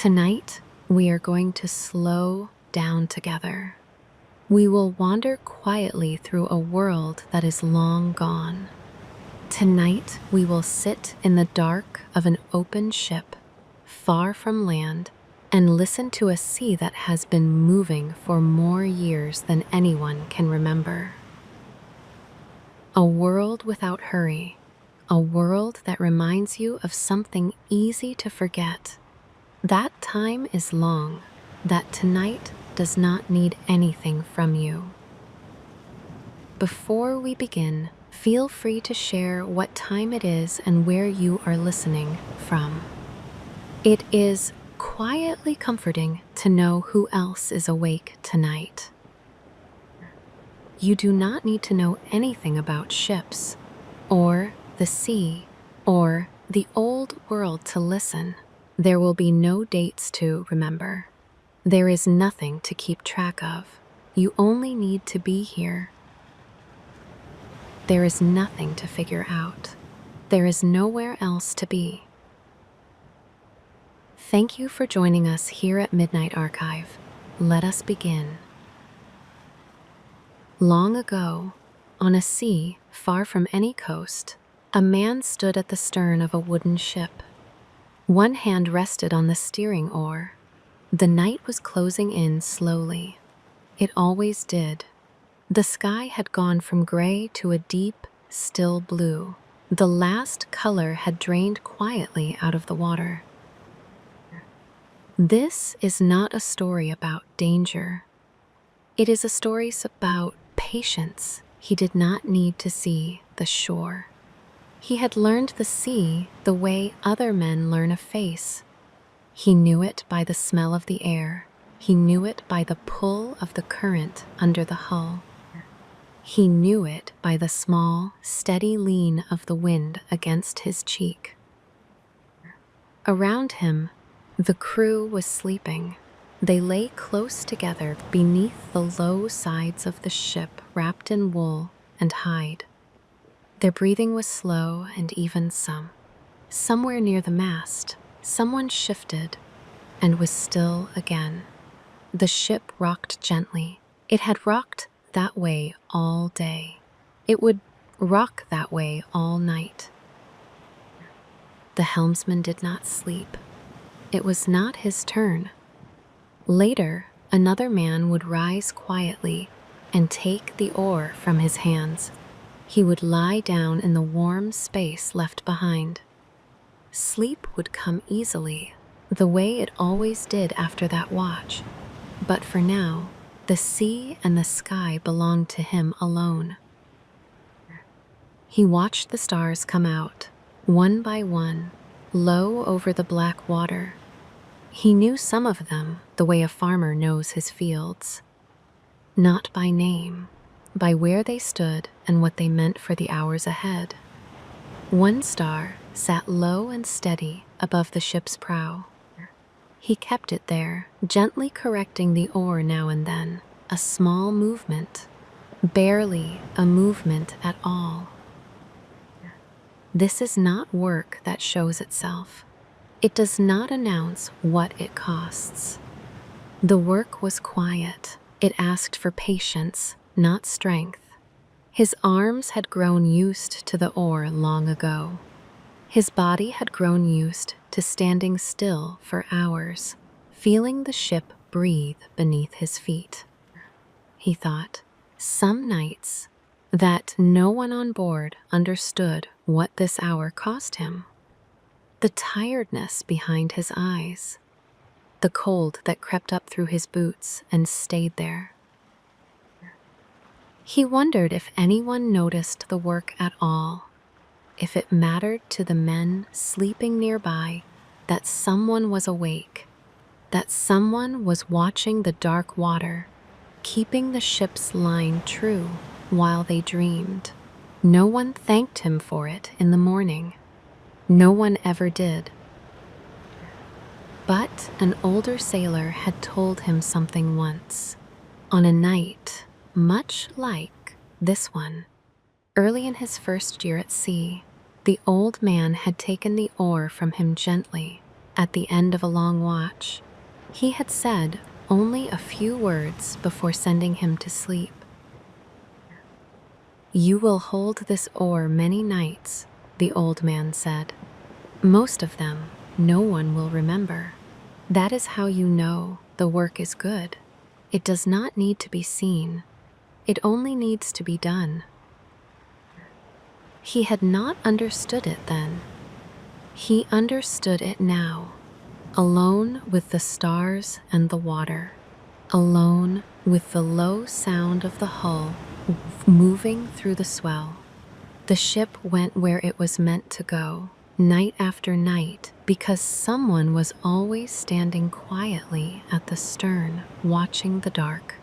Tonight, we are going to slow down together. We will wander quietly through a world that is long gone. Tonight, we will sit in the dark of an open ship, far from land, and listen to a sea that has been moving for more years than anyone can remember. A world without hurry, a world that reminds you of something easy to forget. That time is long, that tonight does not need anything from you. Before we begin, feel free to share what time it is and where you are listening from. It is quietly comforting to know who else is awake tonight. You do not need to know anything about ships, or the sea, or the old world to listen. There will be no dates to remember. There is nothing to keep track of. You only need to be here. There is nothing to figure out. There is nowhere else to be. Thank you for joining us here at Midnight Archive. Let us begin. Long ago, on a sea far from any coast, a man stood at the stern of a wooden ship. One hand rested on the steering oar. The night was closing in slowly. It always did. The sky had gone from gray to a deep, still blue. The last color had drained quietly out of the water. This is not a story about danger. It is a story about patience. He did not need to see the shore. He had learned the sea the way other men learn a face. He knew it by the smell of the air. He knew it by the pull of the current under the hull. He knew it by the small, steady lean of the wind against his cheek. Around him, the crew was sleeping. They lay close together beneath the low sides of the ship, wrapped in wool and hide. Their breathing was slow and even some. Somewhere near the mast, someone shifted and was still again. The ship rocked gently. It had rocked that way all day. It would rock that way all night. The helmsman did not sleep. It was not his turn. Later, another man would rise quietly and take the oar from his hands. He would lie down in the warm space left behind. Sleep would come easily, the way it always did after that watch. But for now, the sea and the sky belonged to him alone. He watched the stars come out, one by one, low over the black water. He knew some of them the way a farmer knows his fields. Not by name, by where they stood and what they meant for the hours ahead. One star sat low and steady above the ship's prow. He kept it there, gently correcting the oar now and then, a small movement, barely a movement at all. This is not work that shows itself. It does not announce what it costs. The work was quiet. It asked for patience, not strength. His arms had grown used to the oar long ago. His body had grown used to standing still for hours, feeling the ship breathe beneath his feet. He thought, some nights, that no one on board understood what this hour cost him. The tiredness behind his eyes, the cold that crept up through his boots and stayed there. He wondered if anyone noticed the work at all, if it mattered to the men sleeping nearby that someone was awake, that someone was watching the dark water, keeping the ship's line true while they dreamed. No one thanked him for it in the morning. No one ever did. But an older sailor had told him something once, on a night much like this one. Early in his first year at sea, the old man had taken the oar from him gently, At the end of a long watch, he had said only a few words before sending him to sleep. "You will hold this oar many nights," the old man said. "Most of them no one will remember. That is how you know the work is good. It does not need to be seen. It only needs to be done." He had not understood it then. He understood it now, alone with the stars and the water, alone with the low sound of the hull moving through the swell. The ship went where it was meant to go, night after night, because someone was always standing quietly at the stern, watching the dark.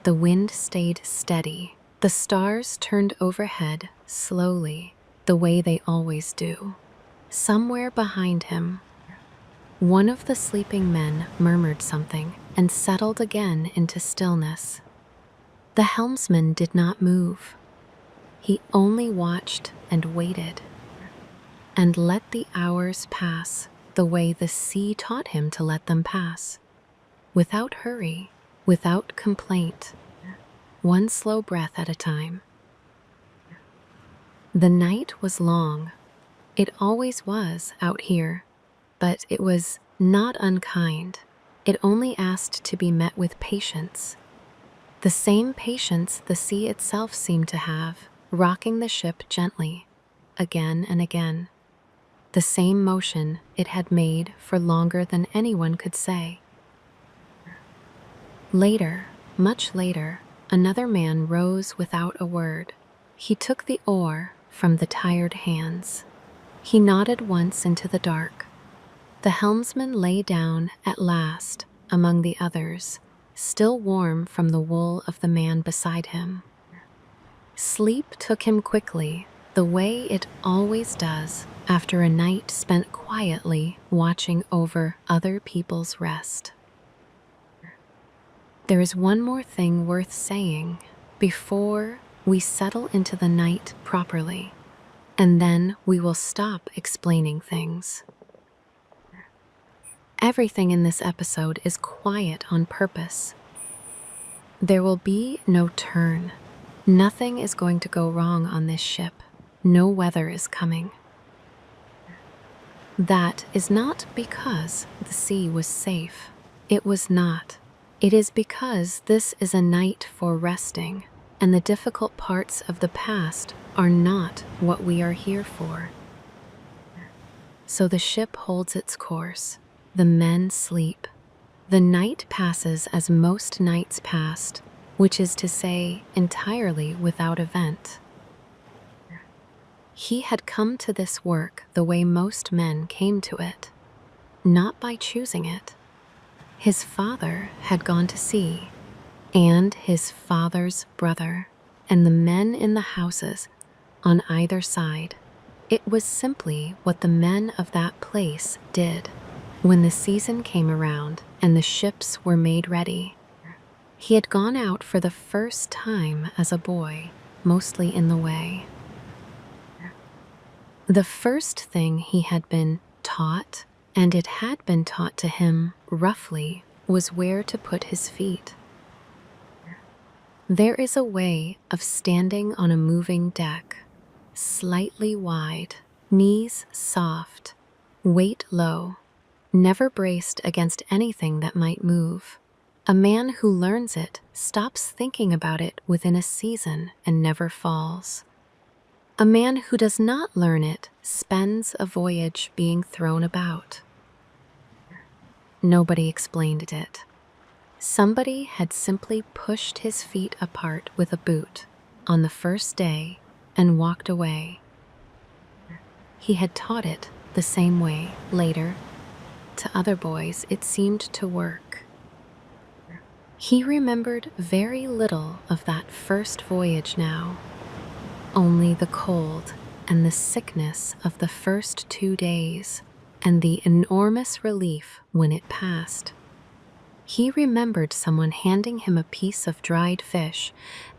The wind stayed steady. The stars turned overhead slowly, the way they always do. Somewhere behind him, one of the sleeping men murmured something and settled again into stillness. The helmsman did not move. He only watched and waited, and let the hours pass the way the sea taught him to let them pass, without hurry, without complaint, one slow breath at a time. The night was long. It always was out here, but it was not unkind. It only asked to be met with patience. The same patience the sea itself seemed to have, rocking the ship gently, again and again. The same motion it had made for longer than anyone could say. Later, much later, another man rose without a word. He took the oar from the tired hands. He nodded once into the dark. The helmsman lay down at last among the others, still warm from the wool of the man beside him. Sleep took him quickly, the way it always does after a night spent quietly watching over other people's rest. There is one more thing worth saying before we settle into the night properly, and then we will stop explaining things. Everything in this episode is quiet on purpose. There will be no turn. Nothing is going to go wrong on this ship. No weather is coming. That is not because the sea was safe. It was not. It is because this is a night for resting, and the difficult parts of the past are not what we are here for. So the ship holds its course. The men sleep. The night passes as most nights passed, which is to say, entirely without event. He had come to this work the way most men came to it, not by choosing it. His father had gone to sea, and his father's brother, and the men in the houses on either side. It was simply what the men of that place did. When the season came around and the ships were made ready, he had gone out for the first time as a boy, mostly in the way. The first thing he had been taught, and it had been taught to him roughly, was where to put his feet. There is a way of standing on a moving deck, slightly wide, knees soft, weight low, never braced against anything that might move. A man who learns it stops thinking about it within a season and never falls. A man who does not learn it spends a voyage being thrown about. Nobody explained it. Somebody had simply pushed his feet apart with a boot on the first day and walked away. He had taught it the same way later. To other boys, it seemed to work. He remembered very little of that first voyage now. Only the cold and the sickness of the first 2 days, and the enormous relief when it passed. He remembered someone handing him a piece of dried fish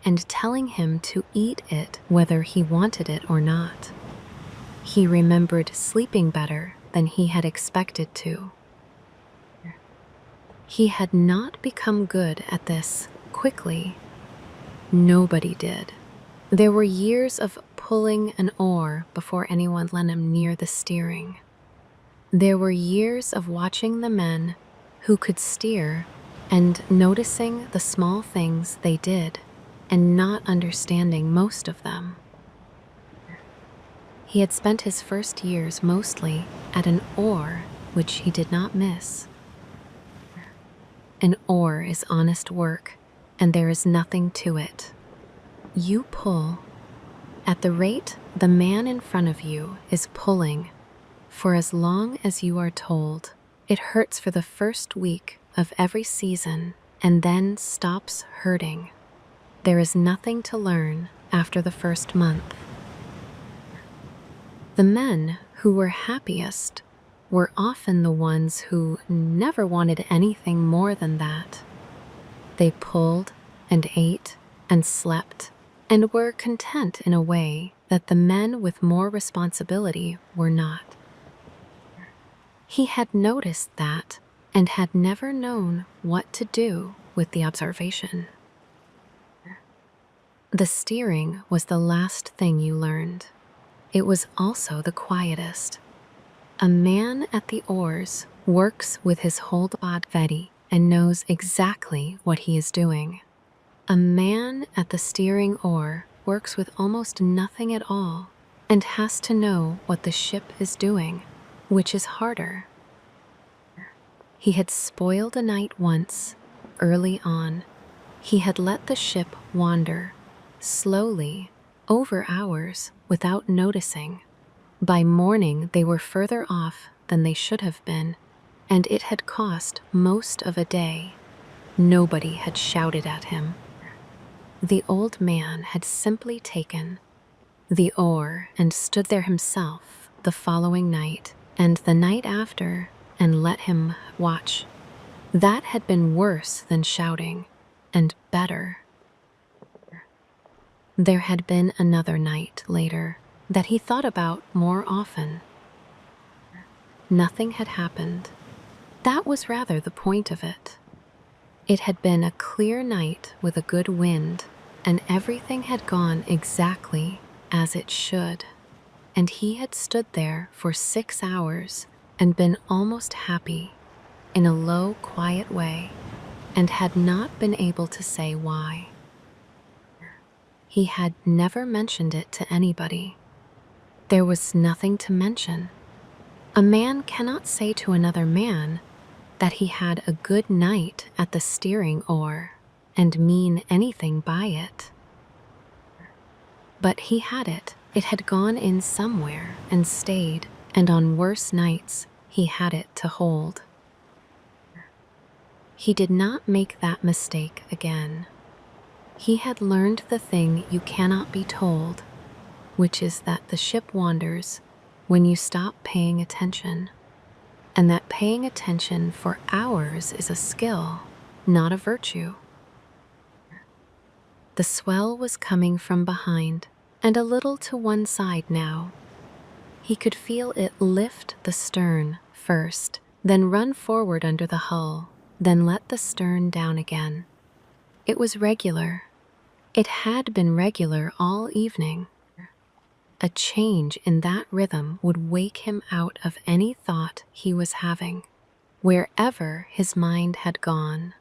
and telling him to eat it whether he wanted it or not. He remembered sleeping better than he had expected to. He had not become good at this quickly. Nobody did. There were years of pulling an oar before anyone led him near the steering. There were years of watching the men who could steer and noticing the small things they did and not understanding most of them. He had spent his first years mostly at an oar which he did not miss. An oar is honest work, and there is nothing to it. You pull. At the rate the man in front of you is pulling, for as long as you are told, it hurts for the first week of every season and then stops hurting. There is nothing to learn after the first month. The men who were happiest were often the ones who never wanted anything more than that. They pulled and ate and slept and were content in a way that the men with more responsibility were not. He had noticed that and had never known what to do with the observation. The steering was the last thing you learned. It was also the quietest. A man at the oars works with his whole body and knows exactly what he is doing. A man at the steering oar works with almost nothing at all and has to know what the ship is doing, which is harder. He had spoiled a night once, early on. He had let the ship wander, slowly, over hours, without noticing. By morning, they were further off than they should have been, and it had cost most of a day. Nobody had shouted at him. The old man had simply taken the oar and stood there himself the following night and the night after and let him watch. That had been worse than shouting, and better. There had been another night later that he thought about more often. Nothing had happened. That was rather the point of it. It had been a clear night with a good wind, and everything had gone exactly as it should. And he had stood there for 6 hours and been almost happy, in a low, quiet way, and had not been able to say why. He had never mentioned it to anybody. There was nothing to mention. A man cannot say to another man that he had a good night at the steering oar and mean anything by it. But he had it. It had gone in somewhere and stayed, and on worse nights he had it to hold. He did not make that mistake again. He had learned the thing you cannot be told, which is that the ship wanders when you stop paying attention, and that paying attention for hours is a skill, not a virtue. The swell was coming from behind and a little to one side now. He could feel it lift the stern first, then run forward under the hull, then let the stern down again. It was regular. It had been regular all evening. A change in that rhythm would wake him out of any thought he was having, wherever his mind had gone.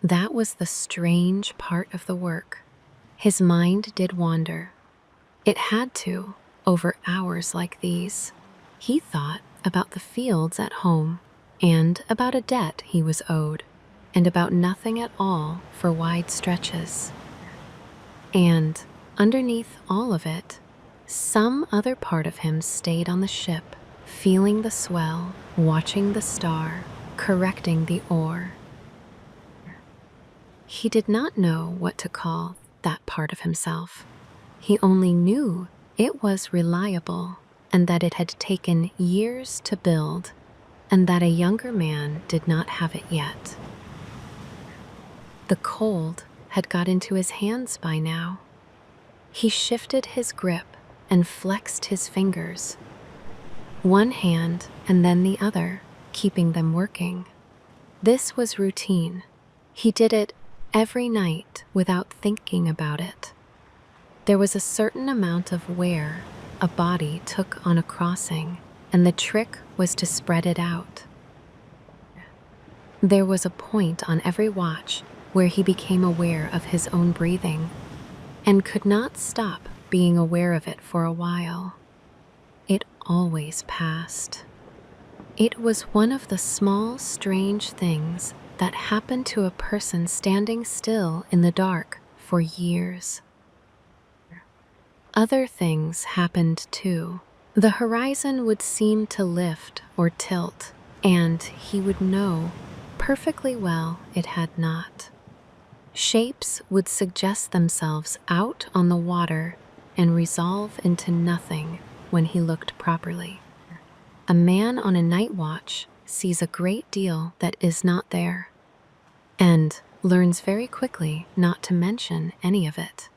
That was the strange part of the work. His mind did wander. It had to, over hours like these. He thought about the fields at home, and about a debt he was owed, and about nothing at all for wide stretches. And underneath all of it, some other part of him stayed on the ship, feeling the swell, watching the star, correcting the oar. He did not know what to call that part of himself. He only knew it was reliable, and that it had taken years to build, and that a younger man did not have it yet. The cold had got into his hands by now. He shifted his grip and flexed his fingers. one hand and then the other, keeping them working. This was routine. He did it every night without thinking about it. There was a certain amount of wear a body took on a crossing, and the trick was to spread it out. There was a point on every watch where he became aware of his own breathing and could not stop being aware of it for a while. It always passed. It was one of the small, strange things that happened to a person standing still in the dark for years. Other things happened too. The horizon would seem to lift or tilt, and he would know perfectly well it had not. Shapes would suggest themselves out on the water and resolve into nothing when he looked properly. A man on a night watch sees a great deal that is not there, and learns very quickly not to mention any of it.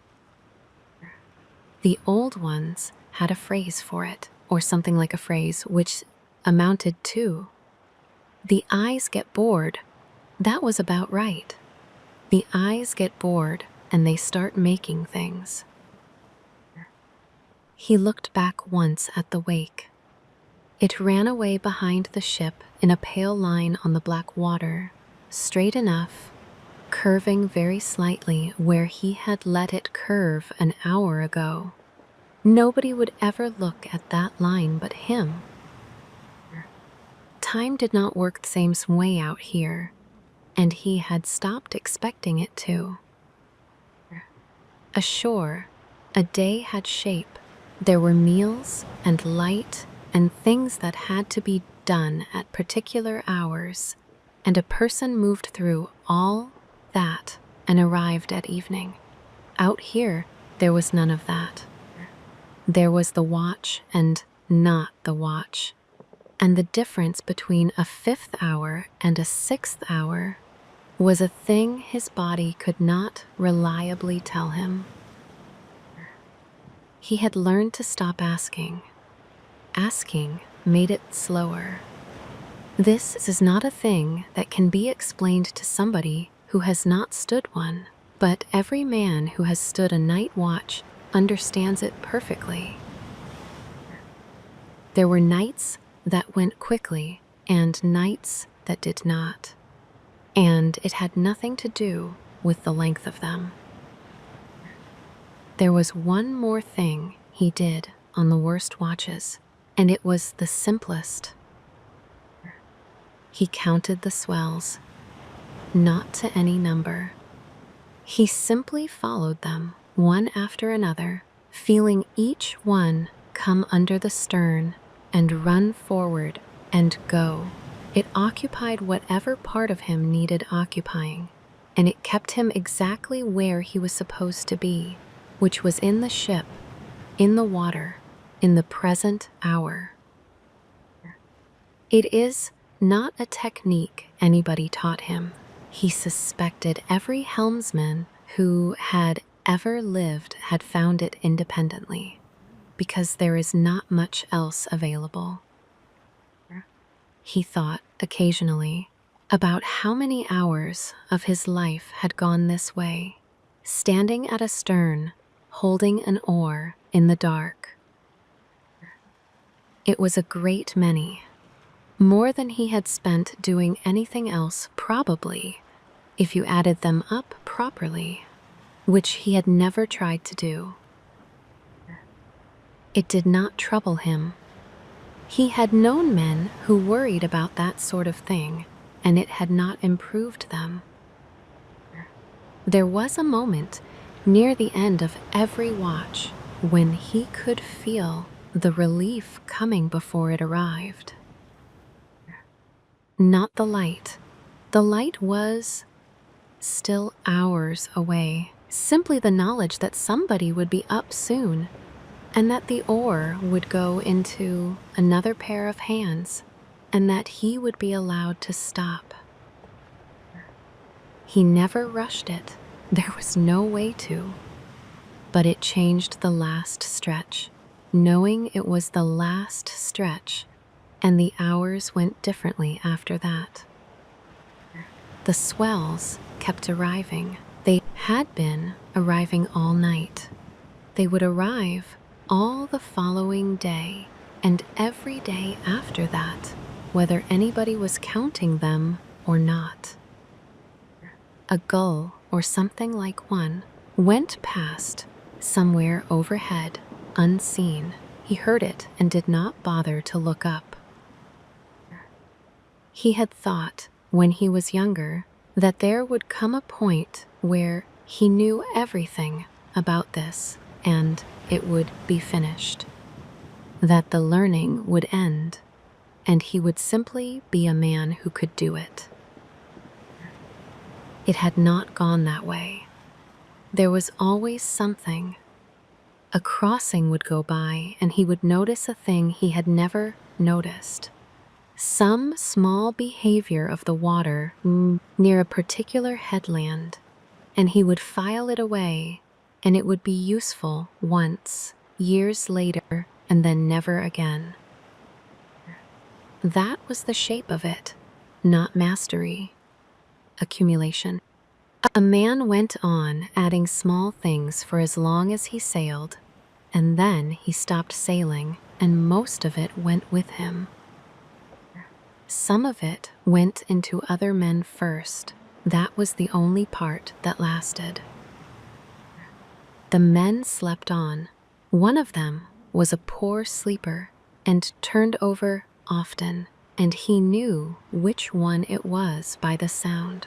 The old ones had a phrase for it, or something like a phrase, which amounted to, "The eyes get bored." That was about right. The eyes get bored and they start making things. He looked back once at the wake. It ran away behind the ship in a pale line on the black water, straight enough, curving very slightly where he had let it curve an hour ago. Nobody would ever look at that line but him. Time did not work the same way out here, and he had stopped expecting it to. Ashore, a day had shape. There were meals and light and things that had to be done at particular hours, and a person moved through all that and arrived at evening. Out here, there was none of that. There was the watch and not the watch, and the difference between a 5th hour and a 6th hour was a thing his body could not reliably tell him. He had learned to stop asking. Asking made it slower. This is not a thing that can be explained to somebody who has not stood one, but every man who has stood a night watch understands it perfectly. There were nights that went quickly and nights that did not, and it had nothing to do with the length of them. There was one more thing he did on the worst watches, and it was the simplest. He counted the swells, not to any number. He simply followed them, one after another, feeling each one come under the stern and run forward and go. It occupied whatever part of him needed occupying, and it kept him exactly where he was supposed to be, which was in the ship, in the water, in the present hour. It is not a technique anybody taught him. He suspected every helmsman who had ever lived had found it independently, because there is not much else available. He thought occasionally about how many hours of his life had gone this way, standing at a stern, holding an oar in the dark. It was a great many, more than he had spent doing anything else probably, if you added them up properly, which he had never tried to do. It did not trouble him. He had known men who worried about that sort of thing, and it had not improved them. There was a moment near the end of every watch when he could feel the relief coming before it arrived. Not the light. The light was still hours away. Simply the knowledge that somebody would be up soon, and that the oar would go into another pair of hands, and that he would be allowed to stop. He never rushed it. There was no way to. But it changed the last stretch. Knowing it was the last stretch and the hours went differently after that. The swells kept arriving. They had been arriving all night. They would arrive all the following day and every day after that, whether anybody was counting them or not. A gull or something like one went past somewhere overhead, unseen. He heard it and did not bother to look up. He had thought, when he was younger, that there would come a point where he knew everything about this and it would be finished. That the learning would end and he would simply be a man who could do it. It had not gone that way. There was always something. A crossing would go by and he would notice a thing he had never noticed. Some small behavior of the water near a particular headland, and he would file it away, and it would be useful once, years later, and then never again. That was the shape of it, not mastery. Accumulation. A man went on adding small things for as long as he sailed, and then he stopped sailing, and most of it went with him. Some of it went into other men first. That was the only part that lasted. The men slept on. One of them was a poor sleeper and turned over often, and he knew which one it was by the sound.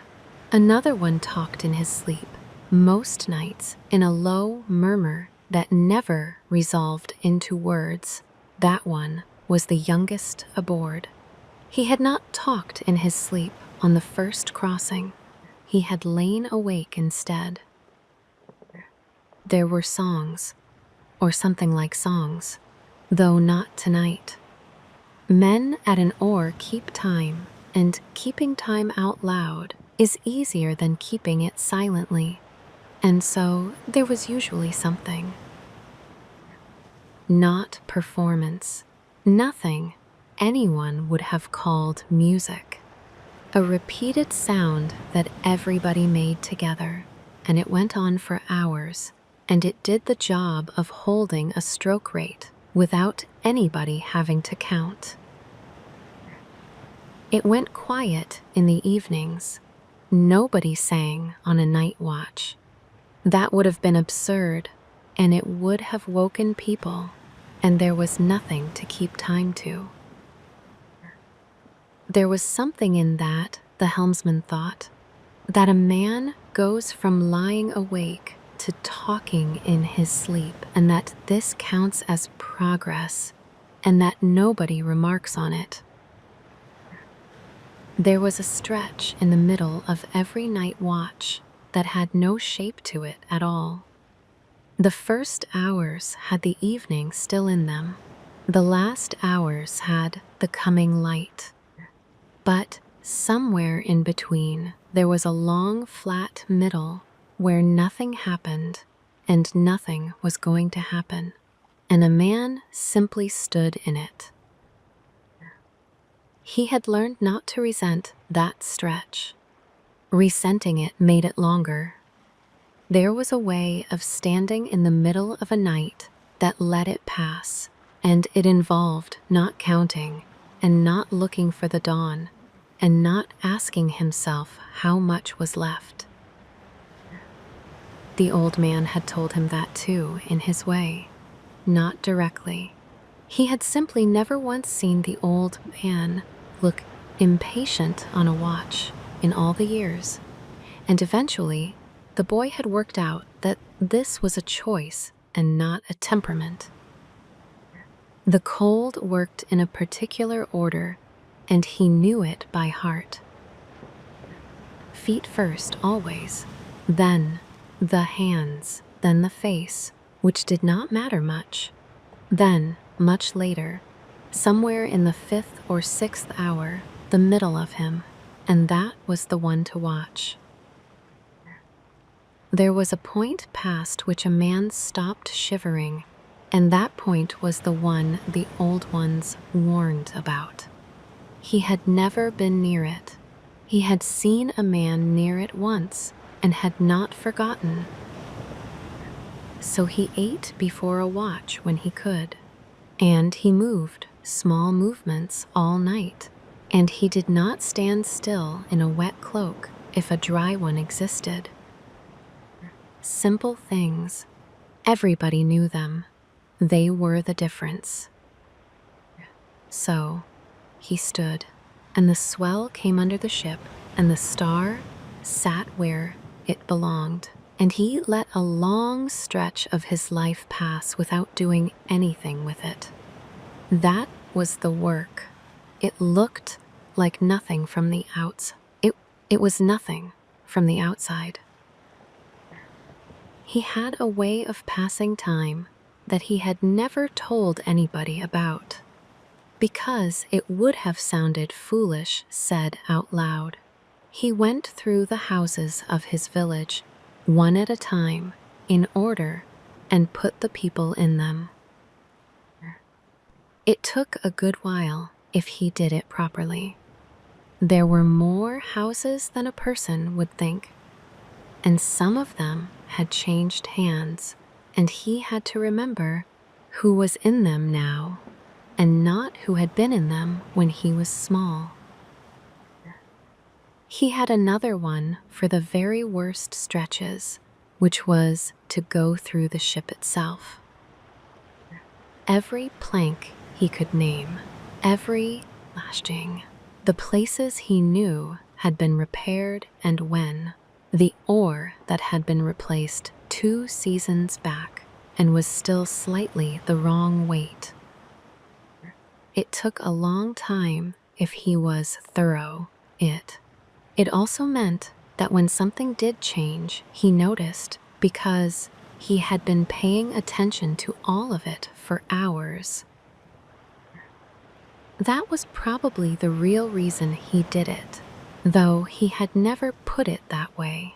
Another one talked in his sleep, most nights in a low murmur that never resolved into words. That one was the youngest aboard. He had not talked in his sleep on the first crossing. He had lain awake instead. There were songs, or something like songs, though not tonight. Men at an oar keep time, and keeping time out loud is easier than keeping it silently, and so there was usually something. Not performance, nothing anyone would have called music. A repeated sound that everybody made together, and it went on for hours, and it did the job of holding a stroke rate without anybody having to count. It went quiet in the evenings. Nobody sang on a night watch. That would have been absurd, and it would have woken people, and there was nothing to keep time to. There was something in that, the helmsman thought, that a man goes from lying awake to talking in his sleep, and that this counts as progress, and that nobody remarks on it. There was a stretch in the middle of every night watch that had no shape to it at all. The first hours had the evening still in them. The last hours had the coming light. But somewhere in between, there was a long, flat middle where nothing happened and nothing was going to happen, and a man simply stood in it. He had learned not to resent that stretch. Resenting it made it longer. There was a way of standing in the middle of a night that let it pass, and it involved not counting and not looking for the dawn, and not asking himself how much was left. The old man had told him that too, in his way, not directly. He had simply never once seen the old man look impatient on a watch in all the years, and eventually the boy had worked out that this was a choice and not a temperament. The cold worked in a particular order, and he knew it by heart. Feet first always, then the hands, then the face, which did not matter much. Then, much later, somewhere in the 5th or 6th hour, the middle of him, and that was the one to watch. There was a point past which a man stopped shivering And that point was the one the old ones warned about. He had never been near it. He had seen a man near it once and had not forgotten. So he ate before a watch when he could, and he moved small movements all night, and he did not stand still in a wet cloak if a dry one existed. Simple things. Everybody knew them. They were the difference. So he stood, and the swell came under the ship, and the star sat where it belonged. And he let a long stretch of his life pass without doing anything with it. That was the work. It looked like nothing from the outside. It was nothing from the outside. He had a way of passing time that he had never told anybody about, because it would have sounded foolish said out loud. He went through the houses of his village, one at a time, in order, and put the people in them. It took a good while if he did it properly. There were more houses than a person would think, and some of them had changed hands, and he had to remember who was in them now, and not who had been in them when he was small. He had another one for the very worst stretches, which was to go through the ship itself. Every plank he could name, every lashing, the places he knew had been repaired, and when, the oar that had been replaced 2 seasons back and was still slightly the wrong weight. It took a long time if he was thorough. It also meant that when something did change, he noticed, because he had been paying attention to all of it for hours. That was probably the real reason he did it, though he had never put it that way.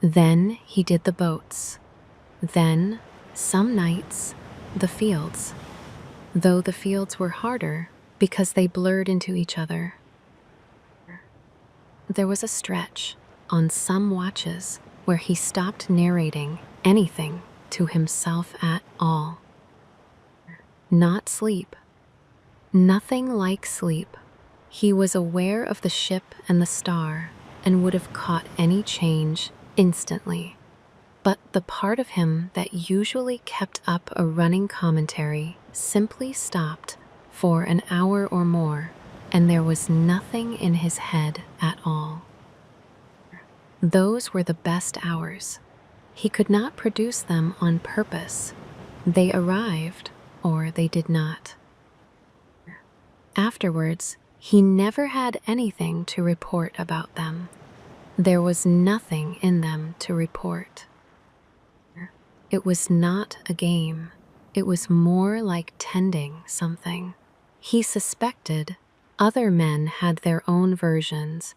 Then he did the boats. Then, some nights, the fields, though the fields were harder because they blurred into each other. There was a stretch on some watches where he stopped narrating anything to himself at all. Not sleep. Nothing like sleep. He was aware of the ship and the star and would have caught any change instantly. But the part of him that usually kept up a running commentary simply stopped for an hour or more, and there was nothing in his head at all. Those were the best hours. He could not produce them on purpose. They arrived, or they did not. Afterwards, he never had anything to report about them. There was nothing in them to report. It was not a game. It was more like tending something. He suspected other men had their own versions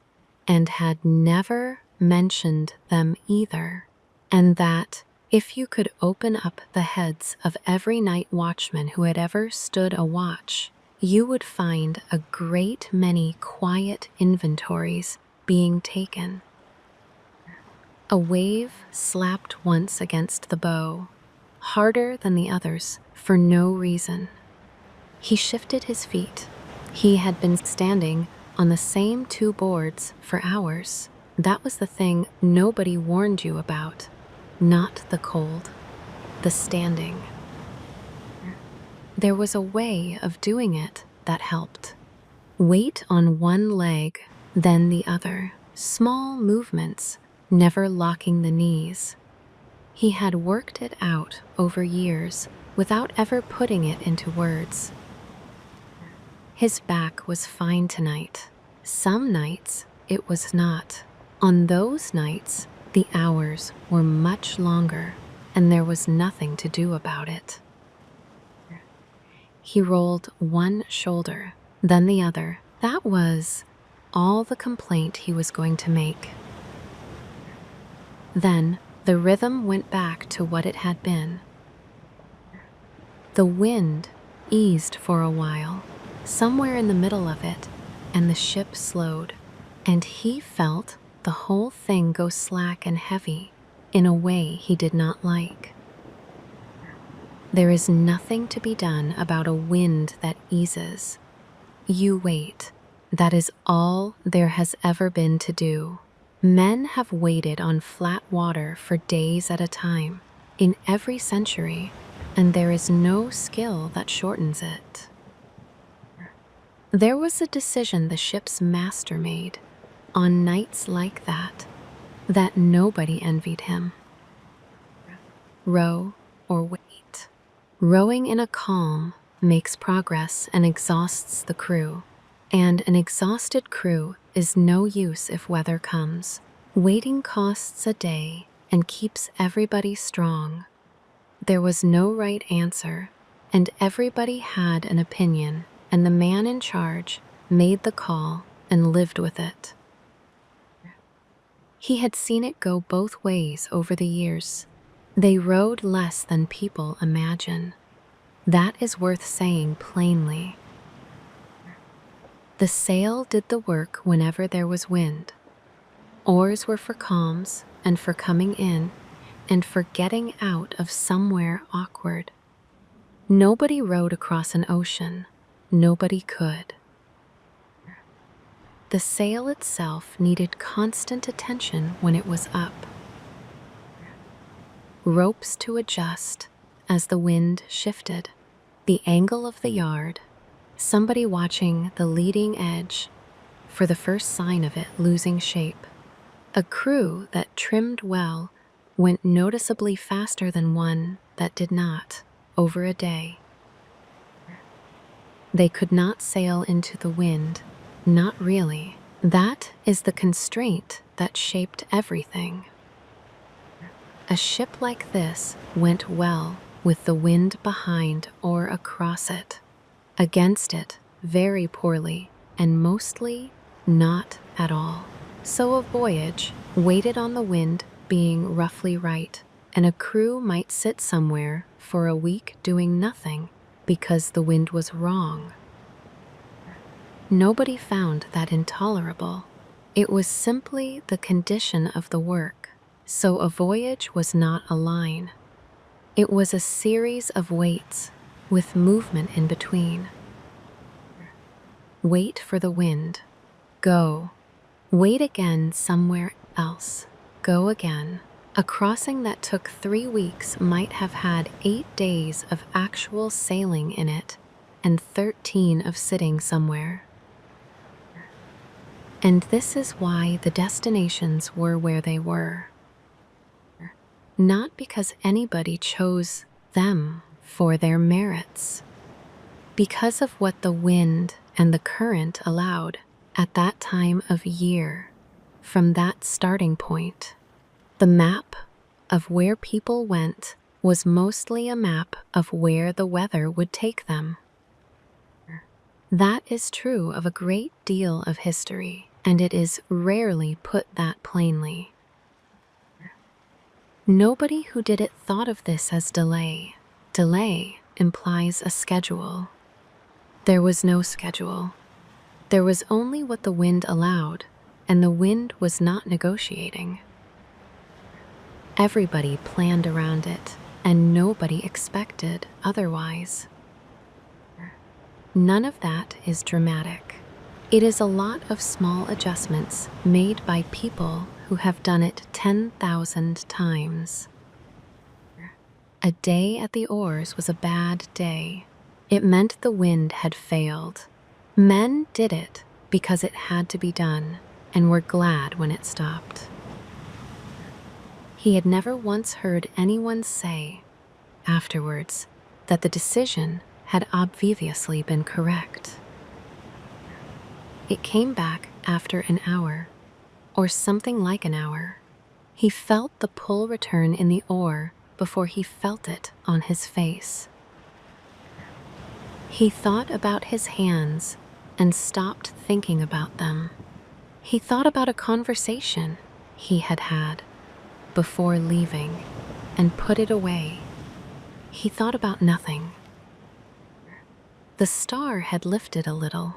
and had never mentioned them either, and that if you could open up the heads of every night watchman who had ever stood a watch, you would find a great many quiet inventories being taken. A wave slapped once against the bow, harder than the others, for no reason. He shifted his feet. He had been standing on the same 2 boards for hours. That was the thing nobody warned you about. Not the cold, the standing. There was a way of doing it that helped. Weight on one leg, then the other. Small movements, never locking the knees. He had worked it out over years without ever putting it into words. His back was fine tonight. Some nights it was not. On those nights, the hours were much longer, and there was nothing to do about it. He rolled one shoulder, then the other. That was all the complaint he was going to make. Then the rhythm went back to what it had been. The wind eased for a while, somewhere in the middle of it, and the ship slowed, and he felt the whole thing go slack and heavy in a way he did not like. There is nothing to be done about a wind that eases. You wait. That is all there has ever been to do. Men have waited on flat water for days at a time, in every century, and there is no skill that shortens it. There was a decision the ship's master made, on nights like that nobody envied him. Row or wait. Rowing in a calm makes progress and exhausts the crew, and an exhausted crew is no use if weather comes. Waiting costs a day and keeps everybody strong. There was no right answer, and everybody had an opinion, and the man in charge made the call and lived with it. He had seen it go both ways over the years. They rowed less than people imagine. That is worth saying plainly. The sail did the work whenever there was wind. Oars were for calms and for coming in and for getting out of somewhere awkward. Nobody rowed across an ocean. Nobody could. The sail itself needed constant attention when it was up. Ropes to adjust as the wind shifted, the angle of the yard, somebody watching the leading edge for the first sign of it losing shape. A crew that trimmed well went noticeably faster than one that did not over a day. They could not sail into the wind, not really. That is the constraint that shaped everything. A ship like this went well with the wind behind or across it. Against it, very poorly, and mostly not at all. So a voyage waited on the wind being roughly right, and a crew might sit somewhere for a week doing nothing because the wind was wrong. Nobody found that intolerable. It was simply the condition of the work. So a voyage was not a line. It was a series of waits with movement in between. Wait for the wind. Go. Wait again somewhere else. Go again. A crossing that took 3 weeks might have had 8 days of actual sailing in it and 13 of sitting somewhere. And this is why the destinations were where they were. Not because anybody chose them for their merits. Because of what the wind and the current allowed at that time of year, from that starting point. The map of where people went was mostly a map of where the weather would take them. That is true of a great deal of history, and it is rarely put that plainly. Nobody who did it thought of this as delay. Delay implies a schedule. There was no schedule. There was only what the wind allowed, and the wind was not negotiating. Everybody planned around it, and nobody expected otherwise. None of that is dramatic. It is a lot of small adjustments made by people who have done it 10,000 times. A day at the oars was a bad day. It meant the wind had failed. Men did it because it had to be done, and were glad when it stopped. He had never once heard anyone say, afterwards, that the decision had obviously been correct. It came back after an hour, or something like an hour. He felt the pull return in the oar before he felt it on his face. He thought about his hands and stopped thinking about them. He thought about a conversation he had had before leaving and put it away. He thought about nothing. The star had lifted a little,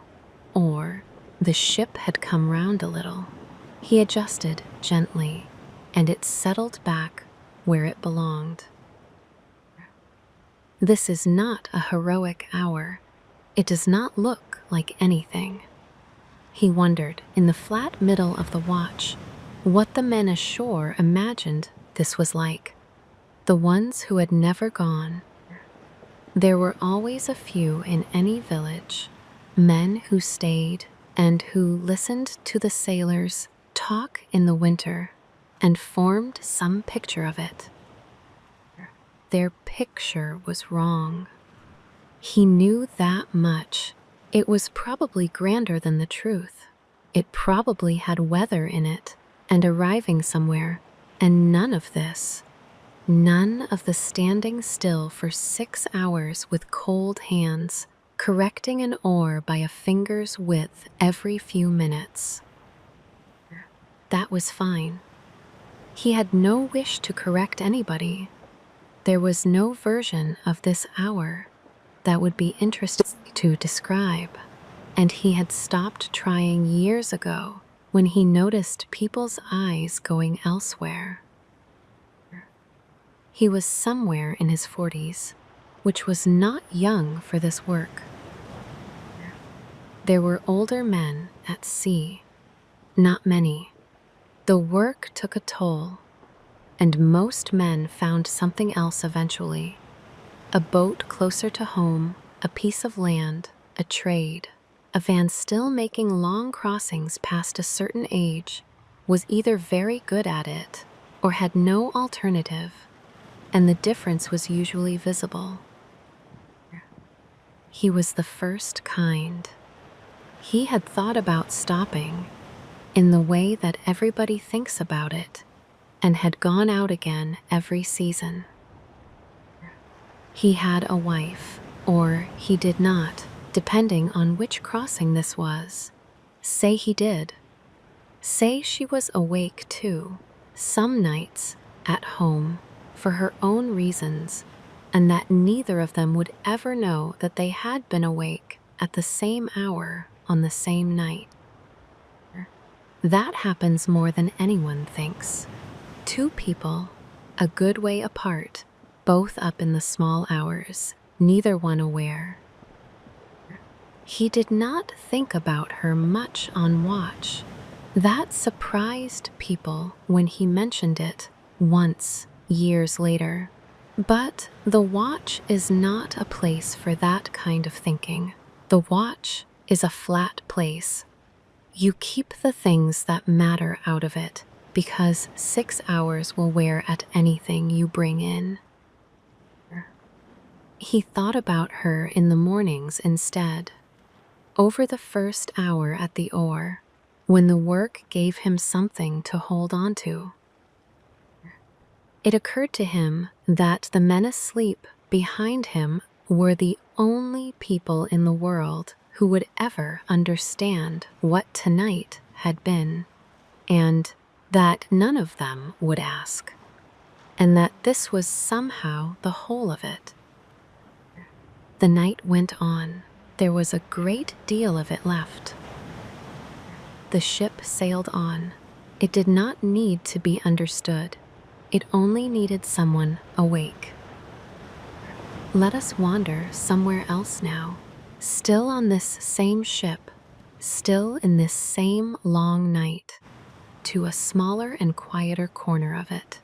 or the ship had come round a little. He adjusted gently, and it settled back where it belonged. This is not a heroic hour. It does not look like anything. He wondered, in the flat middle of the watch, what the men ashore imagined this was like. The ones who had never gone. There were always a few in any village, men who stayed and who listened to the sailors talk in the winter and formed some picture of it. Their picture was wrong. He knew that much. It was probably grander than the truth. It probably had weather in it and arriving somewhere, and none of this. None of the standing still for 6 hours with cold hands, correcting an oar by a finger's width every few minutes. That was fine. He had no wish to correct anybody. There was no version of this hour that would be interesting to describe, and he had stopped trying years ago when he noticed people's eyes going elsewhere. He was somewhere in his 40s, which was not young for this work. There were older men at sea, not many. The work took a toll, and most men found something else eventually. A boat closer to home, a piece of land, a trade. A van still making long crossings past a certain age was either very good at it or had no alternative, and the difference was usually visible. He was the first kind. He had thought about stopping in the way that everybody thinks about it, and had gone out again every season. He had a wife, or he did not, depending on which crossing this was. Say he did. Say she was awake too, some nights, at home, for her own reasons, and that neither of them would ever know that they had been awake at the same hour on the same night. That happens more than anyone thinks. Two people, a good way apart, both up in the small hours, neither one aware. He did not think about her much on watch. That surprised people when he mentioned it once, years later. But the watch is not a place for that kind of thinking. The watch is a flat place. You keep the things that matter out of it, because 6 hours will wear at anything you bring in. He thought about her in the mornings instead. Over the first hour at the oar, when the work gave him something to hold on to. It occurred to him that the men asleep behind him were the only people in the world who would ever understand what tonight had been, and that none of them would ask, and that this was somehow the whole of it. The night went on. There was a great deal of it left. The ship sailed on. It did not need to be understood. It only needed someone awake. Let us wander somewhere else now, still on this same ship, still in this same long night, to a smaller and quieter corner of it.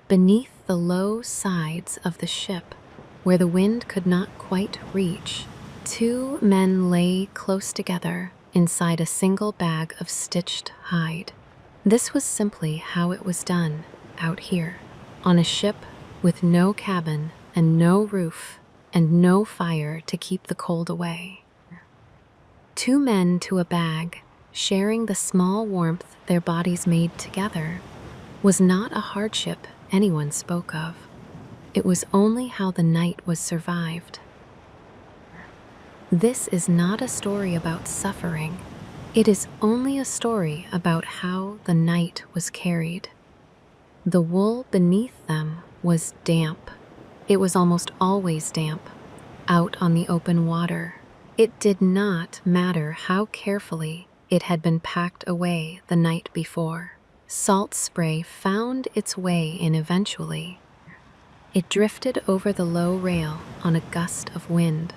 Beneath the low sides of the ship, where the wind could not quite reach, 2 men lay close together inside a single bag of stitched hide. This was simply how it was done out here, on a ship with no cabin and no roof and no fire to keep the cold away. 2 men to a bag, sharing the small warmth their bodies made together, was not a hardship anyone spoke of. It was only how the night was survived. This is not a story about suffering. It is only a story about how the night was carried. The wool beneath them was damp. It was almost always damp. out on the open water. It did not matter how carefully it had been packed away the night before. Salt spray found its way in eventually. It drifted over the low rail on a gust of wind.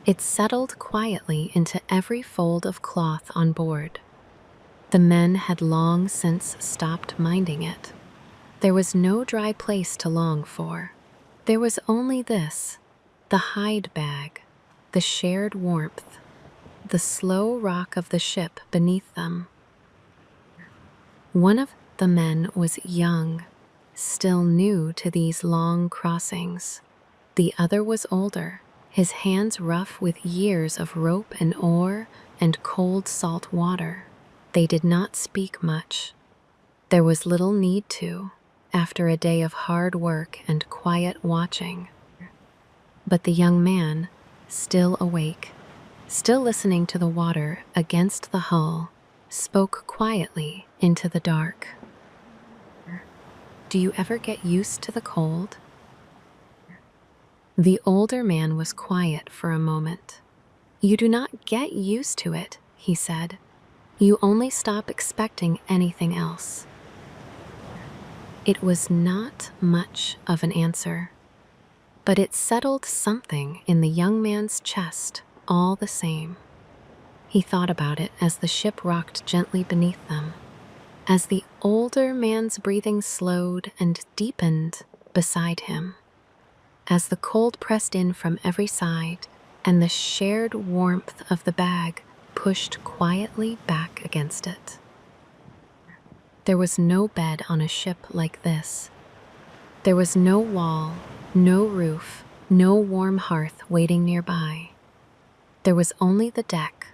It settled quietly into every fold of cloth on board. The men had long since stopped minding it. There was no dry place to long for. There was only this, the hide bag, the shared warmth, the slow rock of the ship beneath them. One of the men was young, still new to these long crossings. The other was older, his hands rough with years of rope and oar and cold salt water. They did not speak much. There was little need to, after a day of hard work and quiet watching. But the young man, still awake, still listening to the water against the hull, spoke quietly into the dark. "Do you ever get used to the cold?" The older man was quiet for a moment. "You do not get used to it," he said. "You only stop expecting anything else." It was not much of an answer, but it settled something in the young man's chest all the same. He thought about it as the ship rocked gently beneath them, as the older man's breathing slowed and deepened beside him, as the cold pressed in from every side and the shared warmth of the bag pushed quietly back against it. There was no bed on a ship like this. There was no wall, no roof, no warm hearth waiting nearby. There was only the deck,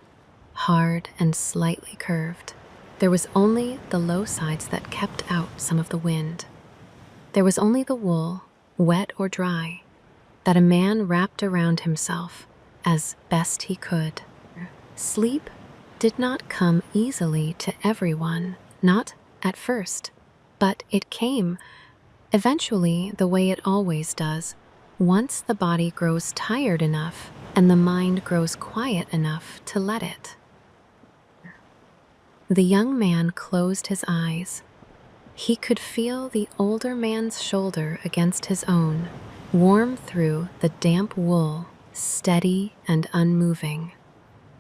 hard and slightly curved. There was only the low sides that kept out some of the wind. There was only the wool, wet or dry, that a man wrapped around himself as best he could. Sleep did not come easily to everyone, not at first, but it came, eventually, the way it always does, once the body grows tired enough and the mind grows quiet enough to let it. The young man closed his eyes. He could feel the older man's shoulder against his own, warm through the damp wool, steady and unmoving.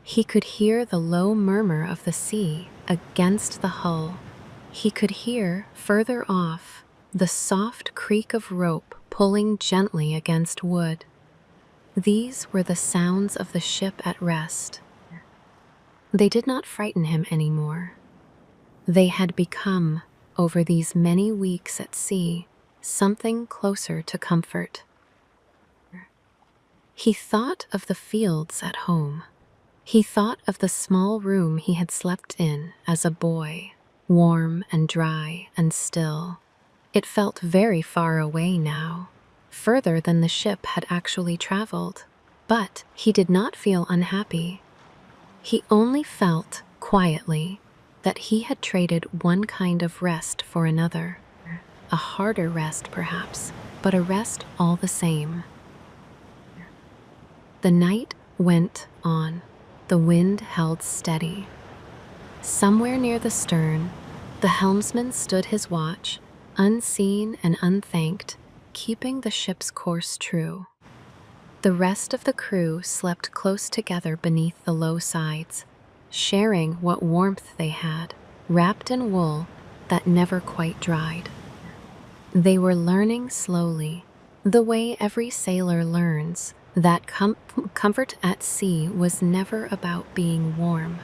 He could hear the low murmur of the sea against the hull. He could hear, further off, the soft creak of rope pulling gently against wood. These were the sounds of the ship at rest. They did not frighten him anymore. They had become, over these many weeks at sea, something closer to comfort. He thought of the fields at home. He thought of the small room he had slept in as a boy, warm and dry and still. It felt very far away now, further than the ship had actually traveled. But he did not feel unhappy. He only felt, quietly, that he had traded one kind of rest for another. A harder rest, perhaps, but a rest all the same. The night went on. The wind held steady. Somewhere near the stern, the helmsman stood his watch, unseen and unthanked, keeping the ship's course true. The rest of the crew slept close together beneath the low sides, sharing what warmth they had, wrapped in wool that never quite dried. They were learning slowly, the way every sailor learns, that comfort at sea was never about being warm.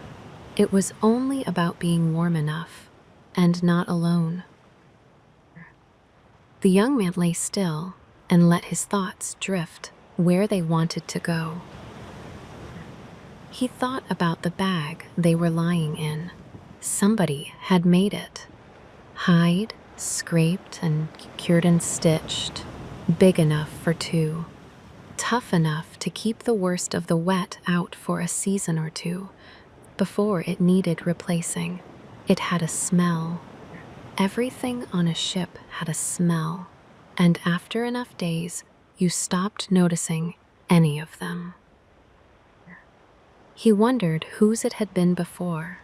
It was only about being warm enough, and not alone. The young man lay still and let his thoughts drift where they wanted to go. He thought about the bag they were lying in. Somebody had made it. Hide, scraped and cured and stitched, big enough for two, tough enough to keep the worst of the wet out for a season or two, before it needed replacing. It had a smell. Everything on a ship had a smell, and after enough days, you stopped noticing any of them. He wondered whose it had been before.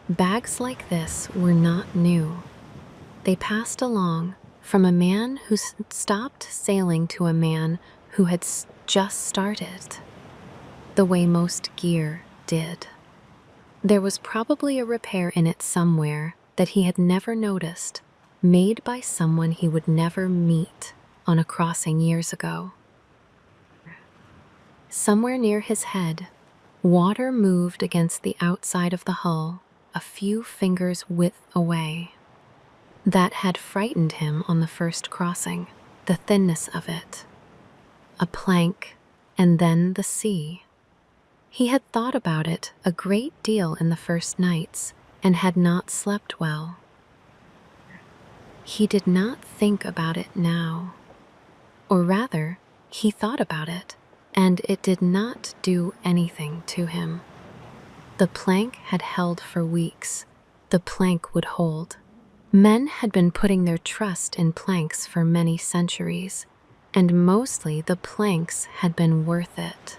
Bags like this were not new. They passed along from a man who stopped sailing to a man who had just started, the way most gear did. There was probably a repair in it somewhere that he had never noticed, made by someone he would never meet on a crossing years ago. Somewhere near his head, water moved against the outside of the hull, a few fingers' width away. That had frightened him on the first crossing, the thinness of it. A plank, and then the sea. He had thought about it a great deal in the first nights and had not slept well. He did not think about it now. Or rather, he thought about it, and it did not do anything to him. The plank had held for weeks. The plank would hold. Men had been putting their trust in planks for many centuries, and mostly the planks had been worth it.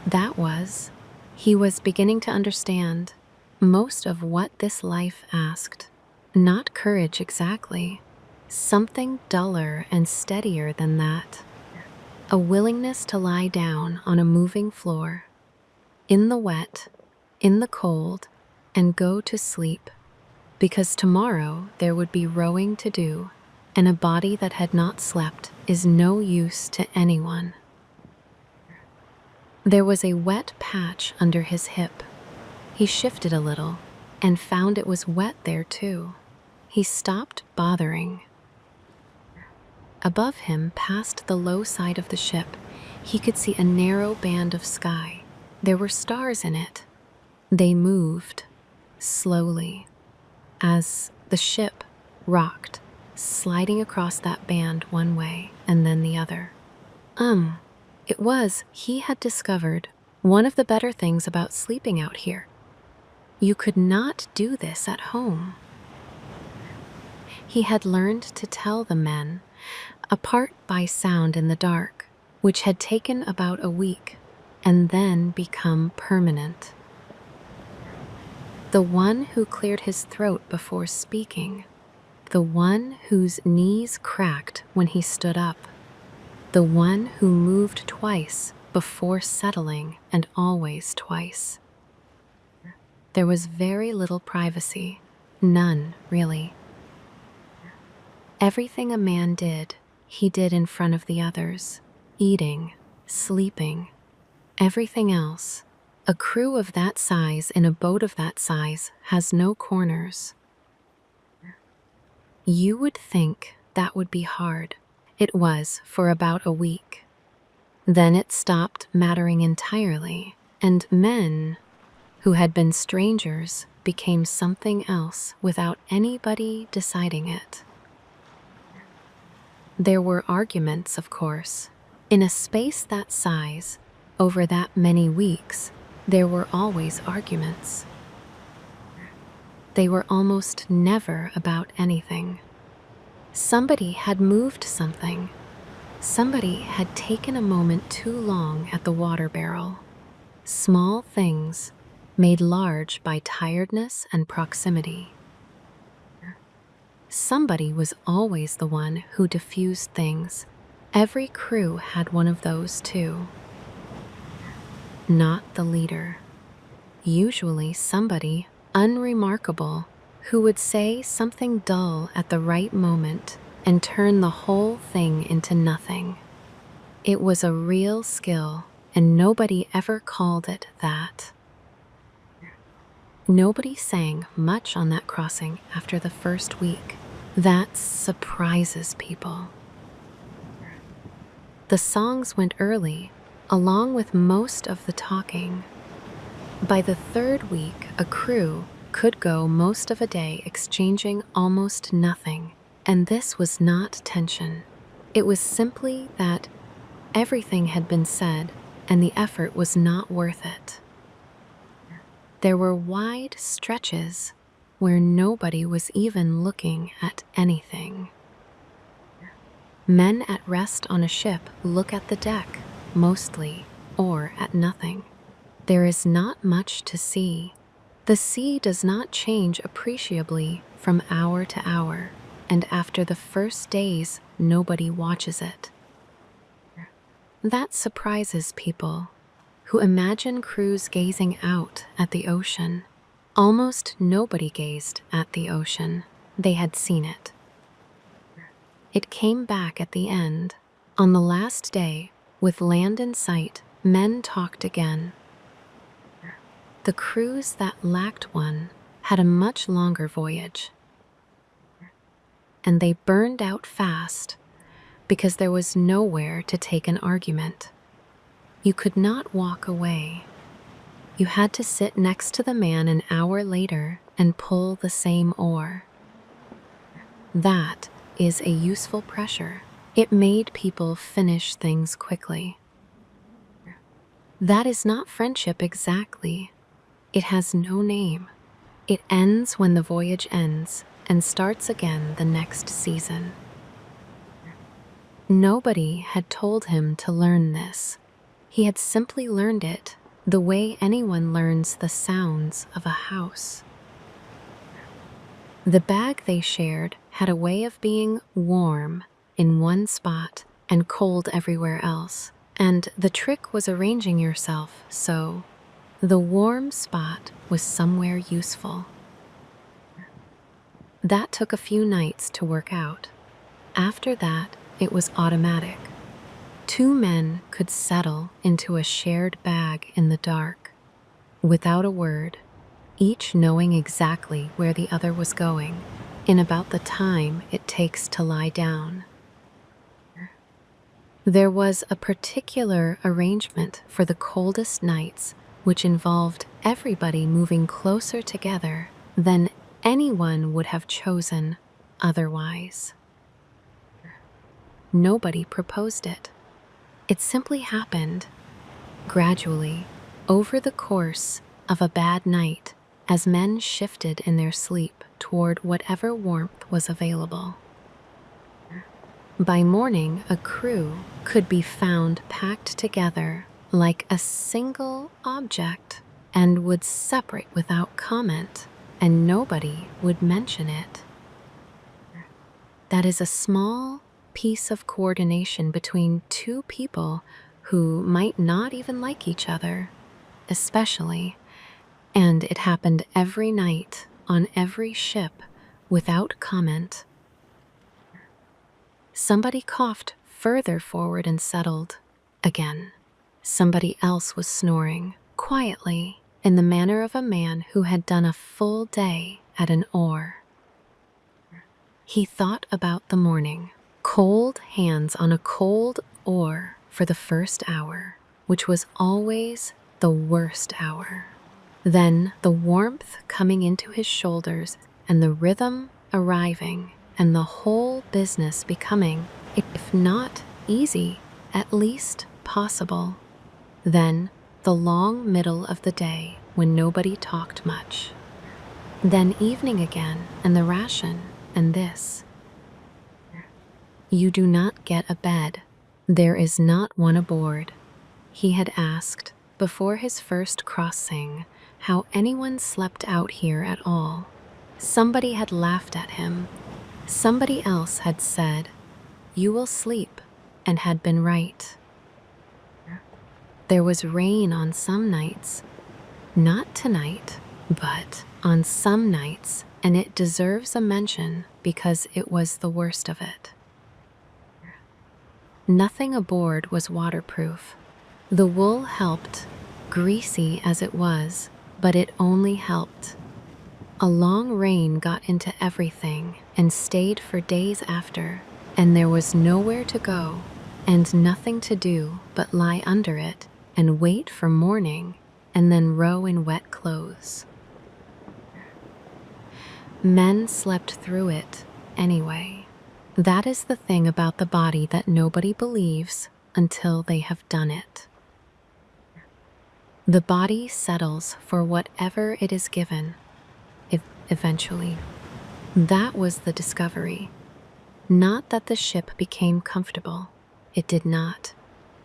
That was, he was beginning to understand most of what this life asked. Not courage exactly, something duller and steadier than that. A willingness to lie down on a moving floor, in the wet, in the cold, and go to sleep, because tomorrow there would be rowing to do, and a body that had not slept is no use to anyone. There was a wet patch under his hip. He shifted a little and found it was wet there too. He stopped bothering. Above him, past the low side of the ship, he could see a narrow band of sky. There were stars in it. They moved slowly as the ship rocked, sliding across that band one way and then the other. It was, he had discovered, one of the better things about sleeping out here. You could not do this at home. He had learned to tell the men, apart by sound in the dark, which had taken about a week and then become permanent. The one who cleared his throat before speaking, the one whose knees cracked when he stood up, the one who moved twice before settling and always twice. There was very little privacy, none really. Everything a man did, he did in front of the others, eating, sleeping, everything else. A crew of that size in a boat of that size has no corners. You would think that would be hard. It was for about a week. Then it stopped mattering entirely, and men who had been strangers became something else without anybody deciding it. There were arguments, of course. In a space that size, over that many weeks, there were always arguments. They were almost never about anything. Somebody had moved something. Somebody had taken a moment too long at the water barrel. Small things made large by tiredness and proximity. Somebody was always the one who diffused things. Every crew had one of those too. Not the leader. Usually somebody unremarkable who would say something dull at the right moment and turn the whole thing into nothing. It was a real skill, and nobody ever called it that. Nobody sang much on that crossing after the first week. That surprises people. The songs went early, along with most of the talking. By the third week, a crew could go most of a day exchanging almost nothing, and this was not tension. It was simply that everything had been said, and the effort was not worth it. There were wide stretches where nobody was even looking at anything. Men at rest on a ship look at the deck, mostly, or at nothing. There is not much to see. The sea does not change appreciably from hour to hour, and after the first days, nobody watches it. That surprises people who imagine crews gazing out at the ocean. Almost nobody gazed at the ocean. They had seen it. It came back at the end. On the last day, with land in sight, men talked again. The crews that lacked one had a much longer voyage, and they burned out fast because there was nowhere to take an argument. You could not walk away. You had to sit next to the man an hour later and pull the same oar. That is a useful pressure. It made people finish things quickly. That is not friendship exactly. It has no name. It ends when the voyage ends and starts again the next season. Nobody had told him to learn this. He had simply learned it the way anyone learns the sounds of a house. The bag they shared had a way of being warm in one spot and cold everywhere else, and the trick was arranging yourself so the warm spot was somewhere useful. That took a few nights to work out. After that, it was automatic. Two men could settle into a shared bag in the dark, without a word, each knowing exactly where the other was going, in about the time it takes to lie down. There was a particular arrangement for the coldest nights, which involved everybody moving closer together than anyone would have chosen otherwise. Nobody proposed it. It simply happened, gradually, over the course of a bad night, as men shifted in their sleep toward whatever warmth was available. By morning, a crew could be found packed together like a single object and would separate without comment, and nobody would mention it. That is a small piece of coordination between two people who might not even like each other, especially, and it happened every night on every ship without comment. Somebody coughed further forward and settled again. Somebody else was snoring quietly in the manner of a man who had done a full day at an oar. He thought about the morning. Cold hands on a cold oar for the first hour, which was always the worst hour. Then the warmth coming into his shoulders and the rhythm arriving and the whole business becoming, if not easy, at least possible. Then the long middle of the day when nobody talked much. Then evening again and the ration and this. You do not get a bed. There is not one aboard. He had asked, before his first crossing, how anyone slept out here at all. Somebody had laughed at him. Somebody else had said, "You will sleep," and had been right. There was rain on some nights. Not tonight, but on some nights, and it deserves a mention because it was the worst of it. Nothing aboard was waterproof. The wool helped, greasy as it was, but it only helped. A long rain got into everything and stayed for days after, and there was nowhere to go and nothing to do but lie under it and wait for morning and then row in wet clothes. Men slept through it anyway. That is the thing about the body that nobody believes until they have done it. The body settles for whatever it is given, eventually. That was the discovery. Not that the ship became comfortable. It did not.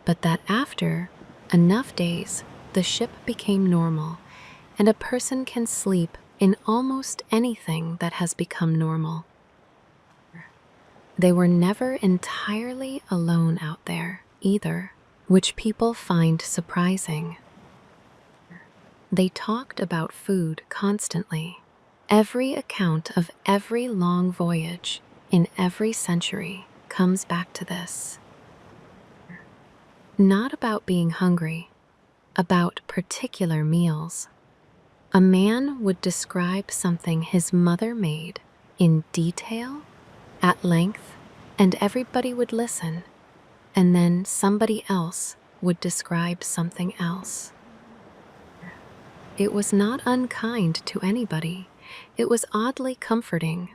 But that after enough days, the ship became normal, and a person can sleep in almost anything that has become normal. They were never entirely alone out there, either, which people find surprising. They talked about food constantly. Every account of every long voyage in every century comes back to this. Not about being hungry, about particular meals. A man would describe something his mother made in detail, at length, and everybody would listen, and then somebody else would describe something else. It was not unkind to anybody. It was oddly comforting.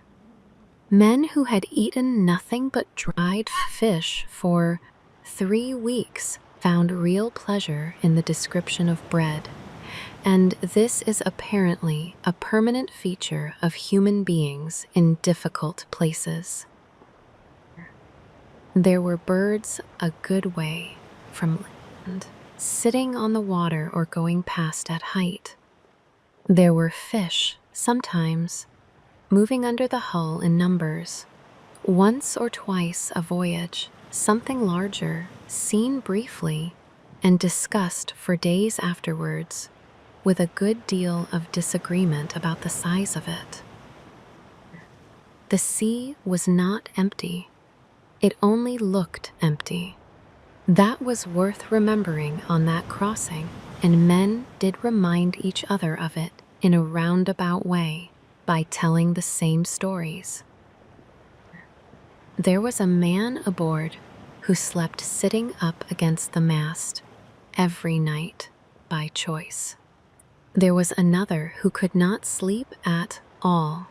Men who had eaten nothing but dried fish for 3 weeks found real pleasure in the description of bread, and this is apparently a permanent feature of human beings in difficult places. There were birds a good way from land, sitting on the water or going past at height. There were fish, sometimes, moving under the hull in numbers. Once or twice a voyage, something larger, seen briefly, and discussed for days afterwards, with a good deal of disagreement about the size of it. The sea was not empty. It only looked empty. That was worth remembering on that crossing, and men did remind each other of it in a roundabout way by telling the same stories. There was a man aboard who slept sitting up against the mast every night by choice. There was another who could not sleep at all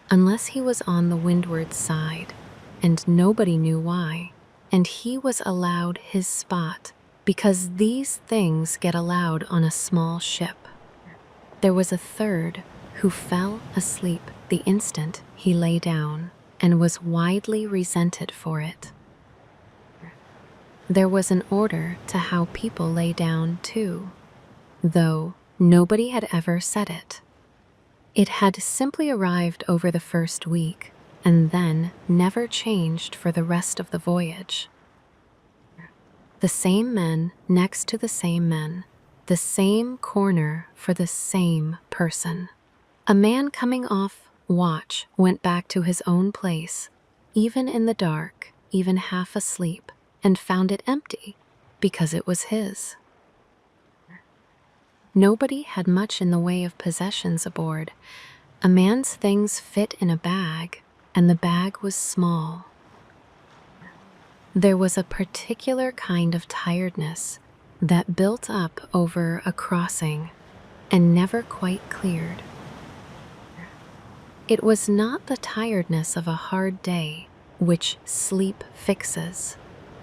unless he was on the windward side, and nobody knew why, and he was allowed his spot because these things get allowed on a small ship. There was a third who fell asleep the instant he lay down and was widely resented for it. There was an order to how people lay down too, though nobody had ever said it. It had simply arrived over the first week and then never changed for the rest of the voyage. The same men next to the same men, the same corner for the same person. A man coming off watch went back to his own place, even in the dark, even half asleep, and found it empty because it was his. Nobody had much in the way of possessions aboard. A man's things fit in a bag, and the bag was small. There was a particular kind of tiredness that built up over a crossing and never quite cleared. It was not the tiredness of a hard day, which sleep fixes.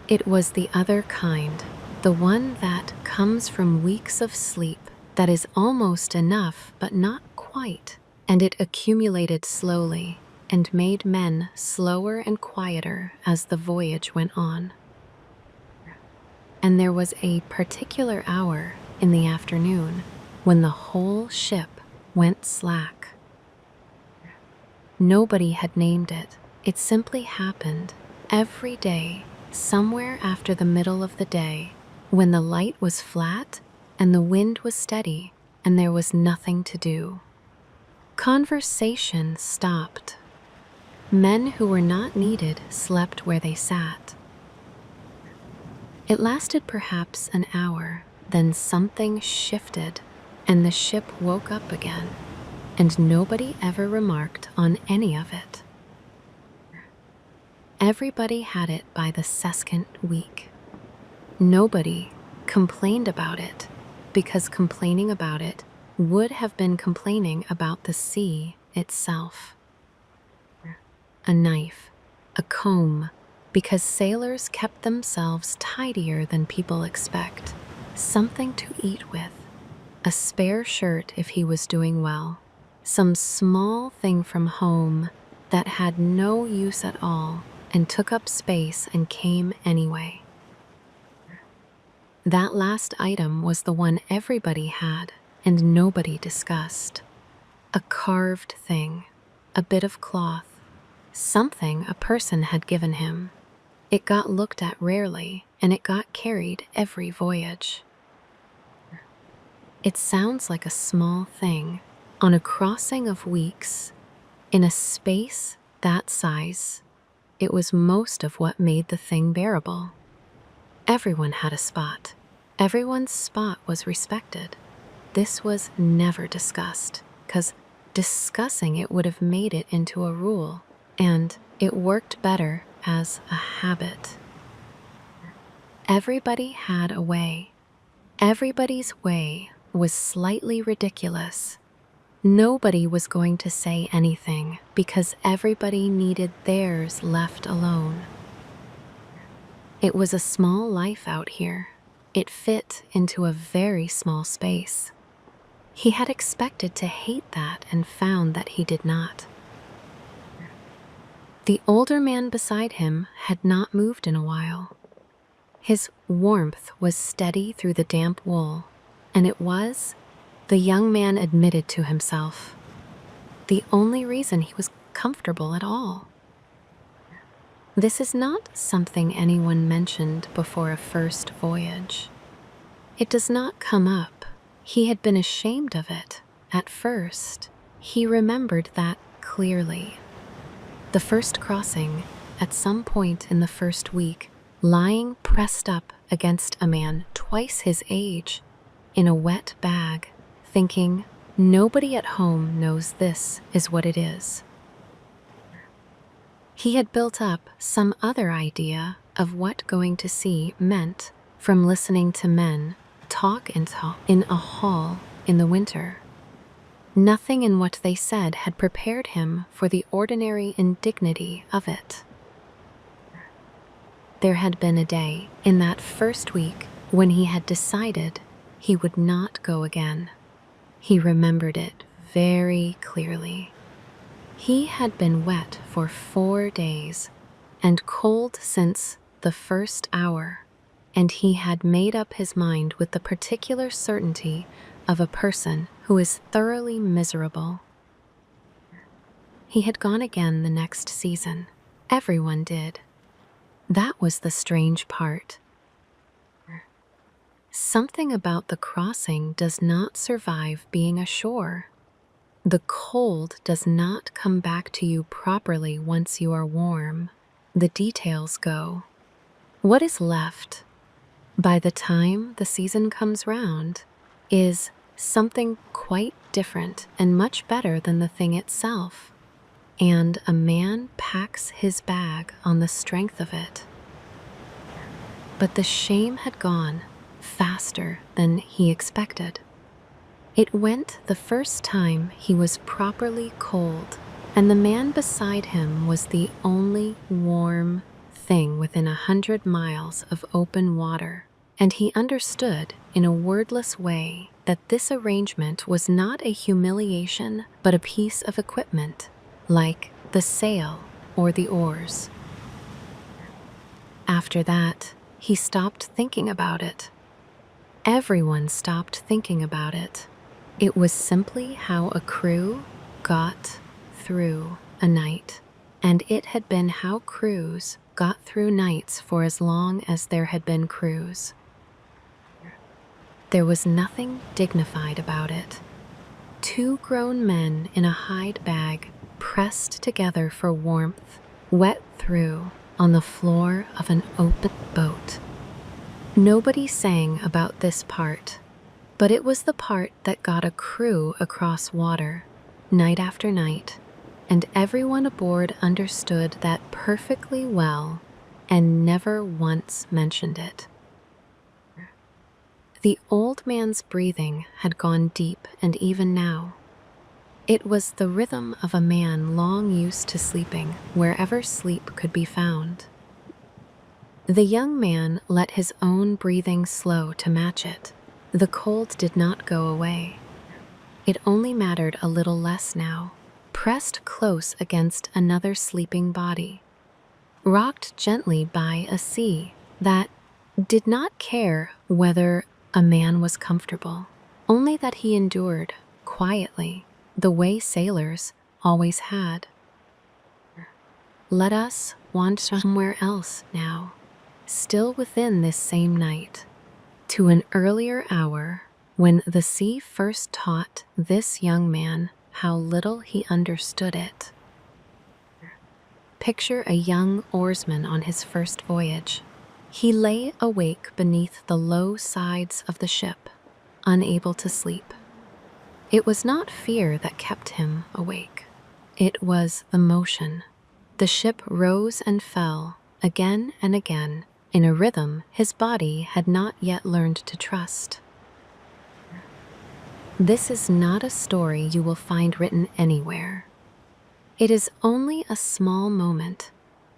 It was the other kind, the one that comes from weeks of sleep that is almost enough but not quite, and it accumulated slowly and made men slower and quieter as the voyage went on. And there was a particular hour in the afternoon when the whole ship went slack. Nobody had named it. It simply happened every day, somewhere after the middle of the day, when the light was flat and the wind was steady and there was nothing to do. Conversation stopped. Men who were not needed slept where they sat. It lasted perhaps an hour, then something shifted and the ship woke up again, and nobody ever remarked on any of it. Everybody had it by the second week. Nobody complained about it, because complaining about it would have been complaining about the sea itself. A knife, a comb, because sailors kept themselves tidier than people expect, something to eat with, a spare shirt if he was doing well, some small thing from home that had no use at all, and took up space and came anyway. That last item was the one everybody had and nobody discussed. A carved thing, a bit of cloth, something a person had given him. It got looked at rarely, and it got carried every voyage. It sounds like a small thing on a crossing of weeks, in a space that size. It was most of what made the thing bearable. Everyone had a spot. Everyone's spot was respected. This was never discussed, because discussing it would have made it into a rule, and it worked better as a habit. Everybody had a way. Everybody's way was slightly ridiculous. Nobody was going to say anything because everybody needed theirs left alone. It was a small life out here. It fit into a very small space. He had expected to hate that and found that he did not. The older man beside him had not moved in a while. His warmth was steady through the damp wool, and it was, the young man admitted to himself, the only reason he was comfortable at all. This is not something anyone mentioned before a first voyage. It does not come up. He had been ashamed of it at first. He remembered that clearly. The first crossing, at some point in the first week, lying pressed up against a man twice his age, in a wet bag, thinking, nobody at home knows this is what it is. He had built up some other idea of what going to sea meant from listening to men talk in a hall in the winter. Nothing in what they said had prepared him for the ordinary indignity of it. There had been a day in that first week when he had decided he would not go again. He remembered it very clearly. He had been wet for 4 days and cold since the first hour, and he had made up his mind with the particular certainty of a person who is thoroughly miserable. He had gone again the next season. Everyone did. That was the strange part. Something about the crossing does not survive being ashore. The cold does not come back to you properly once you are warm. The details go. What is left, by the time the season comes round, is something quite different and much better than the thing itself. And a man packs his bag on the strength of it. But the shame had gone faster than he expected. It went the first time he was properly cold, and the man beside him was the only warm thing within 100 miles of open water, and he understood in a wordless way that this arrangement was not a humiliation but a piece of equipment, like the sail or the oars. After that, he stopped thinking about it. Everyone stopped thinking about it. It was simply how a crew got through a night, and it had been how crews got through nights for as long as there had been crews. There was nothing dignified about it. 2 grown men in a hide bag pressed together for warmth, wet through on the floor of an open boat. Nobody sang about this part, but it was the part that got a crew across water, night after night, and everyone aboard understood that perfectly well and never once mentioned it. The old man's breathing had gone deep and even now. It was the rhythm of a man long used to sleeping wherever sleep could be found. The young man let his own breathing slow to match it. The cold did not go away. It only mattered a little less now, pressed close against another sleeping body. rocked gently by a sea that did not care whether a man was comfortable, only that he endured quietly, the way sailors always had. Let us wander somewhere else now, still within this same night, to an earlier hour when the sea first taught this young man how little he understood it. Picture a young oarsman on his first voyage. He lay awake beneath the low sides of the ship, unable to sleep. It was not fear that kept him awake. It was the motion. The ship rose and fell again and again in a rhythm his body had not yet learned to trust. This is not a story you will find written anywhere. It is only a small moment,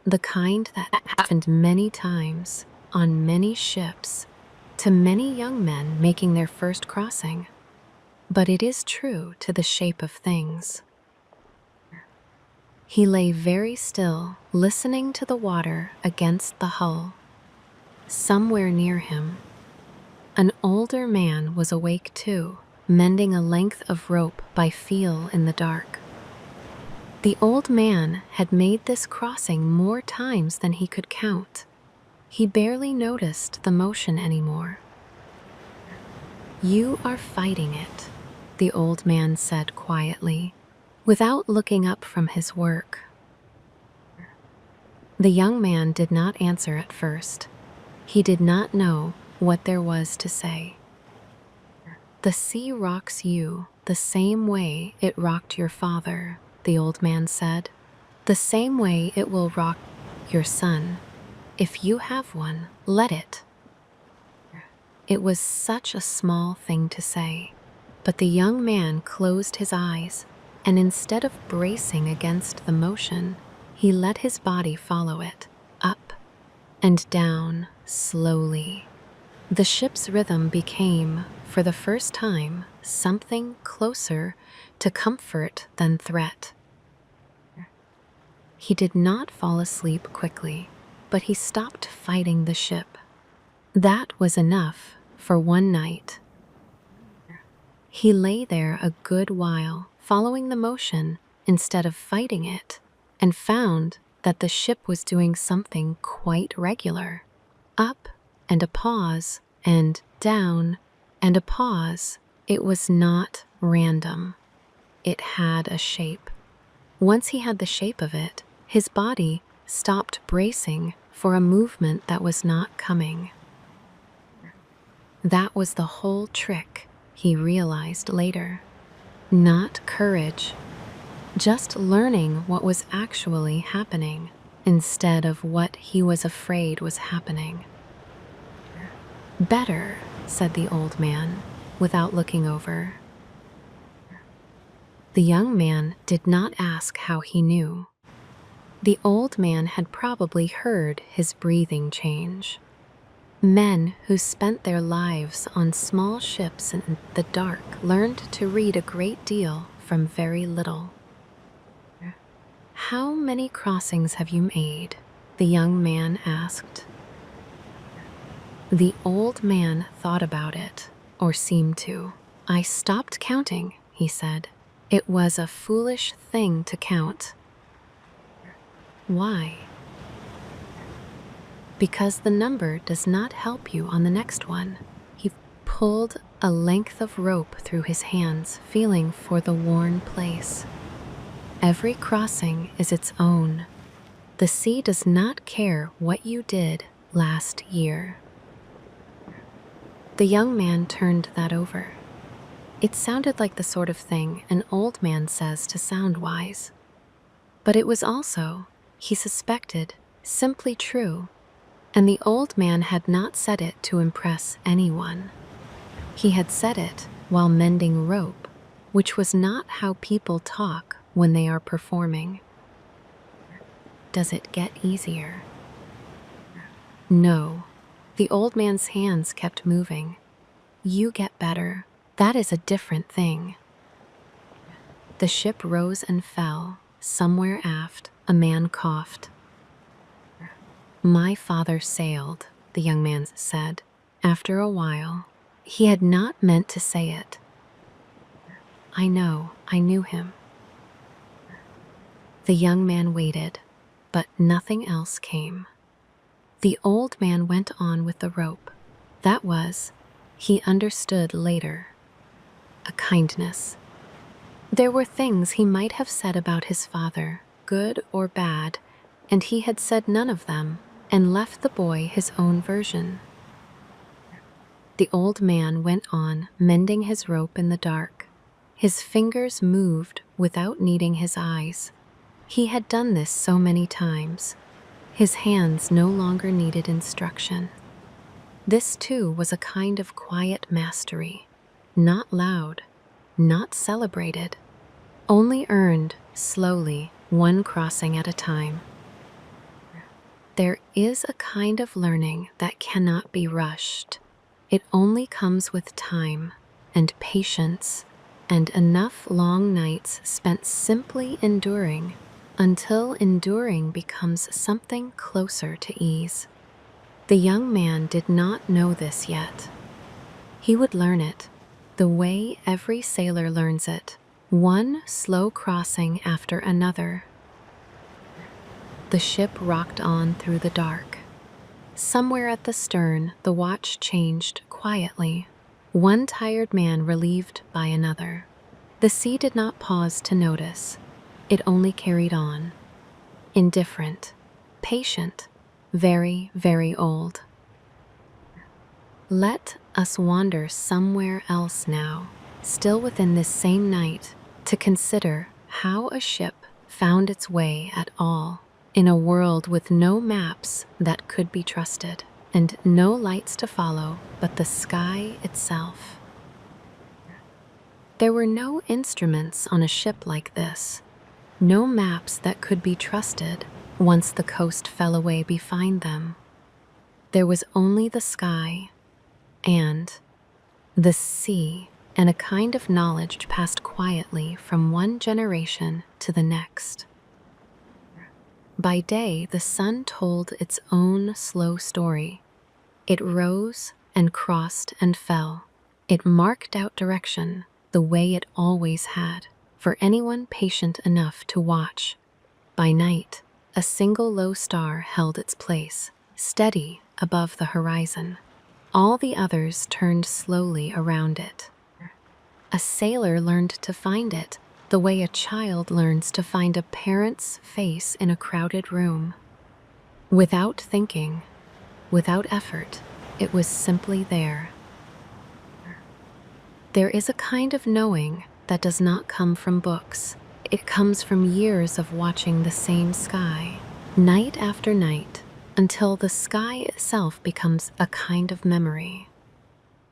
the kind that happened many times on many ships to many young men making their first crossing. But it is true to the shape of things. He lay very still, listening to the water against the hull. Somewhere near him, an older man was awake too, mending a length of rope by feel in the dark. The old man had made this crossing more times than he could count. He barely noticed the motion anymore. "You are fighting it," the old man said quietly, without looking up from his work. The young man did not answer at first. He did not know what there was to say. "The sea rocks you the same way it rocked your father," the old man said. "The same way it will rock your son. If you have one, let it." It was such a small thing to say, but the young man closed his eyes, and instead of bracing against the motion, he let his body follow it, up and down slowly. The ship's rhythm became, for the first time, something closer to comfort than threat. He did not fall asleep quickly, but he stopped fighting the ship. That was enough for one night. He lay there a good while, following the motion instead of fighting it, and found that the ship was doing something quite regular. Up and a pause, and down and a pause. It was not random. It had a shape. Once he had the shape of it, his body stopped bracing for a movement that was not coming. That was the whole trick, he realized later. Not courage, just learning what was actually happening instead of what he was afraid was happening. "Better," said the old man, without looking over. The young man did not ask how he knew. The old man had probably heard his breathing change. Men who spent their lives on small ships in the dark learned to read a great deal from very little. "How many crossings have you made?" the young man asked. The old man thought about it, or seemed to. "I stopped counting," he said. "It was a foolish thing to count." "Why?" "Because the number does not help you on the next one." He pulled a length of rope through his hands, feeling for the worn place. "Every crossing is its own. The sea does not care what you did last year." The young man turned that over. It sounded like the sort of thing an old man says to sound wise. But it was also, he suspected, simply true, and the old man had not said it to impress anyone. He had said it while mending rope, which was not how people talk when they are performing. Does it get easier? No. The old man's hands kept moving. "You get better. That is a different thing." The ship rose and fell. Somewhere aft, a man coughed. "My father sailed," the young man said. After a while, he had not meant to say it. "I know, I knew him." The young man waited, but nothing else came. The old man went on with the rope. That was, he understood later, a kindness. There were things he might have said about his father, good or bad, and he had said none of them and left the boy his own version. The old man went on mending his rope in the dark. His fingers moved without needing his eyes. He had done this so many times. His hands no longer needed instruction. This too was a kind of quiet mastery, not loud, not celebrated, only earned slowly, one crossing at a time. There is a kind of learning that cannot be rushed. It only comes with time and patience and enough long nights spent simply enduring until enduring becomes something closer to ease. The young man did not know this yet. He would learn it, the way every sailor learns it, one slow crossing after another. The ship rocked on through the dark. Somewhere at the stern, the watch changed quietly, one tired man relieved by another. The sea did not pause to notice. It only carried on. Indifferent, patient, very, very old. Let us wander somewhere else now, still within this same night, to consider how a ship found its way at all in a world with no maps that could be trusted and no lights to follow but the sky itself. There were no instruments on a ship like this, no maps that could be trusted once the coast fell away behind them. There was only the sky and the sea, and a kind of knowledge passed quietly from one generation to the next. By day, the sun told its own slow story. It rose and crossed and fell. It marked out direction the way it always had, for anyone patient enough to watch. By night, a single low star held its place, steady above the horizon. All the others turned slowly around it. A sailor learned to find it the way a child learns to find a parent's face in a crowded room. Without thinking, without effort, it was simply there. There is a kind of knowing that does not come from books. It comes from years of watching the same sky, night after night, until the sky itself becomes a kind of memory.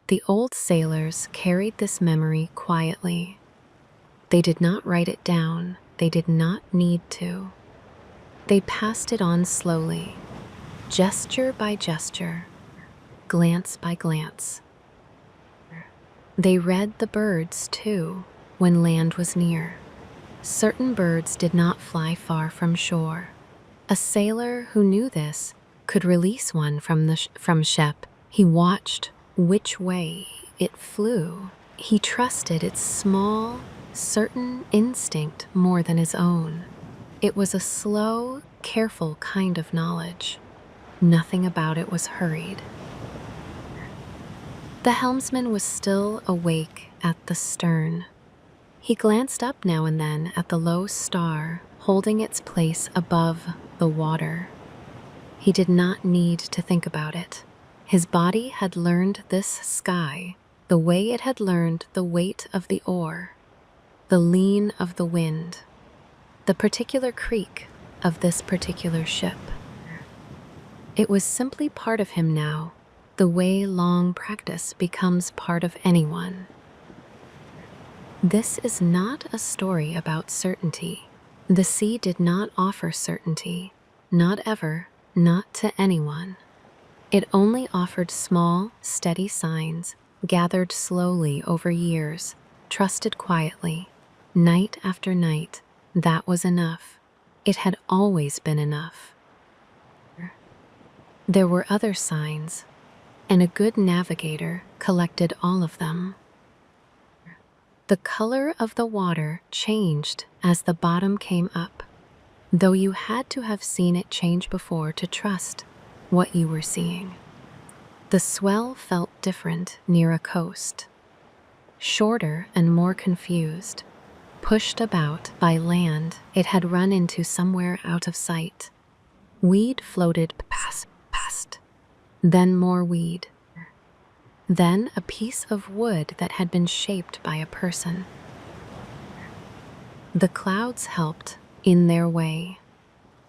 The old sailors carried this memory quietly. They did not write it down. They did not need to. They passed it on slowly, gesture by gesture, glance by glance. They read the birds, too, when land was near. Certain birds did not fly far from shore. A sailor who knew this could release one from ship. He watched which way it flew. He trusted its small, certain instinct more than his own. It was a slow, careful kind of knowledge. Nothing about it was hurried. The helmsman was still awake at the stern. He glanced up now and then at the low star holding its place above the water. He did not need to think about it. His body had learned this sky the way it had learned the weight of the oar, the lean of the wind, the particular creak of this particular ship. It was simply part of him now, the way long practice becomes part of anyone. This is not a story about certainty. The sea did not offer certainty, not ever, not to anyone. It only offered small, steady signs, gathered slowly over years, trusted quietly, night after night. That was enough. It had always been enough. There were other signs, and a good navigator collected all of them. The color of the water changed as the bottom came up, though you had to have seen it change before to trust what you were seeing. The swell felt different near a coast, shorter and more confused, pushed about by land it had run into somewhere out of sight. Weed floated past, then more weed, then a piece of wood that had been shaped by a person. The clouds helped in their way.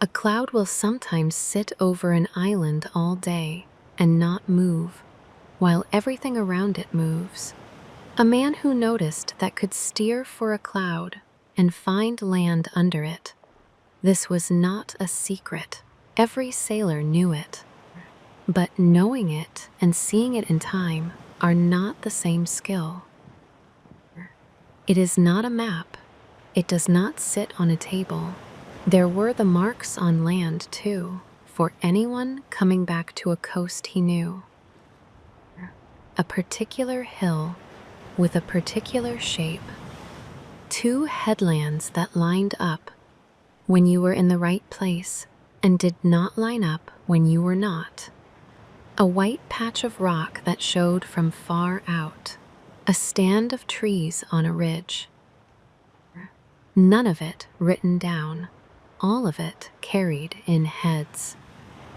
A cloud will sometimes sit over an island all day and not move, while everything around it moves. A man who noticed that could steer for a cloud and find land under it. This was not a secret. Every sailor knew it. But knowing it and seeing it in time are not the same skill. It is not a map. It does not sit on a table. There were the marks on land, too, for anyone coming back to a coast he knew. A particular hill with a particular shape. 2 headlands that lined up when you were in the right place and did not line up when you were not. A white patch of rock that showed from far out. A stand of trees on a ridge. None of it written down. All of it carried in heads.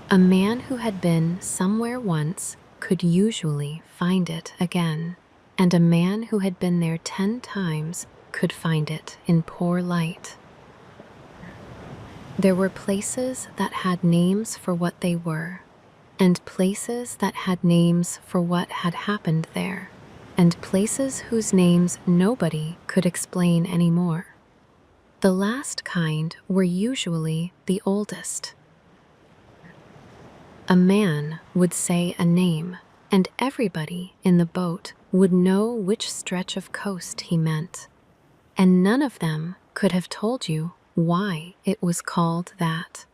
A man who had been somewhere once could usually find it again, and a man who had been there 10 times could find it in poor light. There were places that had names for what they were, and places that had names for what had happened there, and places whose names nobody could explain anymore. The last kind were usually the oldest. A man would say a name, and everybody in the boat would know which stretch of coast he meant, and none of them could have told you why it was called that.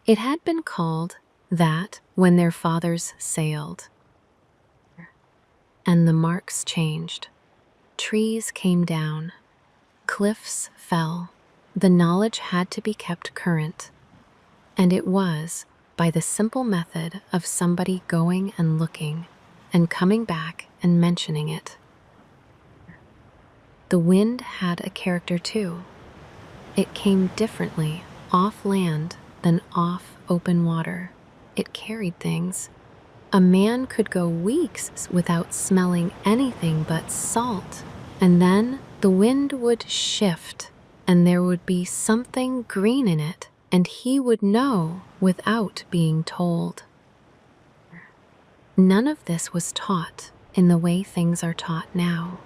It had been called that when their fathers sailed. And the marks changed. Trees came down. Cliffs fell. The knowledge had to be kept current. And it was by the simple method of somebody going and looking and coming back and mentioning it. The wind had a character too. It came differently off land than off open water. It carried things. A man could go weeks without smelling anything but salt, and then the wind would shift, and there would be something green in it, and he would know without being told. None of this was taught in the way things are taught now.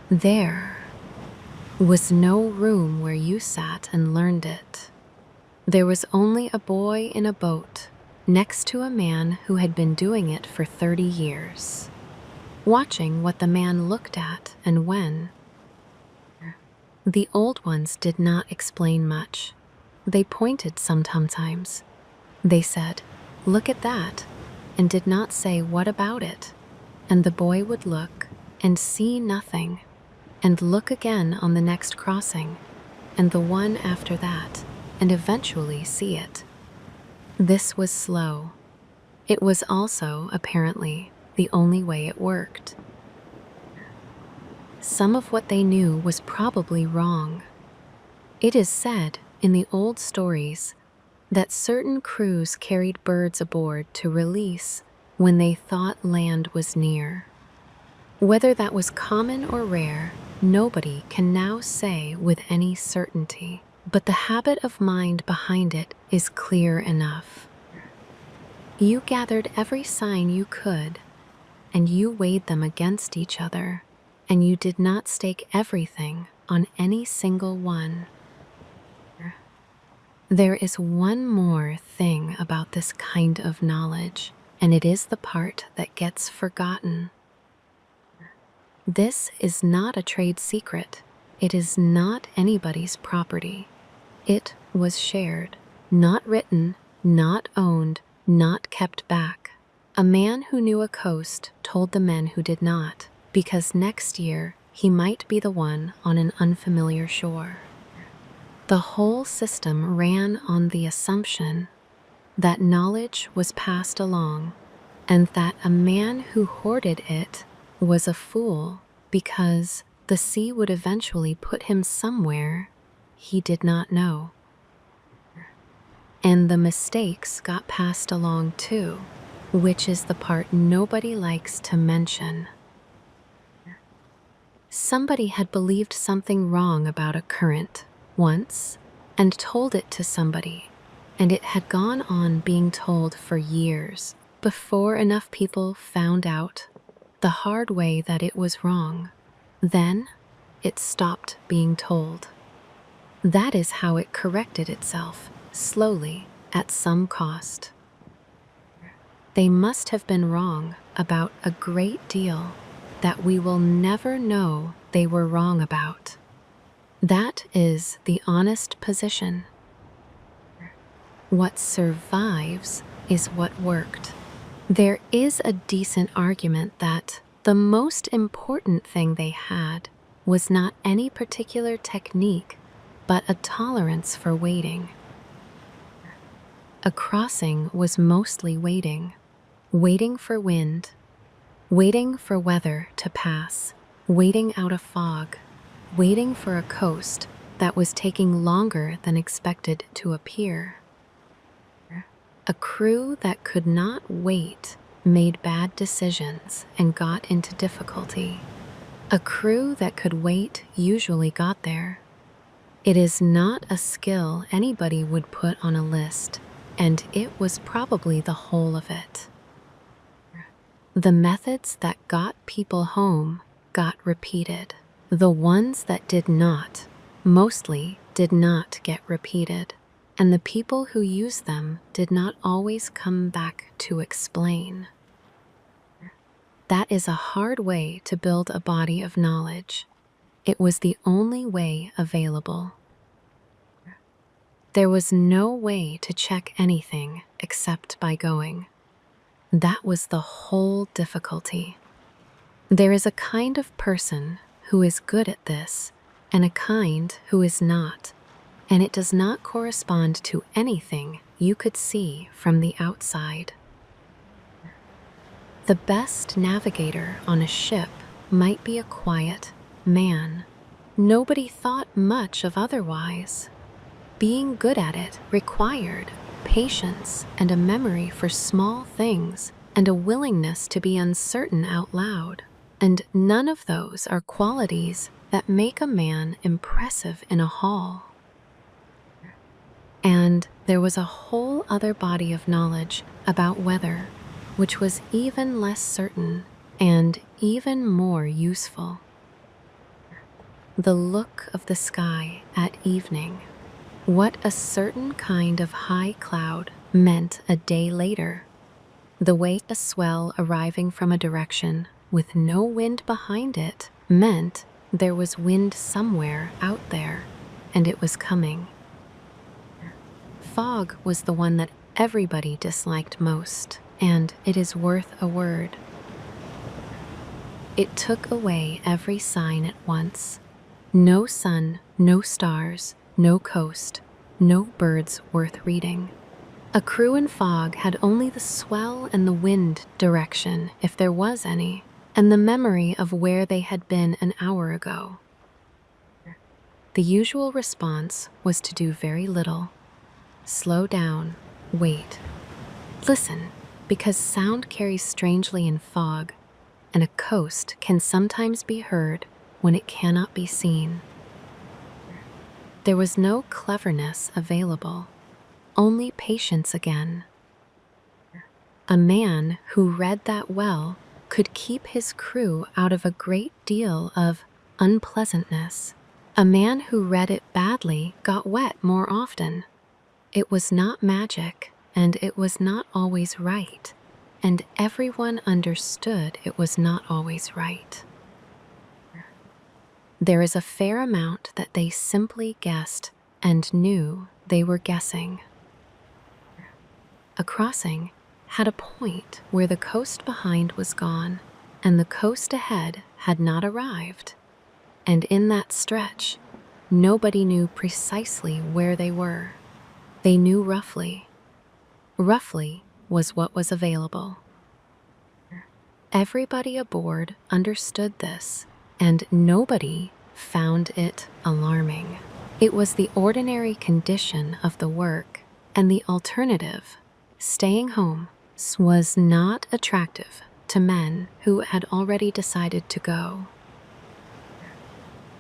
There was no room where you sat and learned it. There was only a boy in a boat next to a man who had been doing it for 30 years, watching what the man looked at and when. The old ones did not explain much. They pointed sometimes. They said, "Look at that," and did not say what about it. And the boy would look and see nothing, and look again on the next crossing, and the one after that, and eventually see it. This was slow. It was also, apparently, the only way it worked. Some of what they knew was probably wrong. It is said in the old stories that certain crews carried birds aboard to release when they thought land was near. Whether that was common or rare, nobody can now say with any certainty, but the habit of mind behind it is clear enough. You gathered every sign you could, and you weighed them against each other, and you did not stake everything on any single one. There is one more thing about this kind of knowledge, and it is the part that gets forgotten. This is not a trade secret. It is not anybody's property. It was shared, not written, not owned, not kept back. A man who knew a coast told the men who did not, because next year he might be the one on an unfamiliar shore. The whole system ran on the assumption that knowledge was passed along and that a man who hoarded it was a fool because the sea would eventually put him somewhere he did not know. And the mistakes got passed along too, which is the part nobody likes to mention. Somebody had believed something wrong about a current once and told it to somebody, and it had gone on being told for years before enough people found out the hard way that it was wrong. Then it stopped being told. That is how it corrected itself, slowly, at some cost. They must have been wrong about a great deal that we will never know they were wrong about. That is the honest position. What survives is what worked. There is a decent argument that the most important thing they had was not any particular technique, but a tolerance for waiting. A crossing was mostly waiting. Waiting for wind, waiting for weather to pass, waiting out a fog, waiting for a coast that was taking longer than expected to appear. A crew that could not wait made bad decisions and got into difficulty. A crew that could wait usually got there. It is not a skill anybody would put on a list, and it was probably the whole of it. The methods that got people home got repeated. The ones that did not, mostly did not get repeated, and the people who used them did not always come back to explain. That is a hard way to build a body of knowledge. It was the only way available. There was no way to check anything except by going. That was the whole difficulty. There is a kind of person who is good at this and a kind who is not, and it does not correspond to anything you could see from the outside. The best navigator on a ship might be a quiet man. Nobody thought much of otherwise. Being good at it required patience and a memory for small things and a willingness to be uncertain out loud. And none of those are qualities that make a man impressive in a hall. And there was a whole other body of knowledge about weather, which was even less certain and even more useful. The look of the sky at evening. What a certain kind of high cloud meant a day later. The way a swell arriving from a direction with no wind behind it meant there was wind somewhere out there, and it was coming. Fog was the one that everybody disliked most, and it is worth a word. It took away every sign at once. No sun, no stars, no coast, no birds worth reading. A crew in fog had only the swell and the wind direction, if there was any, and the memory of where they had been an hour ago. The usual response was to do very little. Slow down, wait. Listen, because sound carries strangely in fog, and a coast can sometimes be heard when it cannot be seen. There was no cleverness available, only patience again. A man who read that well could keep his crew out of a great deal of unpleasantness. A man who read it badly got wet more often. It was not magic, and it was not always right, and everyone understood it was not always right. There is a fair amount that they simply guessed and knew they were guessing. A crossing had a point where the coast behind was gone, and the coast ahead had not arrived. And in that stretch, nobody knew precisely where they were. They knew roughly. Roughly was what was available. Everybody aboard understood this, and nobody found it alarming. It was the ordinary condition of the work, and the alternative, staying home, was not attractive to men who had already decided to go.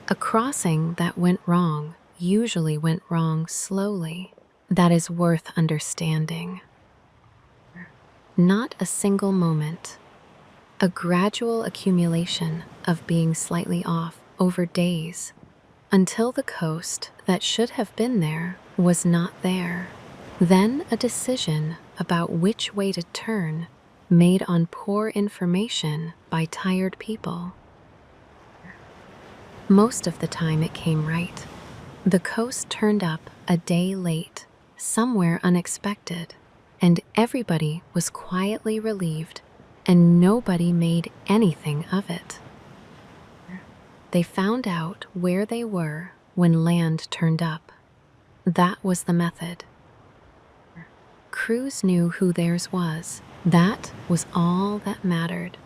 A crossing that went wrong usually went wrong slowly. That is worth understanding. Not a single moment. A gradual accumulation of being slightly off over days, until the coast that should have been there was not there. Then a decision about which way to turn, made on poor information by tired people. Most of the time it came right. The coast turned up a day late, somewhere unexpected, and everybody was quietly relieved, and nobody made anything of it. They found out where they were when land turned up. That was the method. Crews knew who theirs was. That was all that mattered.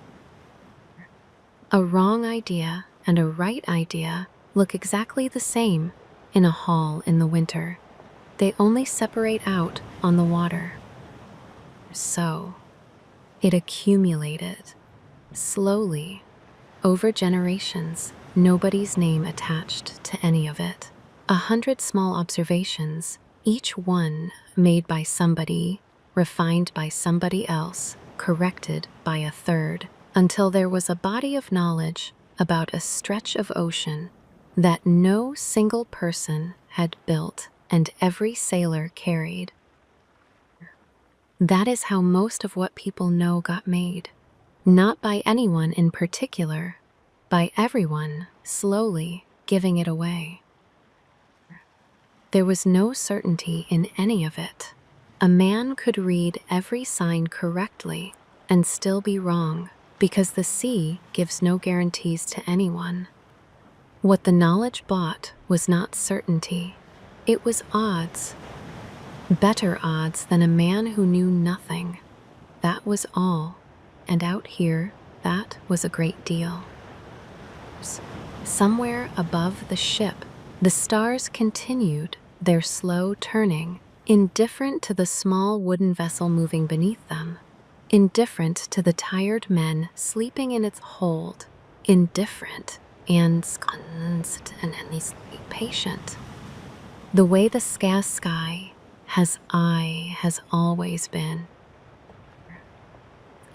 A wrong idea and a right idea look exactly the same in a hall in the winter. They only separate out on the water. So, it accumulated, slowly, over generations, nobody's name attached to any of it. 100 small observations, each one made by somebody, refined by somebody else, corrected by a third, until there was a body of knowledge about a stretch of ocean that no single person had built and every sailor carried. That is how most of what people know got made. Not by anyone in particular, by everyone slowly giving it away. There was no certainty in any of it. A man could read every sign correctly and still be wrong, because the sea gives no guarantees to anyone. What the knowledge bought was not certainty. It was odds. Better odds than a man who knew nothing. That was all. And out here, that was a great deal. Somewhere above the ship, the stars continued their slow turning, indifferent to the small wooden vessel moving beneath them, indifferent to the tired men sleeping in its hold, indifferent and patient. The way the sky has always been.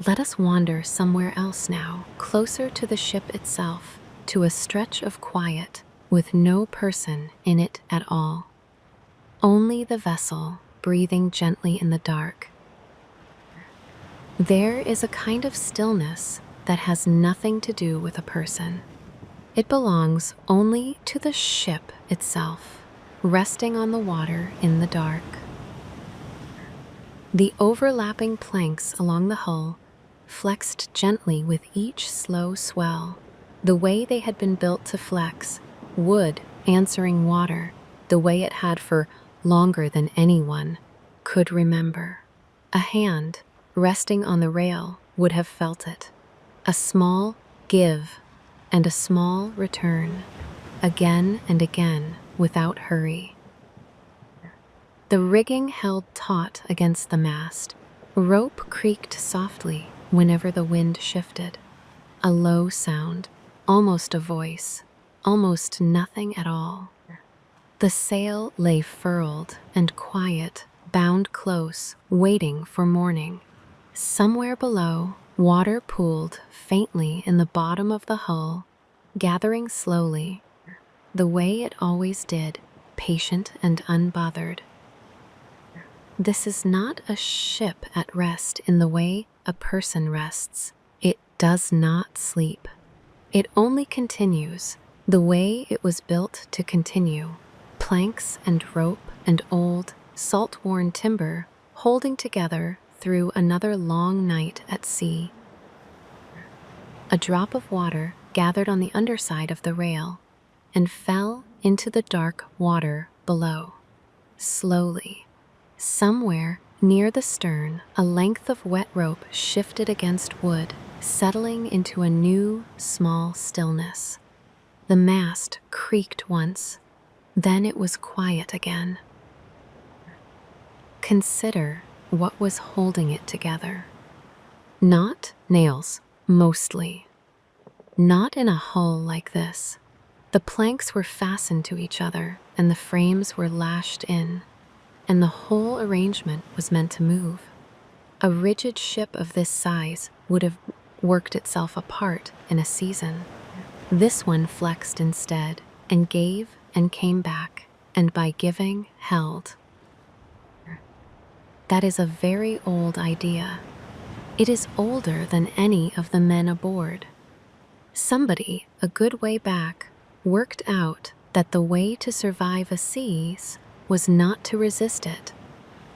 Let us wander somewhere else now, closer to the ship itself, to a stretch of quiet with no person in it at all. Only the vessel breathing gently in the dark. There is a kind of stillness that has nothing to do with a person. It belongs only to the ship itself, resting on the water in the dark. The overlapping planks along the hull flexed gently with each slow swell, the way they had been built to flex, wood answering water, the way it had for longer than anyone could remember. A hand resting on the rail would have felt it. A small give and a small return, again and again without hurry. The rigging held taut against the mast. Rope creaked softly whenever the wind shifted. A low sound, almost a voice, almost nothing at all. The sail lay furled and quiet, bound close, waiting for morning. Somewhere below, water pooled faintly in the bottom of the hull, gathering slowly, the way it always did, patient and unbothered. This is not a ship at rest in the way a person rests. It does not sleep. It only continues the way it was built to continue. Planks and rope and old, salt-worn timber holding together through another long night at sea. A drop of water gathered on the underside of the rail and fell into the dark water below. Slowly, somewhere near the stern, a length of wet rope shifted against wood, settling into a new, small stillness. The mast creaked once, then it was quiet again. Consider what was holding it together. Not nails, mostly. Not in a hull like this. The planks were fastened to each other, and the frames were lashed in, and the whole arrangement was meant to move. A rigid ship of this size would have worked itself apart in a season. This one flexed instead, and gave and came back, and by giving, held. That is a very old idea. It is older than any of the men aboard. Somebody, a good way back, worked out that the way to survive a seas was not to resist it,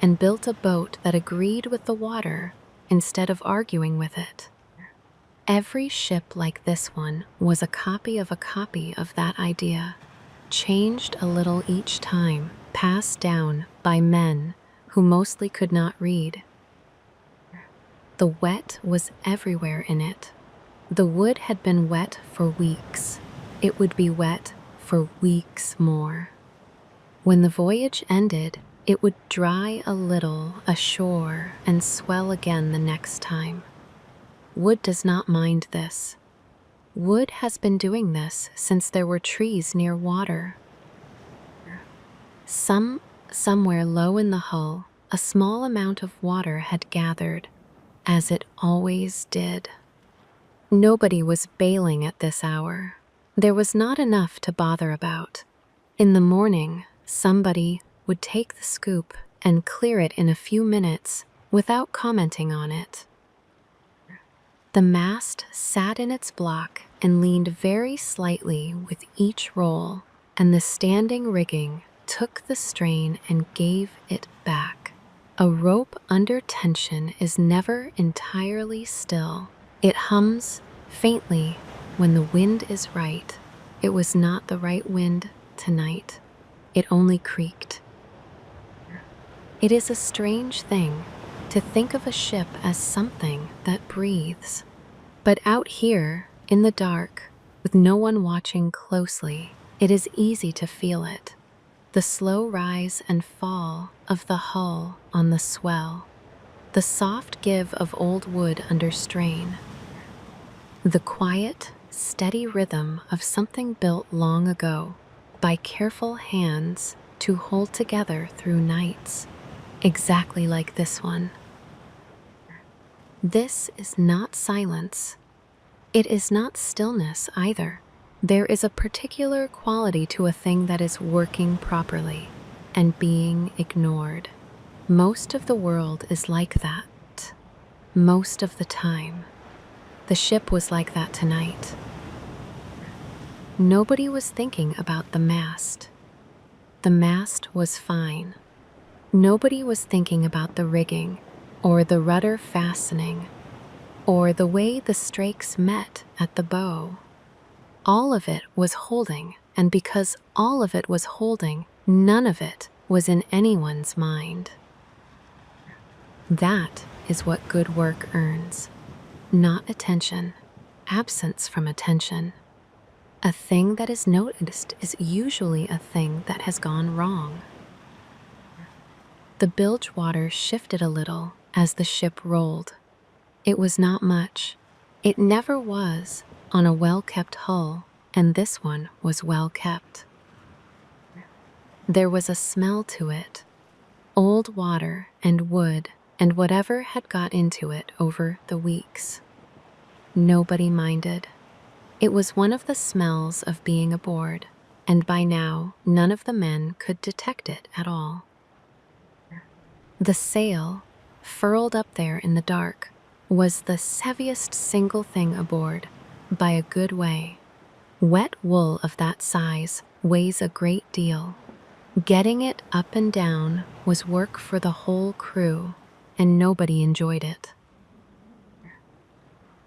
and built a boat that agreed with the water instead of arguing with it. Every ship like this one was a copy of that idea, changed a little each time, passed down by men who mostly could not read. The wet was everywhere in it. The wood had been wet for weeks. It would be wet for weeks more. When the voyage ended, it would dry a little ashore and swell again the next time. Wood does not mind this. Wood has been doing this since there were trees near water. Somewhere low in the hull, a small amount of water had gathered, as it always did. Nobody was bailing at this hour. There was not enough to bother about. In the morning, somebody would take the scoop and clear it in a few minutes without commenting on it. The mast sat in its block and leaned very slightly with each roll, and the standing rigging took the strain and gave it back. A rope under tension is never entirely still. It hums faintly when the wind is right. It was not the right wind tonight. It only creaked. It is a strange thing to think of a ship as something that breathes. But out here, in the dark, with no one watching closely, it is easy to feel it. The slow rise and fall of the hull on the swell. The soft give of old wood under strain. The quiet, steady rhythm of something built long ago by careful hands to hold together through nights, exactly like this one. This is not silence. It is not stillness either. There is a particular quality to a thing that is working properly and being ignored. Most of the world is like that. Most of the time. The ship was like that tonight. Nobody was thinking about the mast. The mast was fine. Nobody was thinking about the rigging, or the rudder fastening, or the way the strakes met at the bow. All of it was holding, and because all of it was holding, none of it was in anyone's mind. That is what good work earns. Not attention, absence from attention. A thing that is noticed is usually a thing that has gone wrong. The bilge water shifted a little as the ship rolled. It was not much. It never was on a well-kept hull, and this one was well-kept. There was a smell to it, old water and wood and whatever had got into it over the weeks. Nobody minded. It was one of the smells of being aboard, and by now none of the men could detect it at all. The sail, furled up there in the dark, was the heaviest single thing aboard, by a good way. Wet wool of that size weighs a great deal. Getting it up and down was work for the whole crew. and nobody enjoyed it.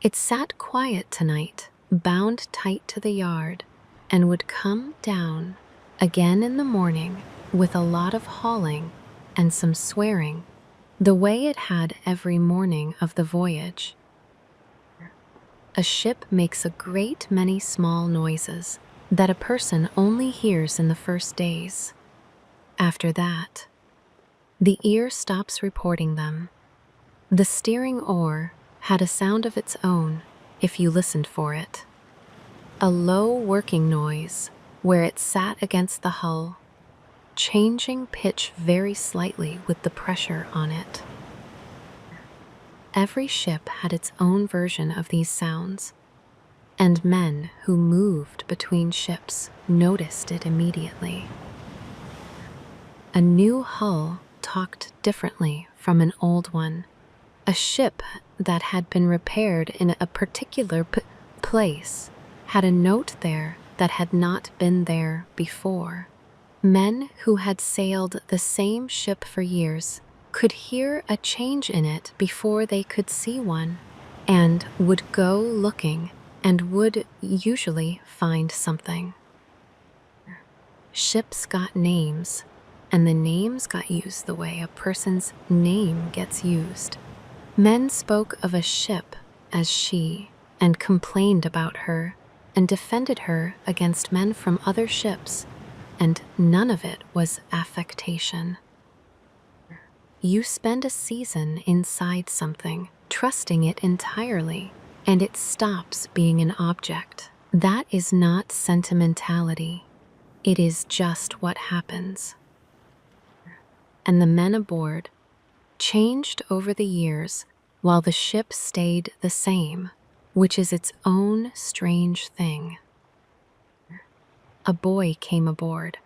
It sat quiet tonight, bound tight to the yard, and would come down again in the morning with a lot of hauling and some swearing, the way it had every morning of the voyage. A ship makes a great many small noises that a person only hears in the first days. After that, the ear stops reporting them. The steering oar had a sound of its own if you listened for it. A low working noise where it sat against the hull, changing pitch very slightly with the pressure on it. Every ship had its own version of these sounds, and men who moved between ships noticed it immediately. A new hull talked differently from an old one. A ship that had been repaired in a particular place had a note there that had not been there before. Men who had sailed the same ship for years could hear a change in it before they could see one, and would go looking and would usually find something. Ships got names, and the names got used the way a person's name gets used. Men spoke of a ship as she, and complained about her, and defended her against men from other ships, and none of it was affectation. You spend a season inside something, trusting it entirely, and it stops being an object. That is not sentimentality. It is just what happens. And the men aboard changed over the years while the ship stayed the same, which is its own strange thing. A boy came aboard.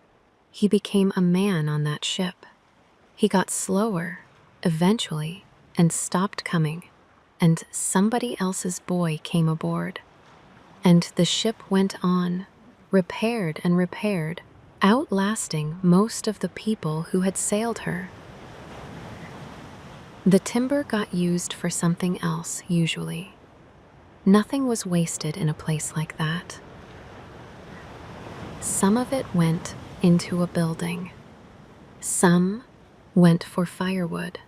He became a man on that ship. He got slower, eventually, and stopped coming, and somebody else's boy came aboard. And the ship went on, repaired and repaired, outlasting most of the people who had sailed her. The timber got used for something else, usually. Nothing was wasted in a place like that. Some of it went into a building. Some went for firewood.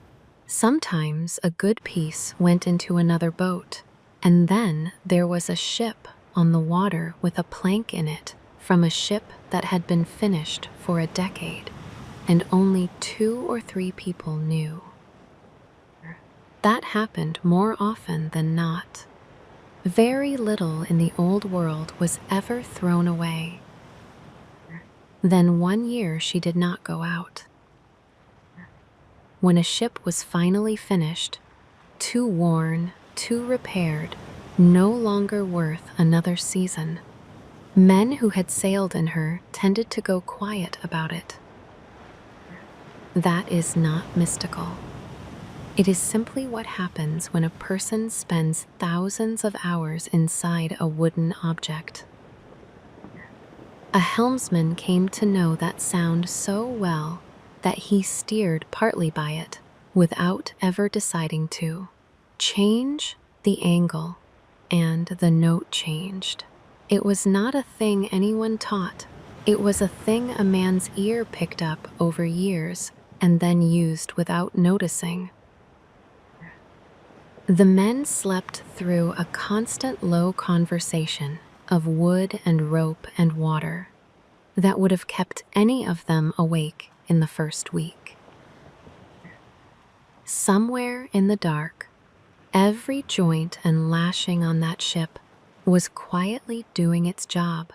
Sometimes a good piece went into another boat, and then there was a ship on the water with a plank in it from a ship that had been finished for a decade, and only 2 or 3 people knew. That happened more often than not. Very little in the old world was ever thrown away. Then one year she did not go out. When a ship was finally finished, too worn, too repaired, no longer worth another season, men who had sailed in her tended to go quiet about it. That is not mystical. It is simply what happens when a person spends thousands of hours inside a wooden object. A helmsman came to know that sound so well that he steered partly by it without ever deciding to change the angle, and the note changed. It was not a thing anyone taught. It was a thing a man's ear picked up over years and then used without noticing. The men slept through a constant low conversation of wood and rope and water that would have kept any of them awake in the first week. Somewhere in the dark, every joint and lashing on that ship was quietly doing its job,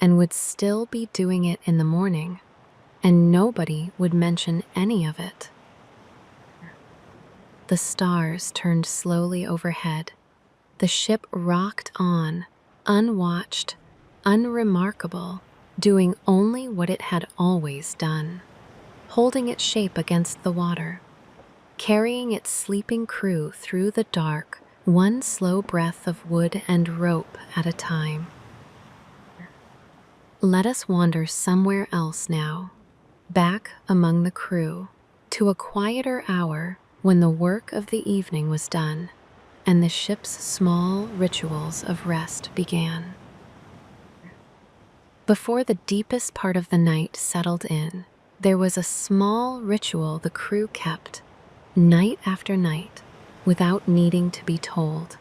and would still be doing it in the morning, and nobody would mention any of it. The stars turned slowly overhead. The ship rocked on, unwatched, unremarkable, doing only what it had always done, holding its shape against the water, carrying its sleeping crew through the dark, one slow breath of wood and rope at a time. Let us wander somewhere else now, back among the crew, to a quieter hour when the work of the evening was done and the ship's small rituals of rest began. Before the deepest part of the night settled in, there was a small ritual the crew kept, night after night, without needing to be told.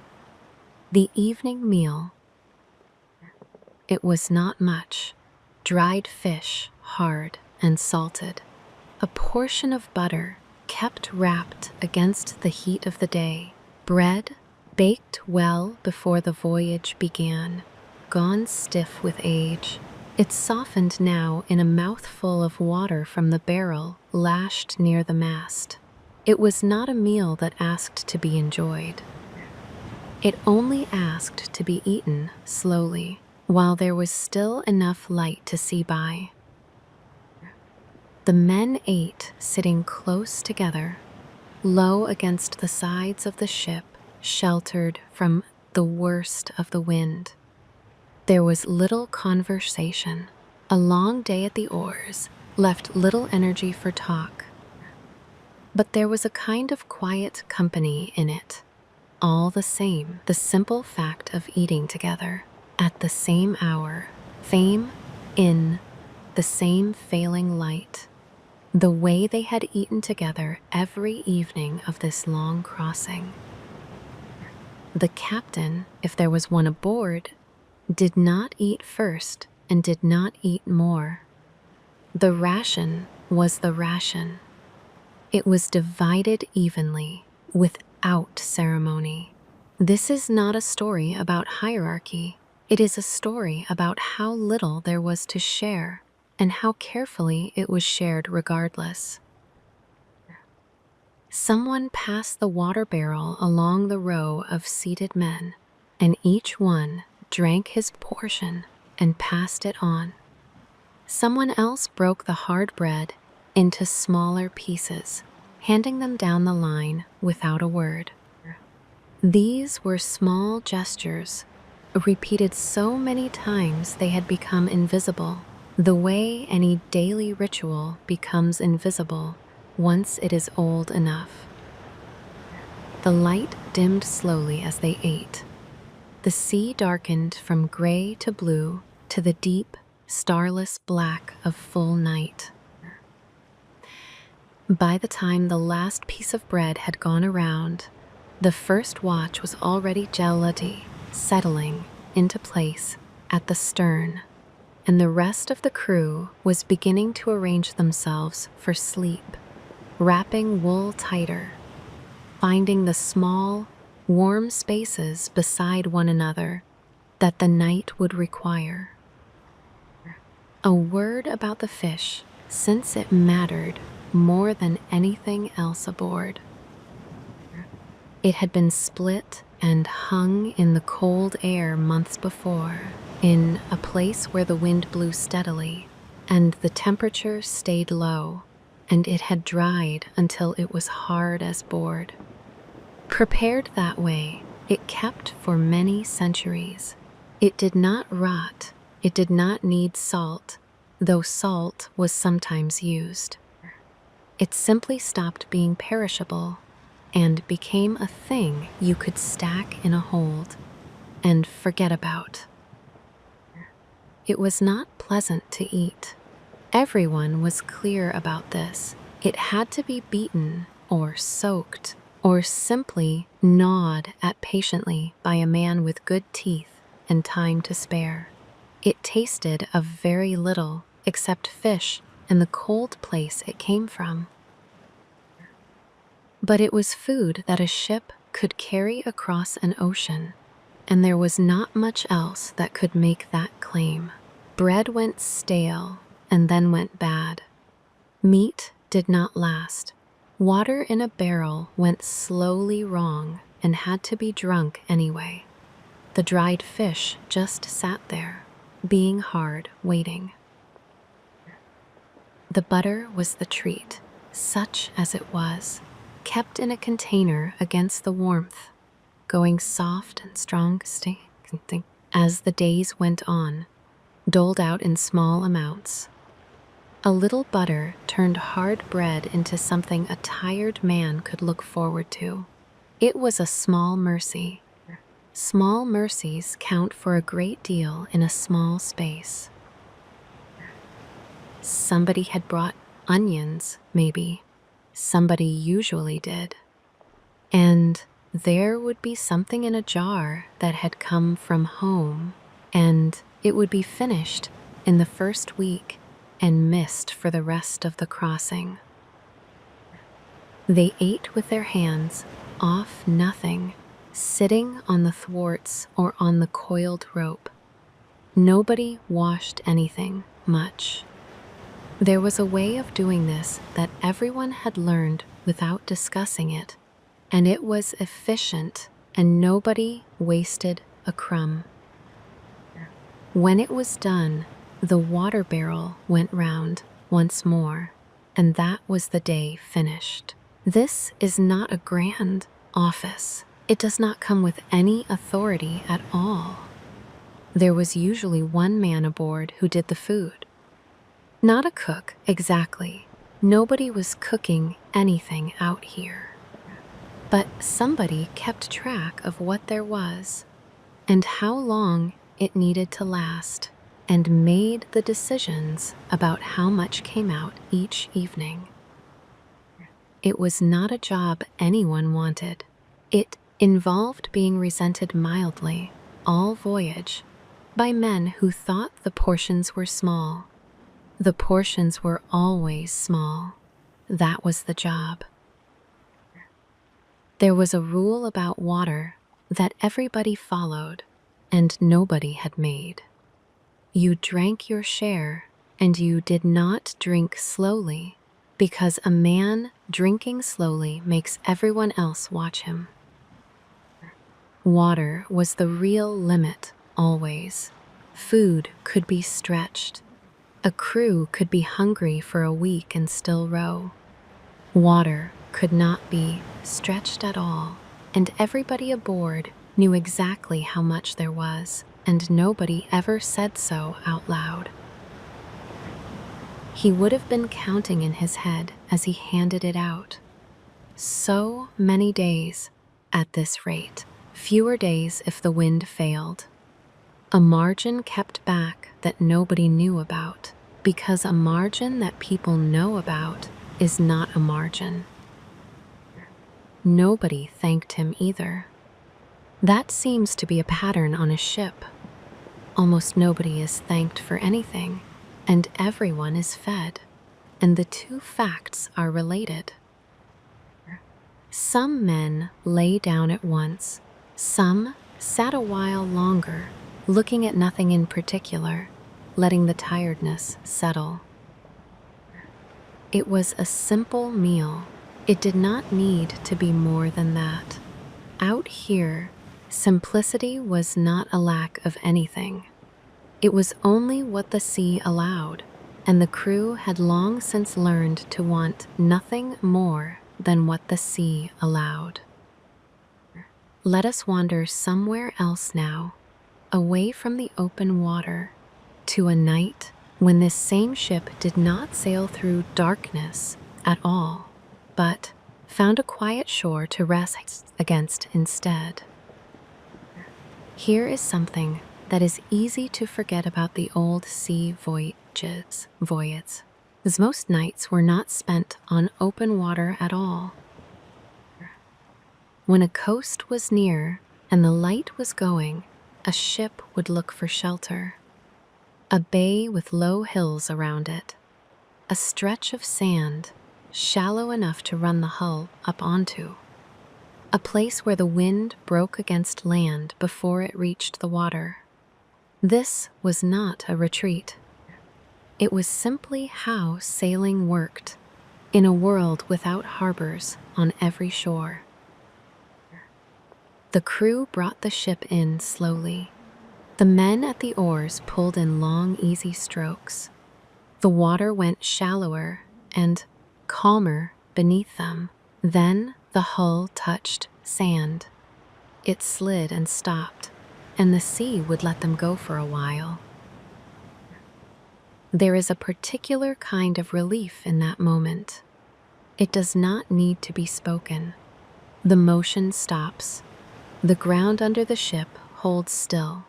The evening meal. It was not much. Dried fish, hard and salted. A portion of butter, kept wrapped against the heat of the day. Bread, baked well before the voyage began, gone stiff with age. It softened now in a mouthful of water from the barrel lashed near the mast. It was not a meal that asked to be enjoyed. It only asked to be eaten slowly, while there was still enough light to see by. The men ate sitting close together, low against the sides of the ship, sheltered from the worst of the wind. There was little conversation. A long day at the oars left little energy for talk. But there was a kind of quiet company in it. All the same, the simple fact of eating together, at the same hour, fame in the same failing light. The way they had eaten together every evening of this long crossing. The captain, if there was one aboard, did not eat first and did not eat more. The ration was the ration. It was divided evenly, without ceremony. This is not a story about hierarchy. It is a story about how little there was to share and how carefully it was shared regardless. Someone passed the water barrel along the row of seated men, and each one drank his portion and passed it on. Someone else broke the hard bread into smaller pieces, handing them down the line without a word. These were small gestures, repeated so many times they had become invisible, the way any daily ritual becomes invisible once it is old enough. The light dimmed slowly as they ate. The sea darkened from gray to blue to the deep, starless black of full night. By the time the last piece of bread had gone around, the first watch was already gelati, settling into place at the stern, and the rest of the crew was beginning to arrange themselves for sleep, wrapping wool tighter, finding the small, warm spaces beside one another that the night would require. A word about the fish, since it mattered more than anything else aboard. It had been split and hung in the cold air months before, in a place where the wind blew steadily and the temperature stayed low, and it had dried until it was hard as board. Prepared that way, it kept for many centuries. It did not rot, it did not need salt, though salt was sometimes used. It simply stopped being perishable and became a thing you could stack in a hold and forget about. It was not pleasant to eat. Everyone was clear about this. It had to be beaten or soaked or simply gnawed at patiently by a man with good teeth and time to spare. It tasted of very little except fish and the cold place it came from. But it was food that a ship could carry across an ocean, and there was not much else that could make that claim. Bread went stale and then went bad. Meat did not last. Water in a barrel went slowly wrong and had to be drunk anyway. The dried fish just sat there, being hard, waiting. The butter was the treat, such as it was, kept in a container against the warmth, going soft and strong as the days went on, doled out in small amounts. A little butter turned hard bread into something a tired man could look forward to. It was a small mercy. Small mercies count for a great deal in a small space. Somebody had brought onions, maybe. Somebody usually did. And there would be something in a jar that had come from home, and it would be finished in the first week and missed for the rest of the crossing. They ate with their hands, off nothing, sitting on the thwarts or on the coiled rope. Nobody washed anything much. There was a way of doing this that everyone had learned without discussing it, and it was efficient, and nobody wasted a crumb. When it was done, the water barrel went round once more, and that was the day finished. This is not a grand office. It does not come with any authority at all. There was usually one man aboard who did the food. Not a cook, exactly. Nobody was cooking anything out here. But somebody kept track of what there was and how long it needed to last, and made the decisions about how much came out each evening. It was not a job anyone wanted. It involved being resented mildly, all voyage, by men who thought the portions were small. The portions were always small. That was the job. There was a rule about water that everybody followed and nobody had made. You drank your share, and you did not drink slowly, because a man drinking slowly makes everyone else watch him. Water was the real limit, always. Food could be stretched. A crew could be hungry for a week and still row. Water could not be stretched at all, and everybody aboard knew exactly how much there was, and nobody ever said so out loud. He would have been counting in his head as he handed it out. So many days at this rate, fewer days if the wind failed. A margin kept back that nobody knew about, because a margin that people know about is not a margin. Nobody thanked him either. That seems to be a pattern on a ship. Almost nobody is thanked for anything, and everyone is fed, and the two facts are related. Some men lay down at once. Some sat a while longer, looking at nothing in particular, letting the tiredness settle. It was a simple meal. It did not need to be more than that. Out here, simplicity was not a lack of anything. It was only what the sea allowed, and the crew had long since learned to want nothing more than what the sea allowed. Let us wander somewhere else now, away from the open water, to a night when this same ship did not sail through darkness at all, but found a quiet shore to rest against instead. Here is something that is easy to forget about the old sea voyages, as most nights were not spent on open water at all. When a coast was near and the light was going, a ship would look for shelter. A bay with low hills around it, a stretch of sand, shallow enough to run the hull up onto, a place where the wind broke against land before it reached the water. This was not a retreat. It was simply how sailing worked in a world without harbors on every shore. The crew brought the ship in slowly. The men at the oars pulled in long, easy strokes. The water went shallower and calmer beneath them. Then the hull touched sand. It slid and stopped, and the sea would let them go for a while. There is a particular kind of relief in that moment. It does not need to be spoken. The motion stops. The ground under the ship holds still.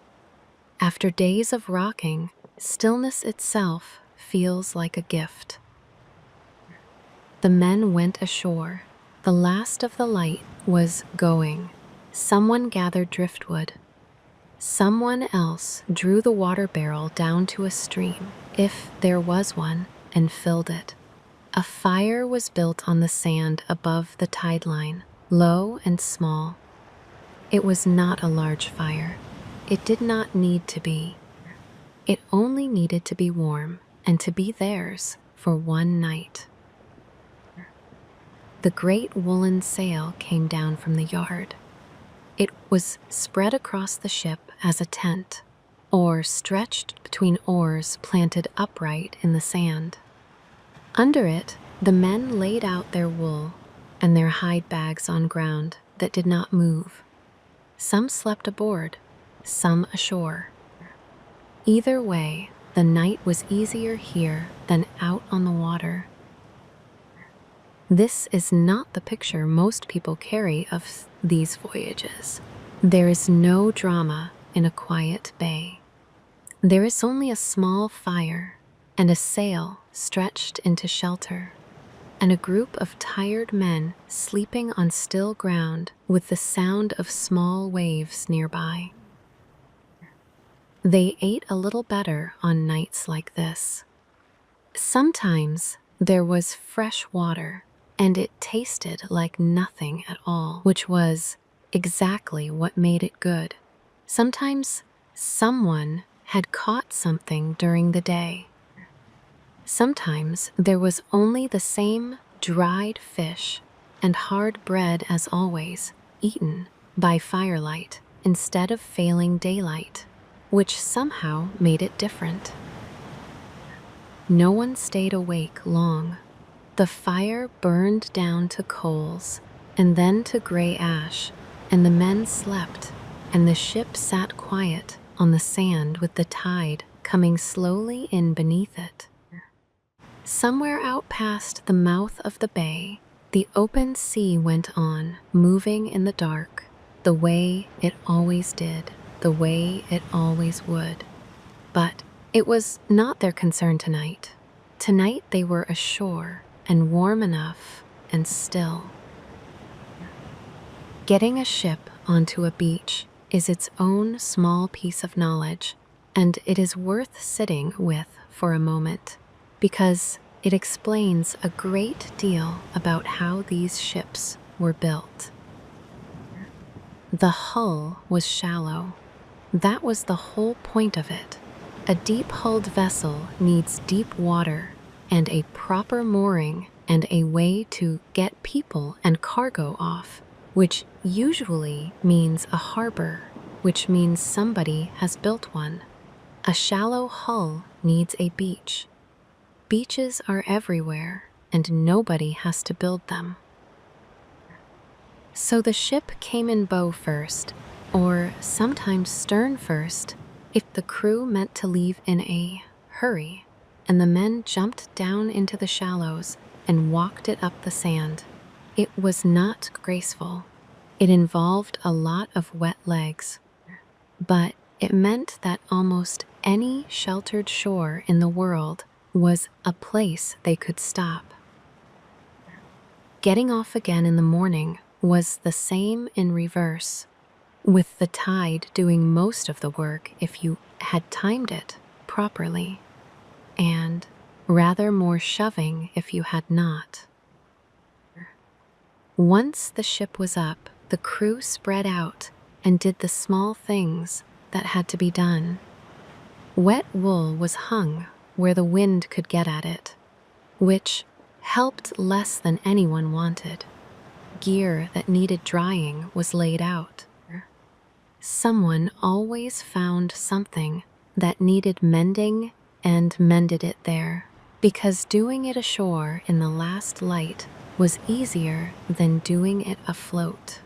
After days of rocking, stillness itself feels like a gift. The men went ashore. The last of the light was going. Someone gathered driftwood. Someone else drew the water barrel down to a stream, if there was one, and filled it. A fire was built on the sand above the tide line, low and small. It was not a large fire. It did not need to be. It only needed to be warm and to be theirs for one night. The great woolen sail came down from the yard. It was spread across the ship as a tent, or stretched between oars planted upright in the sand. Under it, the men laid out their wool and their hide bags on ground that did not move. Some slept aboard, some ashore. Either way, the night was easier here than out on the water. This is not the picture most people carry of these voyages. There is no drama in a quiet bay. There is only a small fire and a sail stretched into shelter, and a group of tired men sleeping on still ground with the sound of small waves nearby. They ate a little better on nights like this. Sometimes there was fresh water, and it tasted like nothing at all, which was exactly what made it good. Sometimes someone had caught something during the day. Sometimes there was only the same dried fish and hard bread as always, eaten by firelight instead of failing daylight, which somehow made it different. No one stayed awake long. The fire burned down to coals and then to gray ash, and the men slept, and the ship sat quiet on the sand with the tide coming slowly in beneath it. Somewhere out past the mouth of the bay, the open sea went on, moving in the dark, the way it always did, the way it always would. But it was not their concern tonight. Tonight they were ashore and warm enough and still. Getting a ship onto a beach is its own small piece of knowledge, and it is worth sitting with for a moment, because it explains a great deal about how these ships were built. The hull was shallow. That was the whole point of it. A deep-hulled vessel needs deep water and a proper mooring and a way to get people and cargo off, which usually means a harbor, which means somebody has built one. A shallow hull needs a beach. Beaches are everywhere, and nobody has to build them. So the ship came in bow first, or sometimes stern first, if the crew meant to leave in a hurry, and the men jumped down into the shallows and walked it up the sand. It was not graceful. It involved a lot of wet legs, but it meant that almost any sheltered shore in the world was a place they could stop. Getting off again in the morning was the same in reverse, with the tide doing most of the work if you had timed it properly, and rather more shoving if you had not. Once the ship was up, the crew spread out and did the small things that had to be done. Wet wool was hung where the wind could get at it, which helped less than anyone wanted. Gear that needed drying was laid out. Someone always found something that needed mending and mended it there, because doing it ashore in the last light was easier than doing it afloat.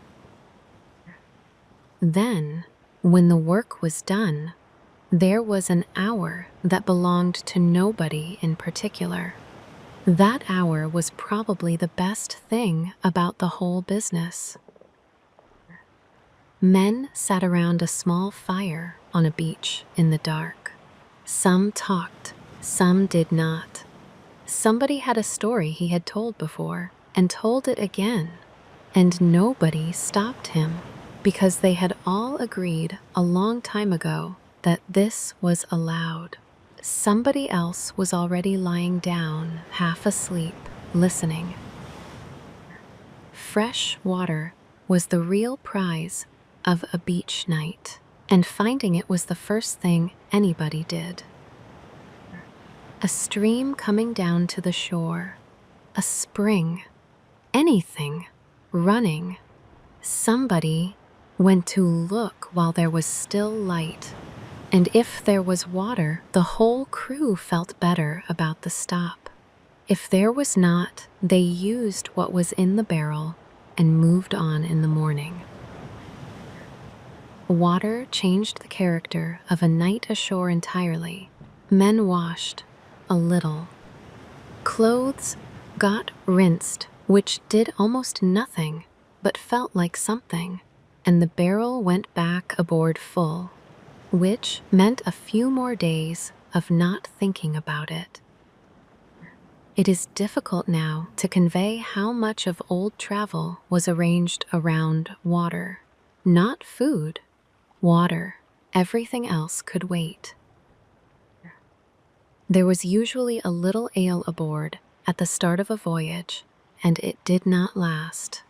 Then, when the work was done, There was an hour that belonged to nobody in particular. That hour was probably the best thing about the whole business. Men sat around a small fire on a beach in the dark. Some talked, some did not. Somebody had a story he had told before and told it again, and nobody stopped him because they had all agreed a long time ago that this was allowed. Somebody else was already lying down, half asleep, listening. Fresh water was the real prize of a beach night, and finding it was the first thing anybody did. A stream coming down to the shore, a spring, anything, running. Somebody went to look while there was still light, and if there was water, the whole crew felt better about the stop. If there was not, they used what was in the barrel and moved on in the morning. Water changed the character of a night ashore entirely. Men washed a little. Clothes got rinsed, which did almost nothing, but felt like something, and the barrel went back aboard full, which meant a few more days of not thinking about it. It is difficult now to convey how much of old travel was arranged around water. Not food, water. Everything else could wait. There was usually a little ale aboard at the start of a voyage, and it did not last.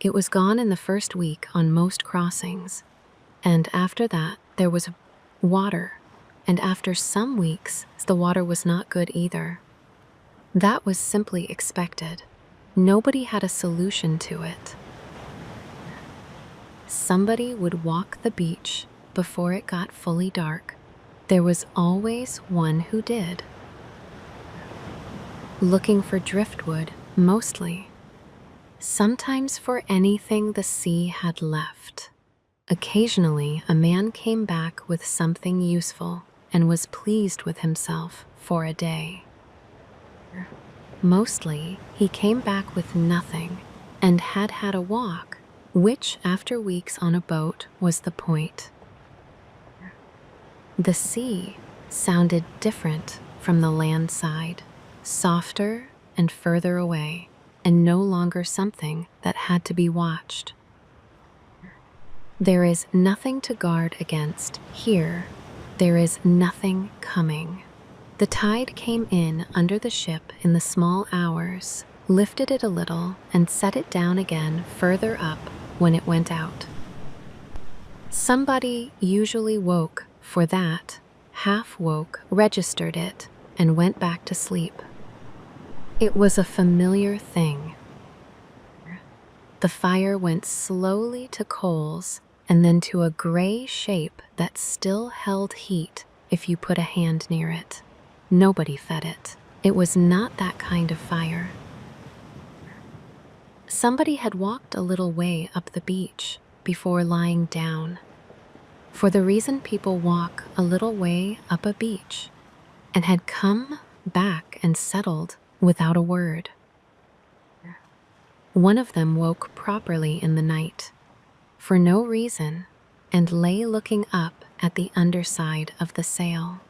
It was gone in the first week on most crossings, and after that there was water, and after some weeks the water was not good either. That was simply expected. Nobody had a solution to it. Somebody would walk the beach before it got fully dark. There was always one who did. Looking for driftwood, mostly. Sometimes for anything the sea had left. Occasionally, a man came back with something useful and was pleased with himself for a day. Mostly, he came back with nothing and had had a walk, which after weeks on a boat was the point. The sea sounded different from the land side, softer and further away, and no longer something that had to be watched. There is nothing to guard against here. There is nothing coming. The tide came in under the ship in the small hours, lifted it a little, and set it down again further up when it went out. Somebody usually woke for that, half woke, registered it, and went back to sleep. It was a familiar thing. The fire went slowly to coals and then to a gray shape that still held heat if you put a hand near it. Nobody fed it. It was not that kind of fire. Somebody had walked a little way up the beach before lying down. For the reason people walk a little way up a beach, and had come back and settled without a word. One of them woke properly in the night, for no reason, and lay looking up at the underside of the sail.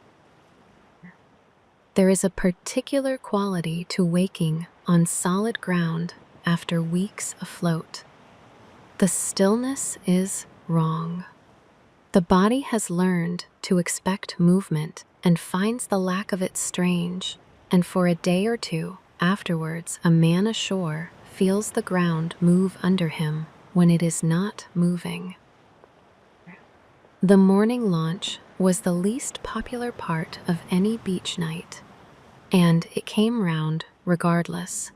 There is a particular quality to waking on solid ground after weeks afloat. The stillness is wrong. The body has learned to expect movement and finds the lack of it strange, and for a day or two afterwards a man ashore feels the ground move under him when it is not moving. The morning launch was the least popular part of any beach night, and it came round regardless.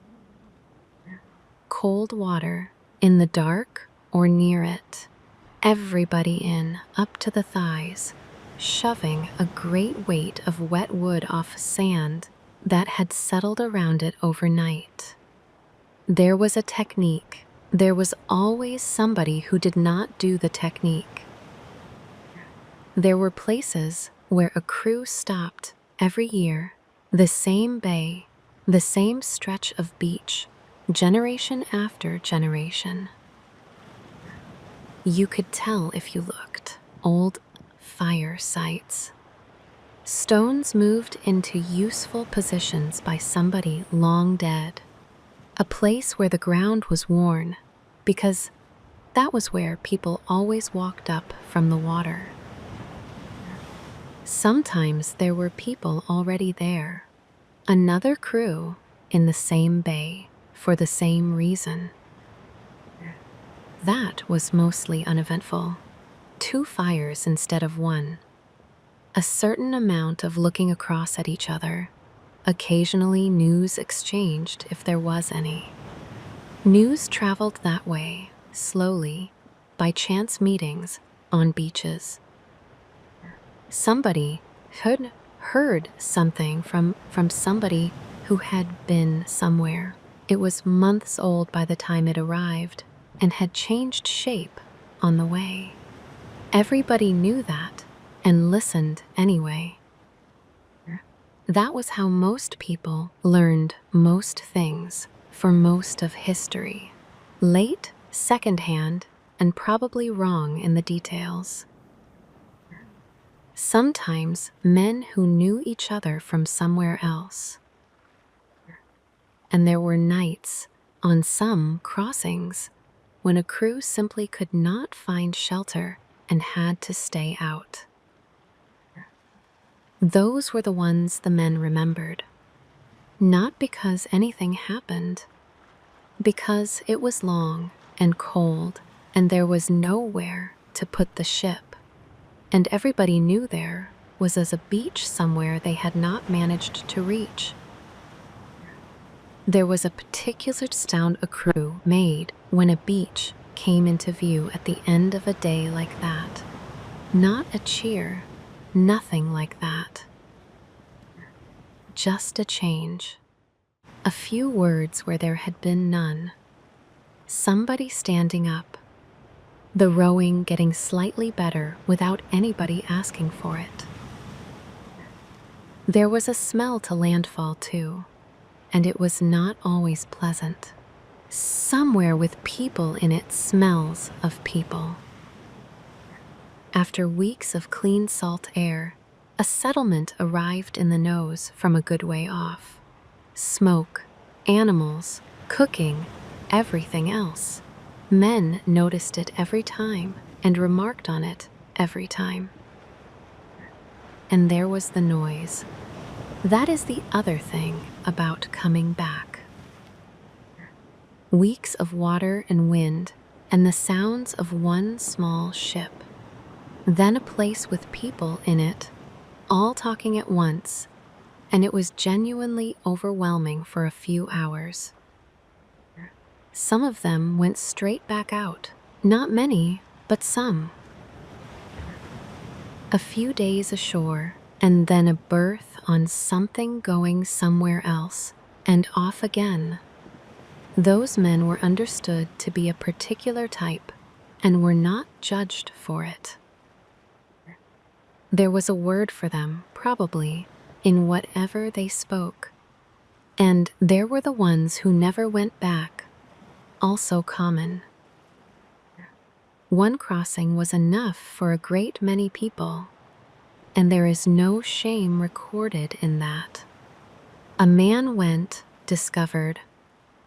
Cold water, in the dark or near it, everybody in up to the thighs, shoving a great weight of wet wood off sand that had settled around it overnight. There was a technique. There was always somebody who did not do the technique. There were places where a crew stopped every year, the same bay, the same stretch of beach, generation after generation. You could tell if you looked. Old fire sites. Stones moved into useful positions by somebody long dead. A place where the ground was worn, because that was where people always walked up from the water. Sometimes there were people already there. Another crew in the same bay for the same reason. That was mostly uneventful. 2 fires instead of 1. A certain amount of looking across at each other. Occasionally news exchanged if there was any. News traveled that way, slowly, by chance meetings on beaches. Somebody had heard something from somebody who had been somewhere. It was months old by the time it arrived and had changed shape on the way. Everybody knew that and listened anyway. That was how most people learned most things for most of history. Late, secondhand, and probably wrong in the details. Sometimes men who knew each other from somewhere else. And there were nights on some crossings when a crew simply could not find shelter and had to stay out. Those were the ones the men remembered. Not because anything happened, because it was long and cold and there was nowhere to put the ship. And everybody knew there was a beach somewhere they had not managed to reach. There was a particular sound a crew made when a beach came into view at the end of a day like that. Not a cheer, nothing like that. Just a change. A few words where there had been none. Somebody standing up. The rowing getting slightly better without anybody asking for it. There was a smell to landfall too, and it was not always pleasant. Somewhere with people in it smells of people. After weeks of clean salt air, a settlement arrived in the nose from a good way off. Smoke, animals, cooking, everything else. Men noticed it every time and remarked on it every time. And there was the noise. That is the other thing about coming back. Weeks of water and wind and the sounds of one small ship. Then a place with people in it, all talking at once, and it was genuinely overwhelming for a few hours. Some of them went straight back out. Not many, but some. A few days ashore, and then a berth on something going somewhere else, and off again. Those men were understood to be a particular type, and were not judged for it. There was a word for them, probably, in whatever they spoke. And there were the ones who never went back, also common. One crossing was enough for a great many people, and there is no shame recorded in that. A man went, discovered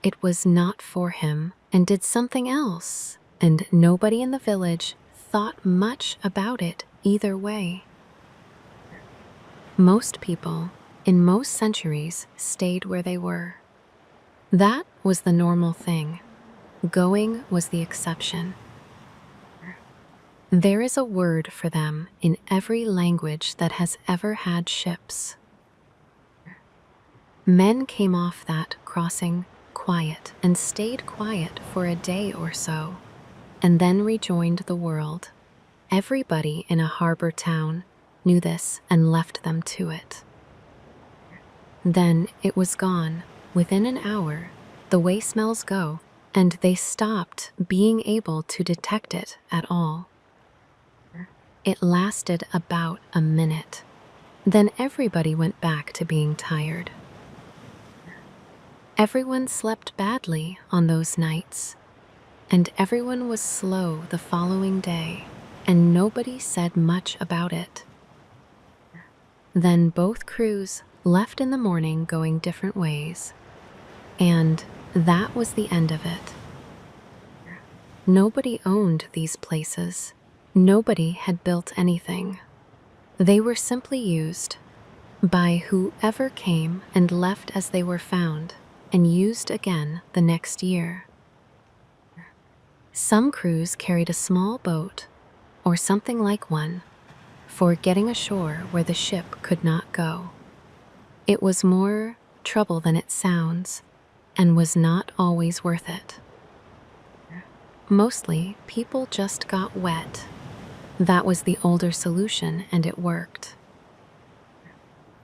it was not for him, and did something else, and nobody in the village thought much about it either way. Most people, in most centuries, stayed where they were. That was the normal thing. Going was the exception. There is a word for them in every language that has ever had ships. Men came off that crossing quiet and stayed quiet for a day or so, and then rejoined the world. Everybody in a harbor town knew this and left them to it. Then it was gone within an hour, the way smells go, and they stopped being able to detect it at all. It lasted about a minute. Then everybody went back to being tired. Everyone slept badly on those nights, and everyone was slow the following day, and nobody said much about it. Then both crews left in the morning going different ways, and that was the end of it. Nobody owned these places. Nobody had built anything. They were simply used by whoever came and left as they were found, and used again the next year. Some crews carried a small boat, or something like one, for getting ashore where the ship could not go. It was more trouble than it sounds, and was not always worth it. Mostly, people just got wet. That was the older solution, and it worked.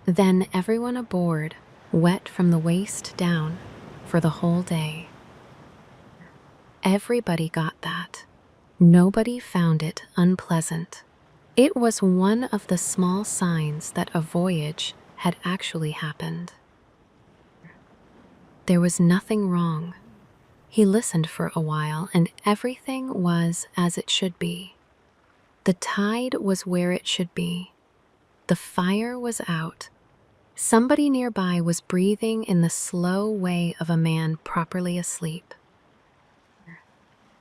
Then everyone aboard, wet from the waist down, for the whole day. Everybody got that. Nobody found it unpleasant. It was one of the small signs that a voyage had actually happened. There was nothing wrong. He listened for a while, and everything was as it should be. The tide was where it should be. The fire was out. Somebody nearby was breathing in the slow way of a man properly asleep.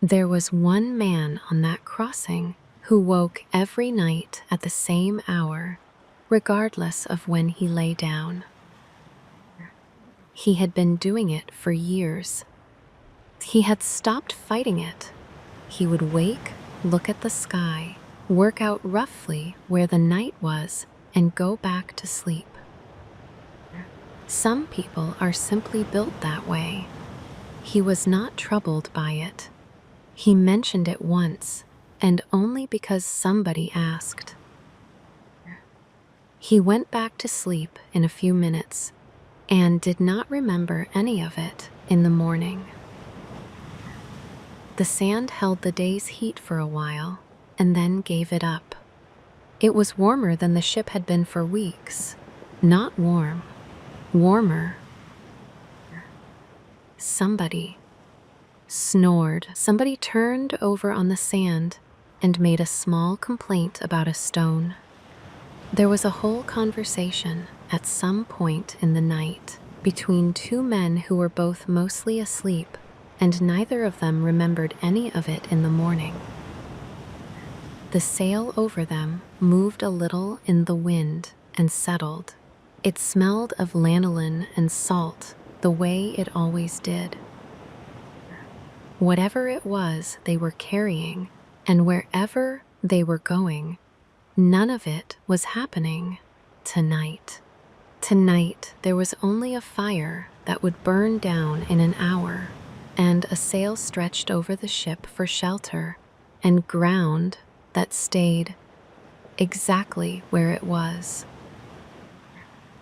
There was one man on that crossing who woke every night at the same hour, regardless of when he lay down. He had been doing it for years. He had stopped fighting it. He would wake, look at the sky, work out roughly where the night was, and go back to sleep. Some people are simply built that way. He was not troubled by it. He mentioned it once, and only because somebody asked. He went back to sleep in a few minutes, and did not remember any of it in the morning. The sand held the day's heat for a while, and then gave it up. It was warmer than the ship had been for weeks. Not warm. Warmer. Somebody snored. Somebody turned over on the sand and made a small complaint about a stone. There was a whole conversation at some point in the night between two men who were both mostly asleep, and neither of them remembered any of it in the morning. The sail over them moved a little in the wind and settled. It smelled of lanolin and salt the way it always did. Whatever it was they were carrying, and wherever they were going, none of it was happening tonight. Tonight there was only a fire that would burn down in an hour, and a sail stretched over the ship for shelter, and ground that stayed exactly where it was.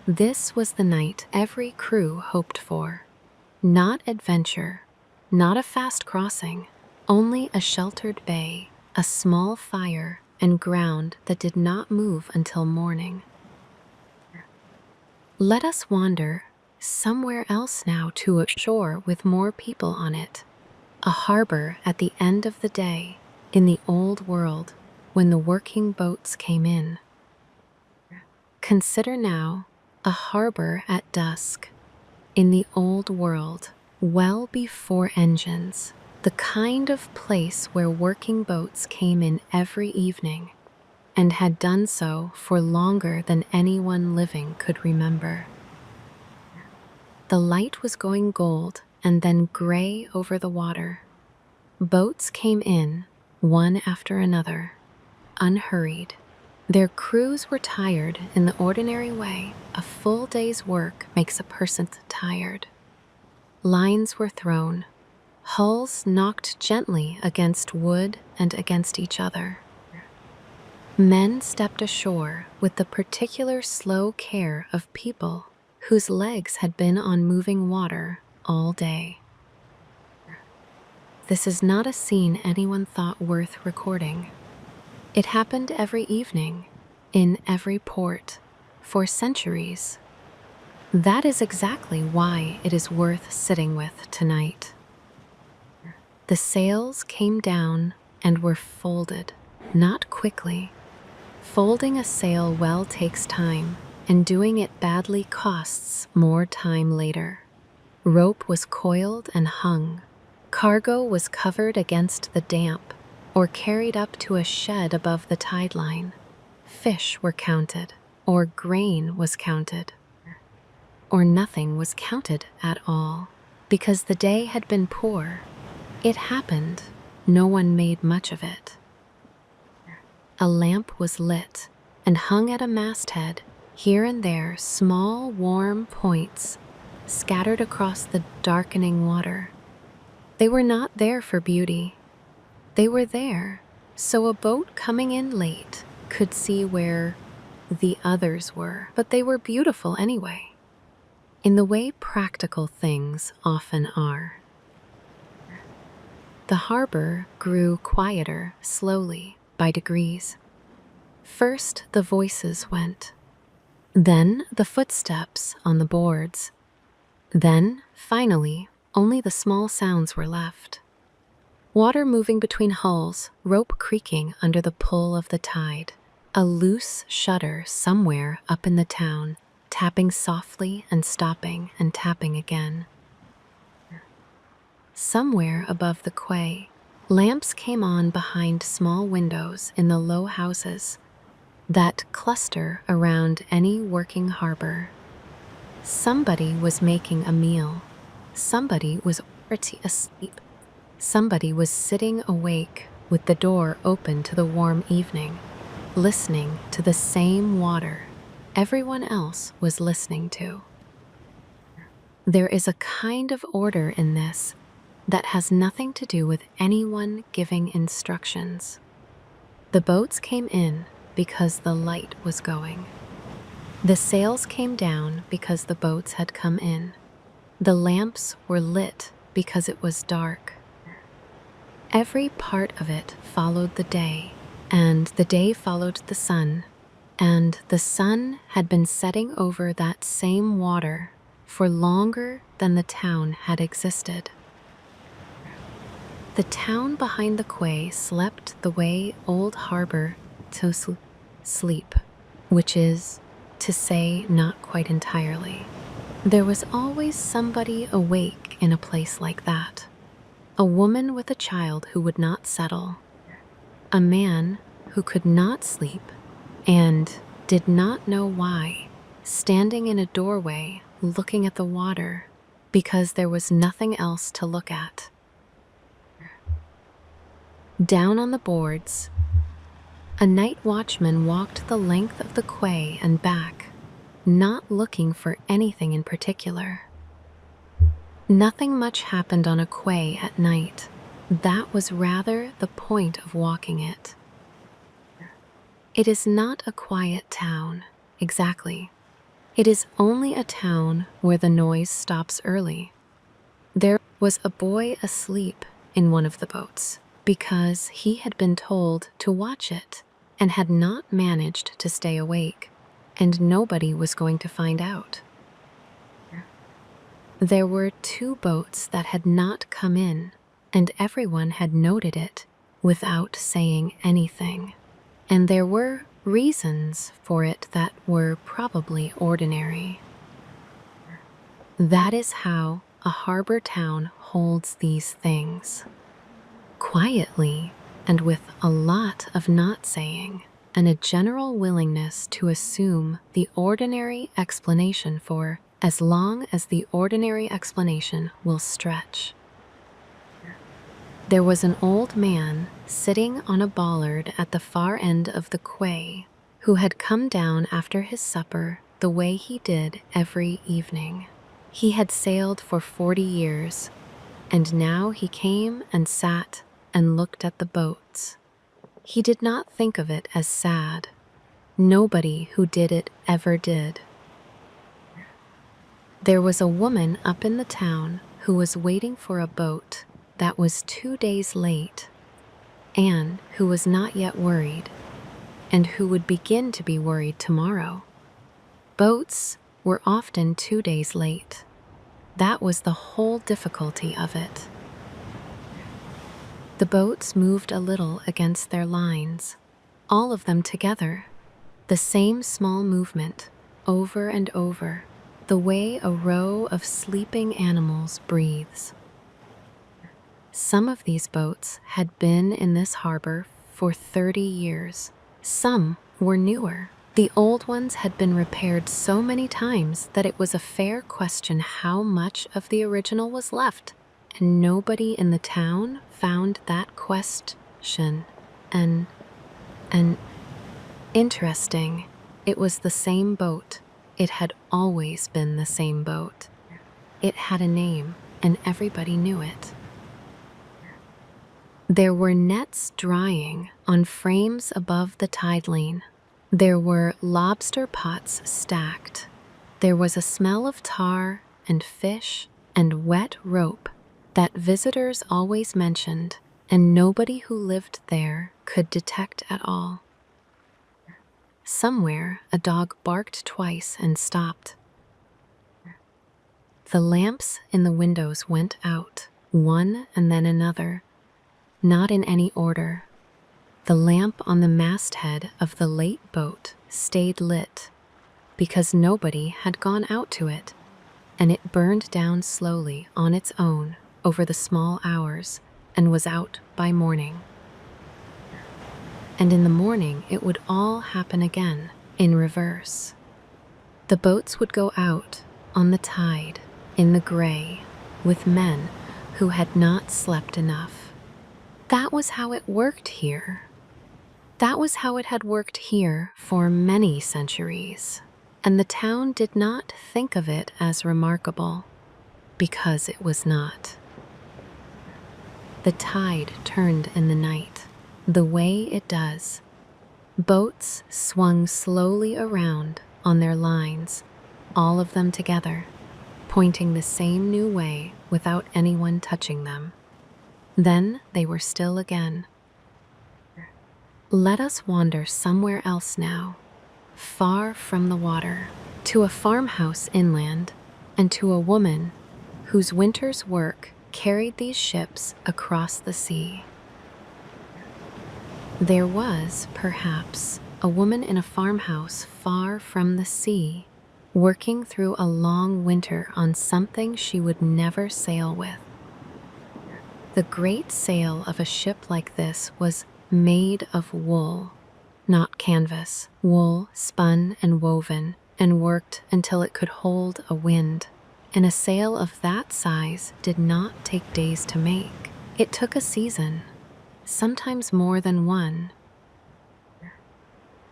This was the night every crew hoped for. Not adventure, not a fast crossing, only a sheltered bay, a small fire, and ground that did not move until morning. Let us wander somewhere else now, to a shore with more people on it. A harbor at the end of the day, in the old world, when the working boats came in. Consider now a harbor at dusk, in the old world, well before engines, the kind of place where working boats came in every evening, and had done so for longer than anyone living could remember. The light was going gold and then gray over the water. Boats came in, one after another, unhurried. Their crews were tired in the ordinary way a full day's work makes a person tired. Lines were thrown, hulls knocked gently against wood and against each other. Men stepped ashore with the particular slow care of people whose legs had been on moving water all day. This is not a scene anyone thought worth recording. It happened every evening, in every port, for centuries. That is exactly why it is worth sitting with tonight. The sails came down and were folded, not quickly. Folding a sail well takes time, and doing it badly costs more time later. Rope was coiled and hung. Cargo was covered against the damp or carried up to a shed above the tide line. Fish were counted, or grain was counted, or nothing was counted at all. Because the day had been poor, it happened. No one made much of it. A lamp was lit and hung at a masthead, here and there small warm points scattered across the darkening water. They were not there for beauty. They were there so a boat coming in late could see where the others were, but they were beautiful anyway, in the way practical things often are. The harbor grew quieter slowly, by degrees. First the voices went, then the footsteps on the boards. Then, finally, only the small sounds were left. Water moving between hulls, rope creaking under the pull of the tide, a loose shutter somewhere up in the town, tapping softly and stopping and tapping again. Somewhere above the quay, lamps came on behind small windows in the low houses that cluster around any working harbor. Somebody was making a meal. Somebody was already asleep. Somebody was sitting awake with the door open to the warm evening, listening to the same water everyone else was listening to. There is a kind of order in this that has nothing to do with anyone giving instructions. The boats came in because the light was going. The sails came down because the boats had come in. The lamps were lit because it was dark. Every part of it followed the day, and the day followed the sun, and the sun had been setting over that same water for longer than the town had existed. The town behind the quay slept the way old harbor to sleep, which is to say not quite entirely. There was always somebody awake in a place like that. A woman with a child who would not settle. A man who could not sleep and did not know why, standing in a doorway looking at the water because there was nothing else to look at. Down on the boards, a night watchman walked the length of the quay and back, not looking for anything in particular. Nothing much happened on a quay at night. That was rather the point of walking it. It is not a quiet town, exactly. It is only a town where the noise stops early. There was a boy asleep in one of the boats because he had been told to watch it and had not managed to stay awake, and nobody was going to find out. There were 2 boats that had not come in, and everyone had noted it without saying anything. And there were reasons for it that were probably ordinary. That is how a harbor town holds these things. Quietly and with a lot of not saying, and a general willingness to assume the ordinary explanation for as long as the ordinary explanation will stretch. There was an old man sitting on a bollard at the far end of the quay who had come down after his supper the way he did every evening. He had sailed for 40 years, and now he came and sat and looked at the boats. He did not think of it as sad. Nobody who did it ever did. There was a woman up in the town who was waiting for a boat that was 2 days late, and who was not yet worried and who would begin to be worried tomorrow. Boats were often 2 days late. That was the whole difficulty of it. The boats moved a little against their lines, all of them together, the same small movement, over and over, the way a row of sleeping animals breathes. Some of these boats had been in this harbor for 30 years. Some were newer. The old ones had been repaired so many times that it was a fair question how much of the original was left, and nobody in the town found that question and interesting. It was the same boat. It had always been the same boat. It had a name, and everybody knew it. There were nets drying on frames above the tide lane. There were lobster pots stacked. There was a smell of tar and fish and wet rope that visitors always mentioned, and nobody who lived there could detect at all. Somewhere, a dog barked twice and stopped. The lamps in the windows went out, one and then another, not in any order. The lamp on the masthead of the late boat stayed lit because nobody had gone out to it, and it burned down slowly on its own over the small hours and was out by morning. And in the morning it would all happen again, in reverse. The boats would go out on the tide, in the gray, with men who had not slept enough. That was how it worked here. That was how it had worked here for many centuries, and the town did not think of it as remarkable, because it was not. The tide turned in the night, the way it does. Boats swung slowly around on their lines, all of them together, pointing the same new way without anyone touching them. Then they were still again. Let us wander somewhere else now, far from the water, to a farmhouse inland, and to a woman whose winter's work carried these ships across the sea. There was, perhaps, a woman in a farmhouse far from the sea, working through a long winter on something she would never sail with. The great sail of a ship like this was made of wool, not canvas, wool spun and woven and worked until it could hold a wind. And a sail of that size did not take days to make. It took a season, sometimes more than one.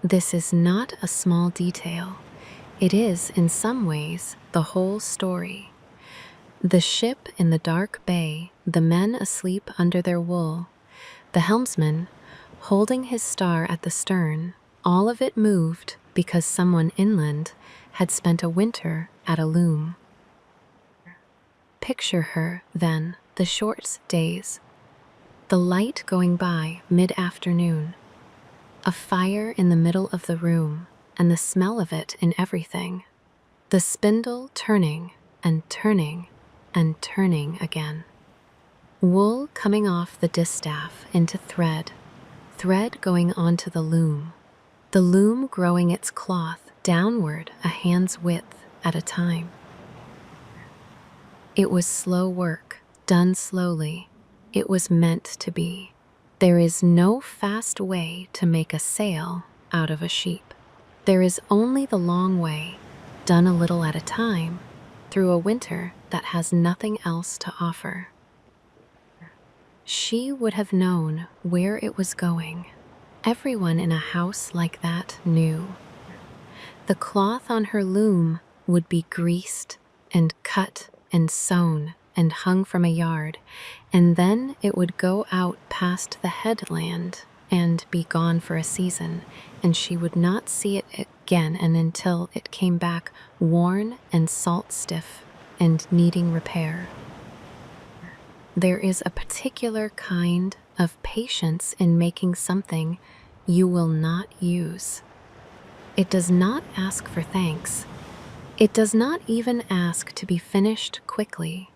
This is not a small detail. It is, in some ways, the whole story. The ship in the dark bay, the men asleep under their wool, the helmsman holding his star at the stern, all of it moved because someone inland had spent a winter at a loom. Picture her, then, the short days, the light going by mid-afternoon, a fire in the middle of the room, and the smell of it in everything, the spindle turning and turning and turning again. Wool coming off the distaff into thread, thread going onto the loom growing its cloth downward a hand's width at a time. It was slow work, done slowly. It was meant to be. There is no fast way to make a sail out of a sheep. There is only the long way, done a little at a time, through a winter that has nothing else to offer. She would have known where it was going. Everyone in a house like that knew. The cloth on her loom would be greased and cut and sewn and hung from a yard, and then it would go out past the headland and be gone for a season, and she would not see it again and until it came back worn and salt stiff and needing repair. There is a particular kind of patience in making something you will not use. It does not ask for thanks. It does not even ask to be finished quickly.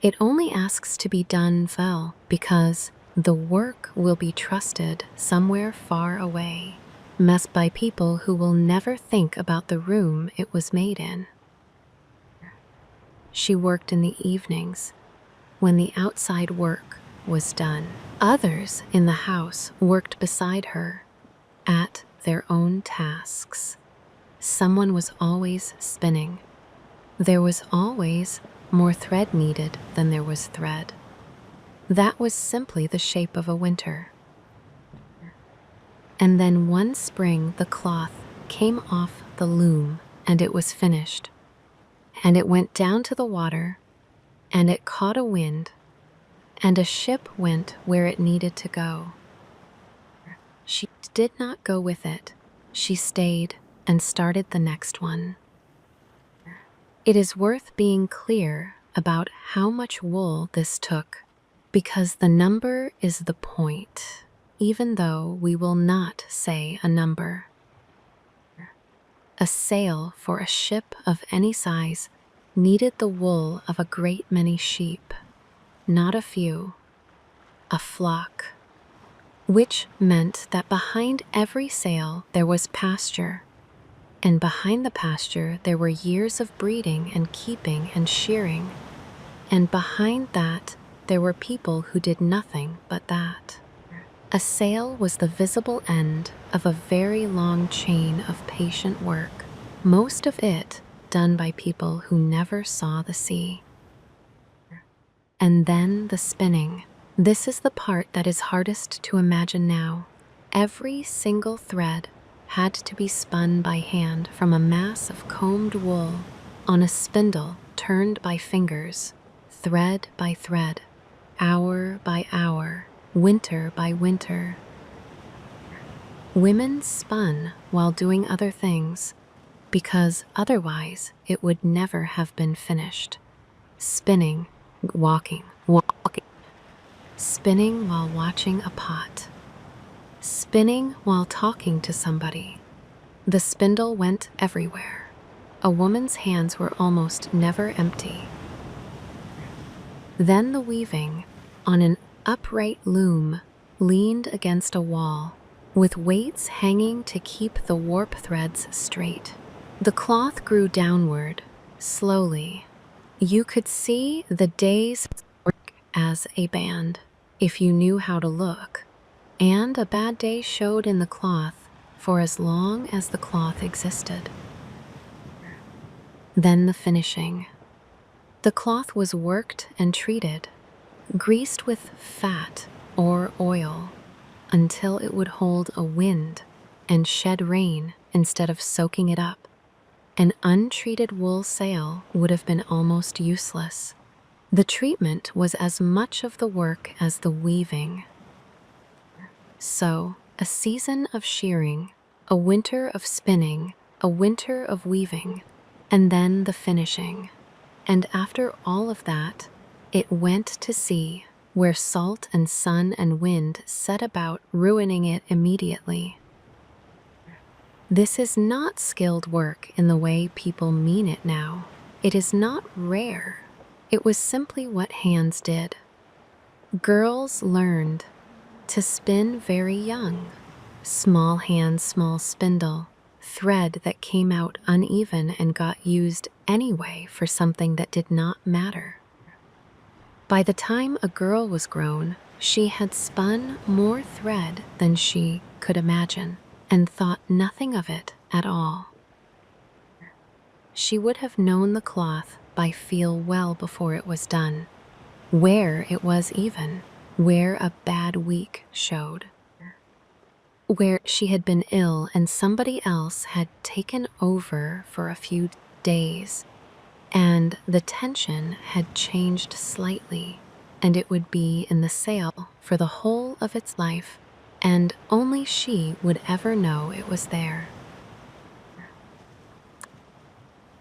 It only asks to be done well because the work will be trusted somewhere far away, messed by people who will never think about the room it was made in. She worked in the evenings when the outside work was done. Others in the house worked beside her at their own tasks. Someone was always spinning. There was always more thread needed than there was thread. That was simply the shape of a winter. And then one spring the cloth came off the loom and it was finished. And it went down to the water, and it caught a wind, and a ship went where it needed to go. She did not go with it. She stayed and started the next one. It is worth being clear about how much wool this took, because the number is the point, even though we will not say a number. A sail for a ship of any size needed the wool of a great many sheep, not a few, a flock, which meant that behind every sail there was pasture, and behind the pasture there were years of breeding and keeping and shearing, and behind that there were people who did nothing but that. A sail was the visible end of a very long chain of patient work, most of it done by people who never saw the sea. And then the spinning. This is the part that is hardest to imagine now. Every single thread had to be spun by hand from a mass of combed wool on a spindle turned by fingers, thread by thread, hour by hour, winter by winter. Women spun while doing other things, because otherwise it would never have been finished. Spinning, walking, spinning while watching a pot, spinning while talking to somebody. The spindle went everywhere. A woman's hands were almost never empty. Then the weaving, on an upright loom, leaned against a wall, with weights hanging to keep the warp threads straight. The cloth grew downward, slowly. You could see the days work as a band, if you knew how to look, and a bad day showed in the cloth for as long as the cloth existed. Then the finishing. The cloth was worked and treated, greased with fat or oil, until it would hold a wind and shed rain instead of soaking it up. An untreated wool sail would have been almost useless. The treatment was as much of the work as the weaving. So, a season of shearing, a winter of spinning, a winter of weaving, and then the finishing. And after all of that, it went to sea, where salt and sun and wind set about ruining it immediately. This is not skilled work in the way people mean it now. It is not rare. It was simply what hands did. Girls learned to spin very young. Small hand, small spindle, thread that came out uneven and got used anyway for something that did not matter. By the time a girl was grown, she had spun more thread than she could imagine, and thought nothing of it at all. She would have known the cloth by feel well before it was done, where it was even, where a bad week showed, where she had been ill and somebody else had taken over for a few days, and the tension had changed slightly, and it would be in the sail for the whole of its life, and only she would ever know it was there.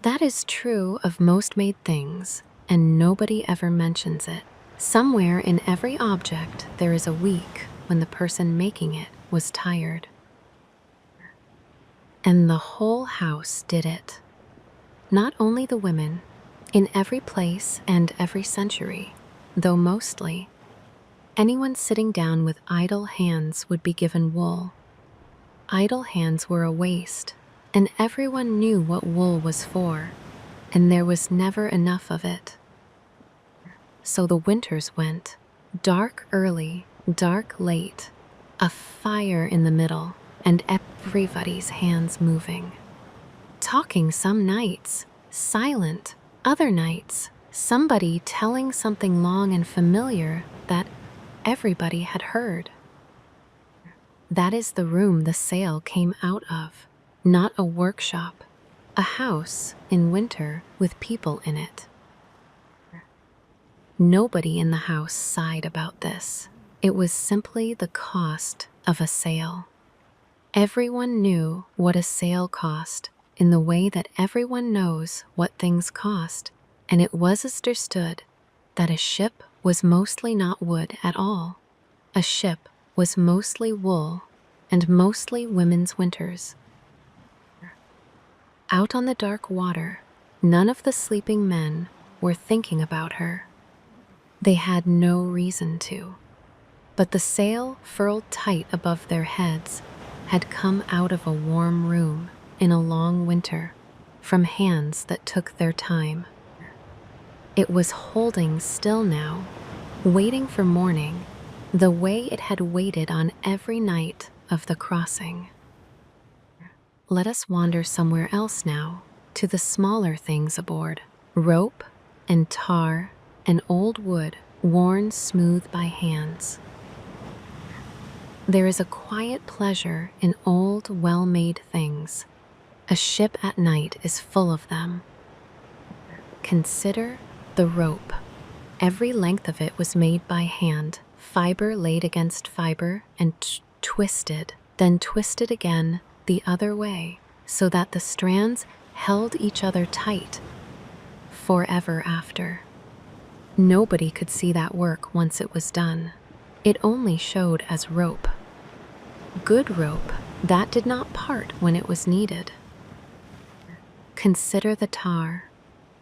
That is true of most made things, and nobody ever mentions it. Somewhere in every object there is a week when the person making it was tired. And the whole house did it. Not only the women, in every place and every century, though mostly, anyone sitting down with idle hands would be given wool. Idle hands were a waste, and everyone knew what wool was for, and there was never enough of it. So the winters went, dark early, dark late, a fire in the middle, and everybody's hands moving. Talking some nights, silent other nights, somebody telling something long and familiar that everybody had heard. That is the room the sail came out of, not a workshop, a house in winter with people in it. Nobody in the house sighed about this. It was simply the cost of a sail. Everyone knew what a sail cost in the way that everyone knows what things cost, and it was understood that a ship was mostly not wood at all. A ship was mostly wool and mostly women's winters. Out on the dark water, none of the sleeping men were thinking about her. They had no reason to. But the sail furled tight above their heads had come out of a warm room in a long winter, from hands that took their time. It was holding still now, waiting for morning, the way it had waited on every night of the crossing. Let us wander somewhere else now, to the smaller things aboard. Rope and tar and old wood worn smooth by hands. There is a quiet pleasure in old, well-made things. A ship at night is full of them. Consider the rope. Every length of it was made by hand, fiber laid against fiber and twisted, then twisted again the other way, so that the strands held each other tight forever after. Nobody could see that work once it was done. It only showed as rope. Good rope that did not part when it was needed. Consider the tar.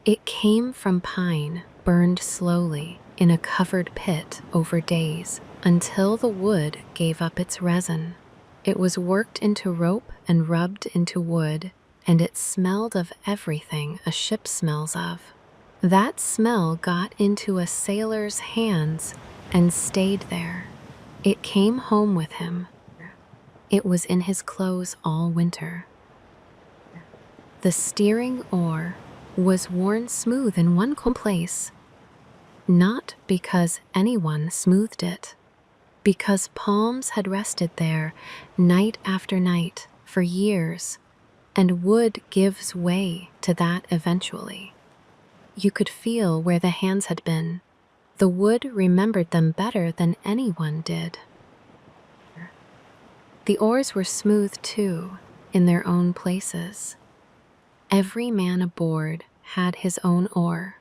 It came from pine, burned slowly in a covered pit over days until the wood gave up its resin. It was worked into rope and rubbed into wood, and it smelled of everything a ship smells of. That smell got into a sailor's hands and stayed there. It came home with him. It was in his clothes all winter. The steering oar was worn smooth in one place, not because anyone smoothed it, because palms had rested there night after night for years, and wood gives way to that eventually. You could feel where the hands had been. The wood remembered them better than anyone did. The oars were smooth too, in their own places. Every man aboard had his own oar,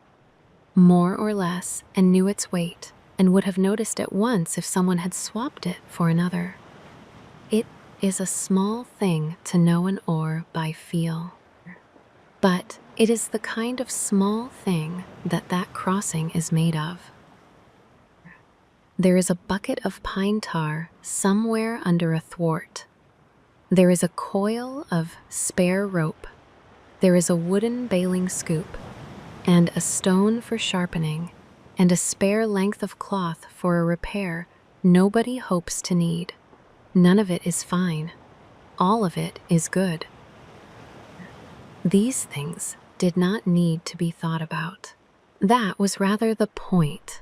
more or less, and knew its weight, and would have noticed at once if someone had swapped it for another. It is a small thing to know an oar by feel, but it is the kind of small thing that crossing is made of. There is a bucket of pine tar somewhere under a thwart. There is a coil of spare rope. There is a wooden bailing scoop, and a stone for sharpening, and a spare length of cloth for a repair nobody hopes to need. None of it is fine. All of it is good. These things did not need to be thought about. That was rather the point.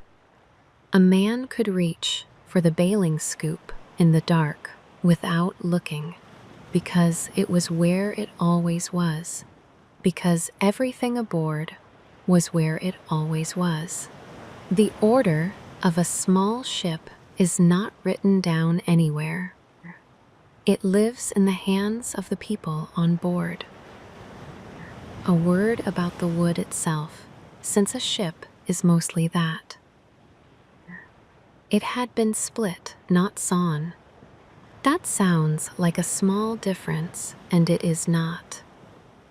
A man could reach for the bailing scoop in the dark without looking, because it was where it always was, because everything aboard was where it always was. The order of a small ship is not written down anywhere. It lives in the hands of the people on board. A word about the wood itself, since a ship is mostly that. It had been split, not sawn. That sounds like a small difference, and it is not.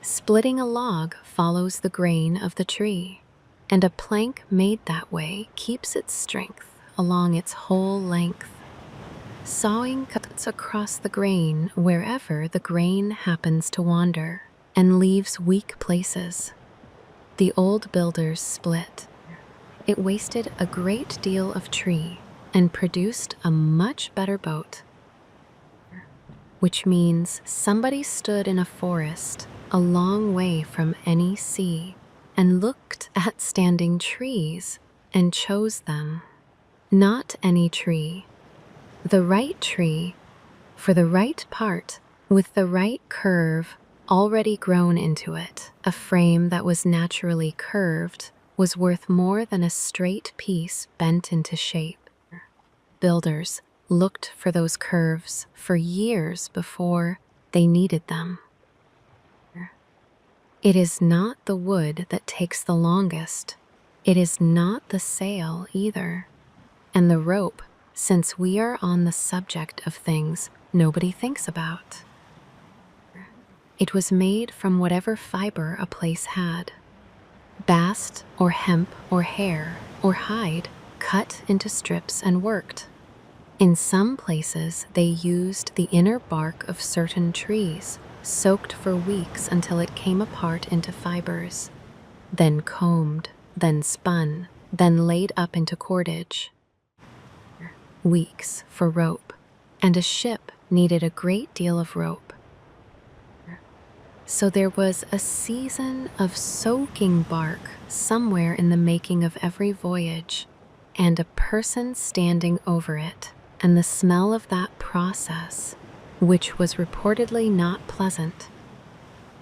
Splitting a log follows the grain of the tree, and a plank made that way keeps its strength along its whole length. Sawing cuts across the grain wherever the grain happens to wander and leaves weak places. The old builders split. It wasted a great deal of tree and produced a much better boat, which means somebody stood in a forest a long way from any sea and looked at standing trees and chose them. Not any tree. The right tree, for the right part, with the right curve already grown into it. A frame that was naturally curved was worth more than a straight piece bent into shape. Builders looked for those curves for years before they needed them. It is not the wood that takes the longest. It is not the sail either. And the rope, since we are on the subject of things nobody thinks about. It was made from whatever fiber a place had. Bast or hemp or hair or hide cut into strips and worked. In some places, they used the inner bark of certain trees, soaked for weeks until it came apart into fibers, then combed, then spun, then laid up into cordage. Weeks for rope, and a ship needed a great deal of rope. So there was a season of soaking bark somewhere in the making of every voyage, and a person standing over it, and the smell of that process, which was reportedly not pleasant.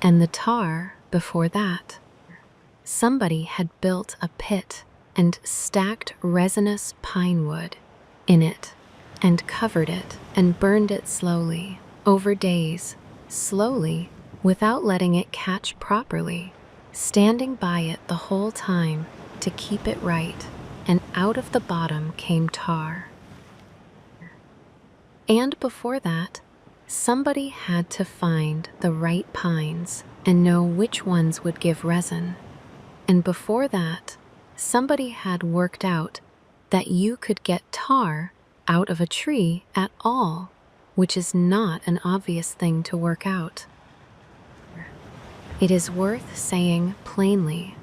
And the tar before that. Somebody had built a pit and stacked resinous pine wood in it, and covered it and burned it slowly, over days, slowly, without letting it catch properly, standing by it the whole time to keep it right, and out of the bottom came tar. And before that, somebody had to find the right pines and know which ones would give resin. And before that, somebody had worked out that you could get tar out of a tree at all, which is not an obvious thing to work out. It is worth saying plainly,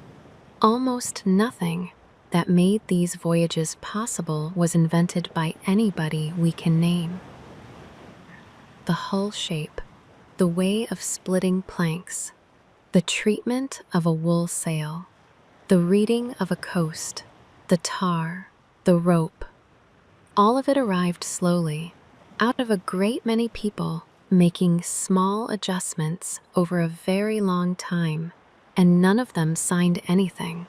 almost nothing that made these voyages possible was invented by anybody we can name. The hull shape, the way of splitting planks, the treatment of a wool sail, the reading of a coast, the tar, the rope, all of it arrived slowly, out of a great many people making small adjustments over a very long time, and none of them signed anything.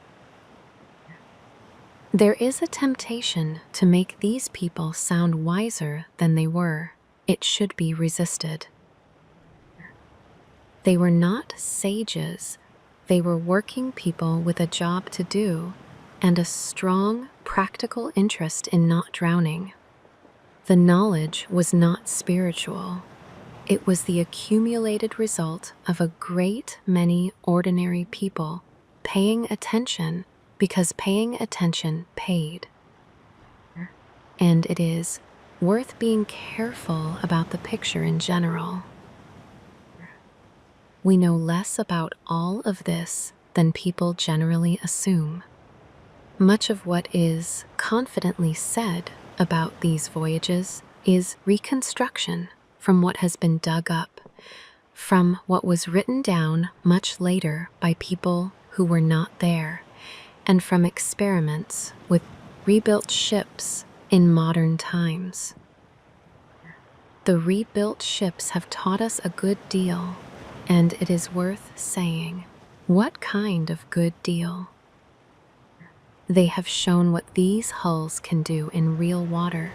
There is a temptation to make these people sound wiser than they were. It should be resisted. They were not sages. They were working people with a job to do and a strong, practical interest in not drowning. The knowledge was not spiritual. It was the accumulated result of a great many ordinary people paying attention because paying attention paid. And it is worth being careful about the picture in general. We know less about all of this than people generally assume. Much of what is confidently said about these voyages is reconstruction from what has been dug up, from what was written down much later by people who were not there, and from experiments with rebuilt ships in modern times. The rebuilt ships have taught us a good deal, and it is worth saying, what kind of good deal? They have shown what these hulls can do in real water,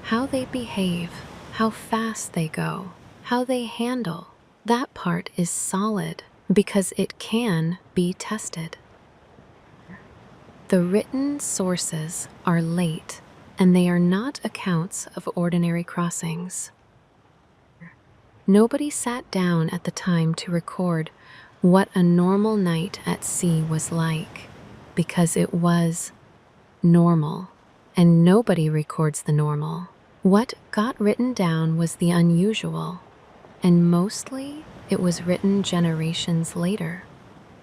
how they behave, how fast they go, how they handle. That part is solid because it can be tested. The written sources are late, and they are not accounts of ordinary crossings. Nobody sat down at the time to record what a normal night at sea was like, because it was normal, and nobody records the normal. What got written down was the unusual, and mostly it was written generations later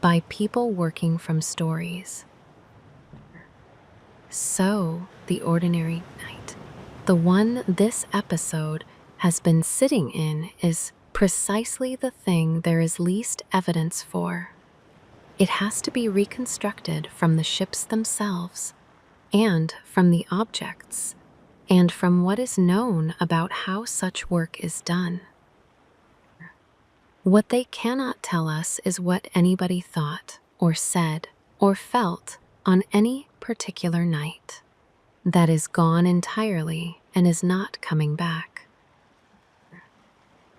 by people working from stories. So, the ordinary night, the one this episode has been sitting in, is precisely the thing there is least evidence for. It has to be reconstructed from the ships themselves, and from the objects, and from what is known about how such work is done. What they cannot tell us is what anybody thought, or said, or felt on any particular night. That is gone entirely and is not coming back.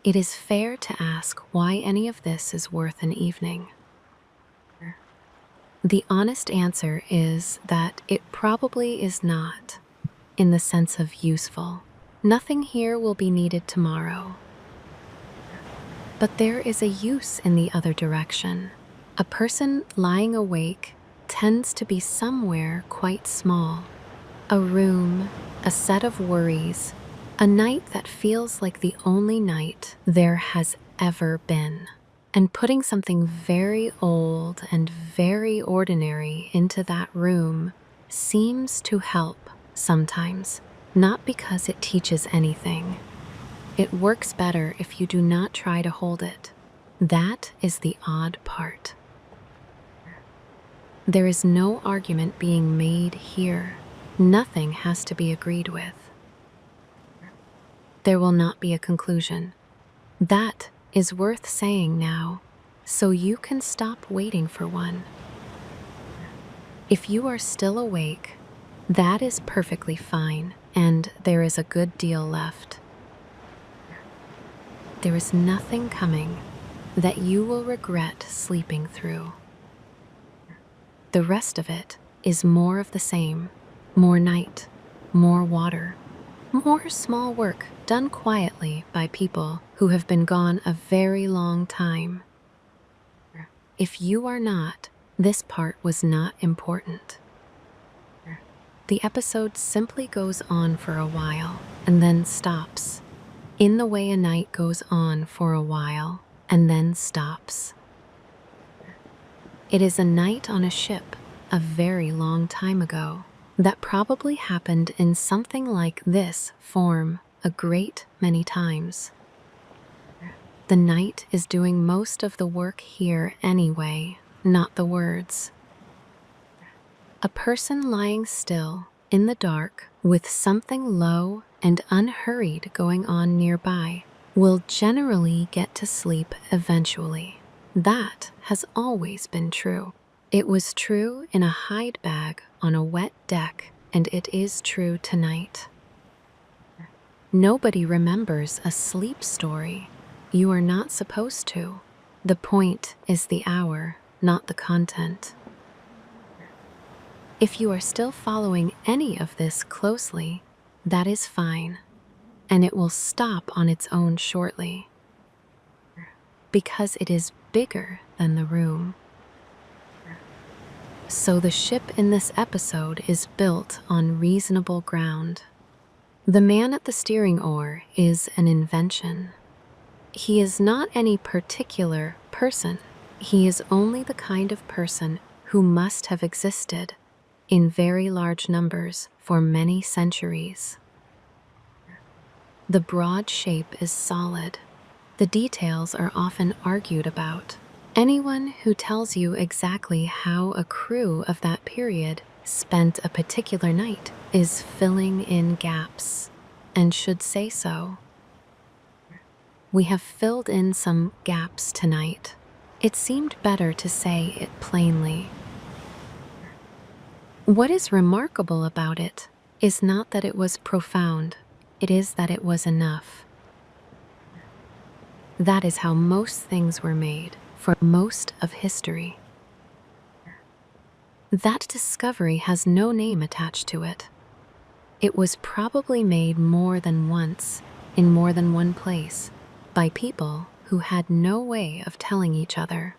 It is fair to ask why any of this is worth an evening. The honest answer is that it probably is not, in the sense of useful. Nothing here will be needed tomorrow. But there is a use in the other direction. A person lying awake tends to be somewhere quite small. A room, a set of worries, a night that feels like the only night there has ever been. And putting something very old and very ordinary into that room seems to help sometimes, not because it teaches anything. It works better if you do not try to hold it. That is the odd part. There is no argument being made here. Nothing has to be agreed with. There will not be a conclusion. That is worth saying now, so you can stop waiting for one. If you are still awake, that is perfectly fine, and there is a good deal left. There is nothing coming that you will regret sleeping through. The rest of it is more of the same. More night, more water, more small work done quietly by people who have been gone a very long time. If you are not, this part was not important. The episode simply goes on for a while and then stops, in the way a night goes on for a while and then stops. It is a night on a ship a very long time ago that probably happened in something like this form a great many times. The night is doing most of the work here anyway, not the words. A person lying still in the dark with something low and unhurried going on nearby will generally get to sleep eventually. That has always been true. It was true in a hide bag on a wet deck, and it is true tonight. Nobody remembers a sleep story. You are not supposed to. The point is the hour, not the content. If you are still following any of this closely, that is fine, and it will stop on its own shortly, because it is bigger than the room. So the ship in this episode is built on reasonable ground. The man at the steering oar is an invention. He is not any particular person. He is only the kind of person who must have existed in very large numbers for many centuries. The broad shape is solid. The details are often argued about. Anyone who tells you exactly how a crew of that period spent a particular night is filling in gaps, and should say so. We have filled in some gaps tonight. It seemed better to say it plainly. What is remarkable about it is not that it was profound, it is that it was enough. That is how most things were made for most of history. That discovery has no name attached to it. It was probably made more than once, in more than one place, by people who had no way of telling each other.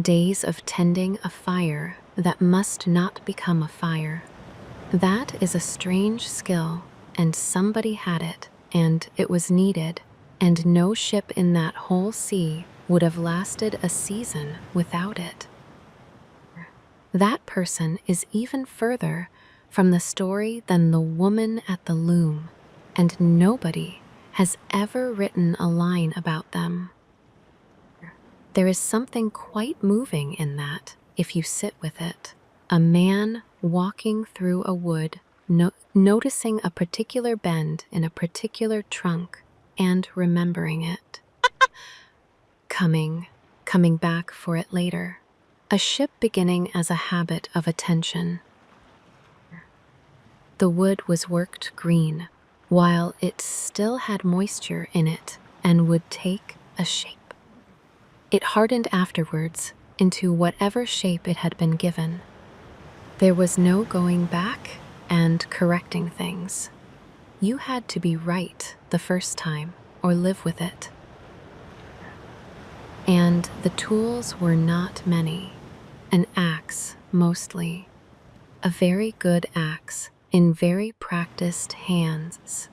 Days of tending a fire that must not become a fire. That is a strange skill, and somebody had it, and it was needed, and no ship in that whole sea would have lasted a season without it. That person is even further from the story than the woman at the loom, and nobody has ever written a line about them. There is something quite moving in that, if you sit with it. A man walking through a wood, noticing a particular bend in a particular trunk, and remembering it. Coming back for it later. A ship beginning as a habit of attention. The wood was worked green, while it still had moisture in it and would take a shape. It hardened afterwards into whatever shape it had been given. There was no going back and correcting things. You had to be right the first time or live with it. And the tools were not many. An axe, mostly. A very good axe in very practiced hands.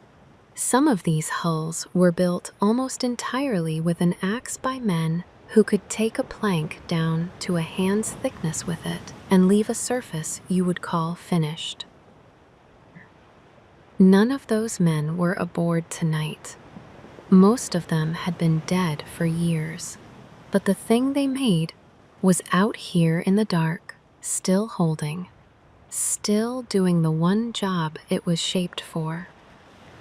Some of these hulls were built almost entirely with an axe by men who could take a plank down to a hand's thickness with it and leave a surface you would call finished. None of those men were aboard tonight. Most of them had been dead for years, but the thing they made was out here in the dark, still holding, still doing the one job it was shaped for,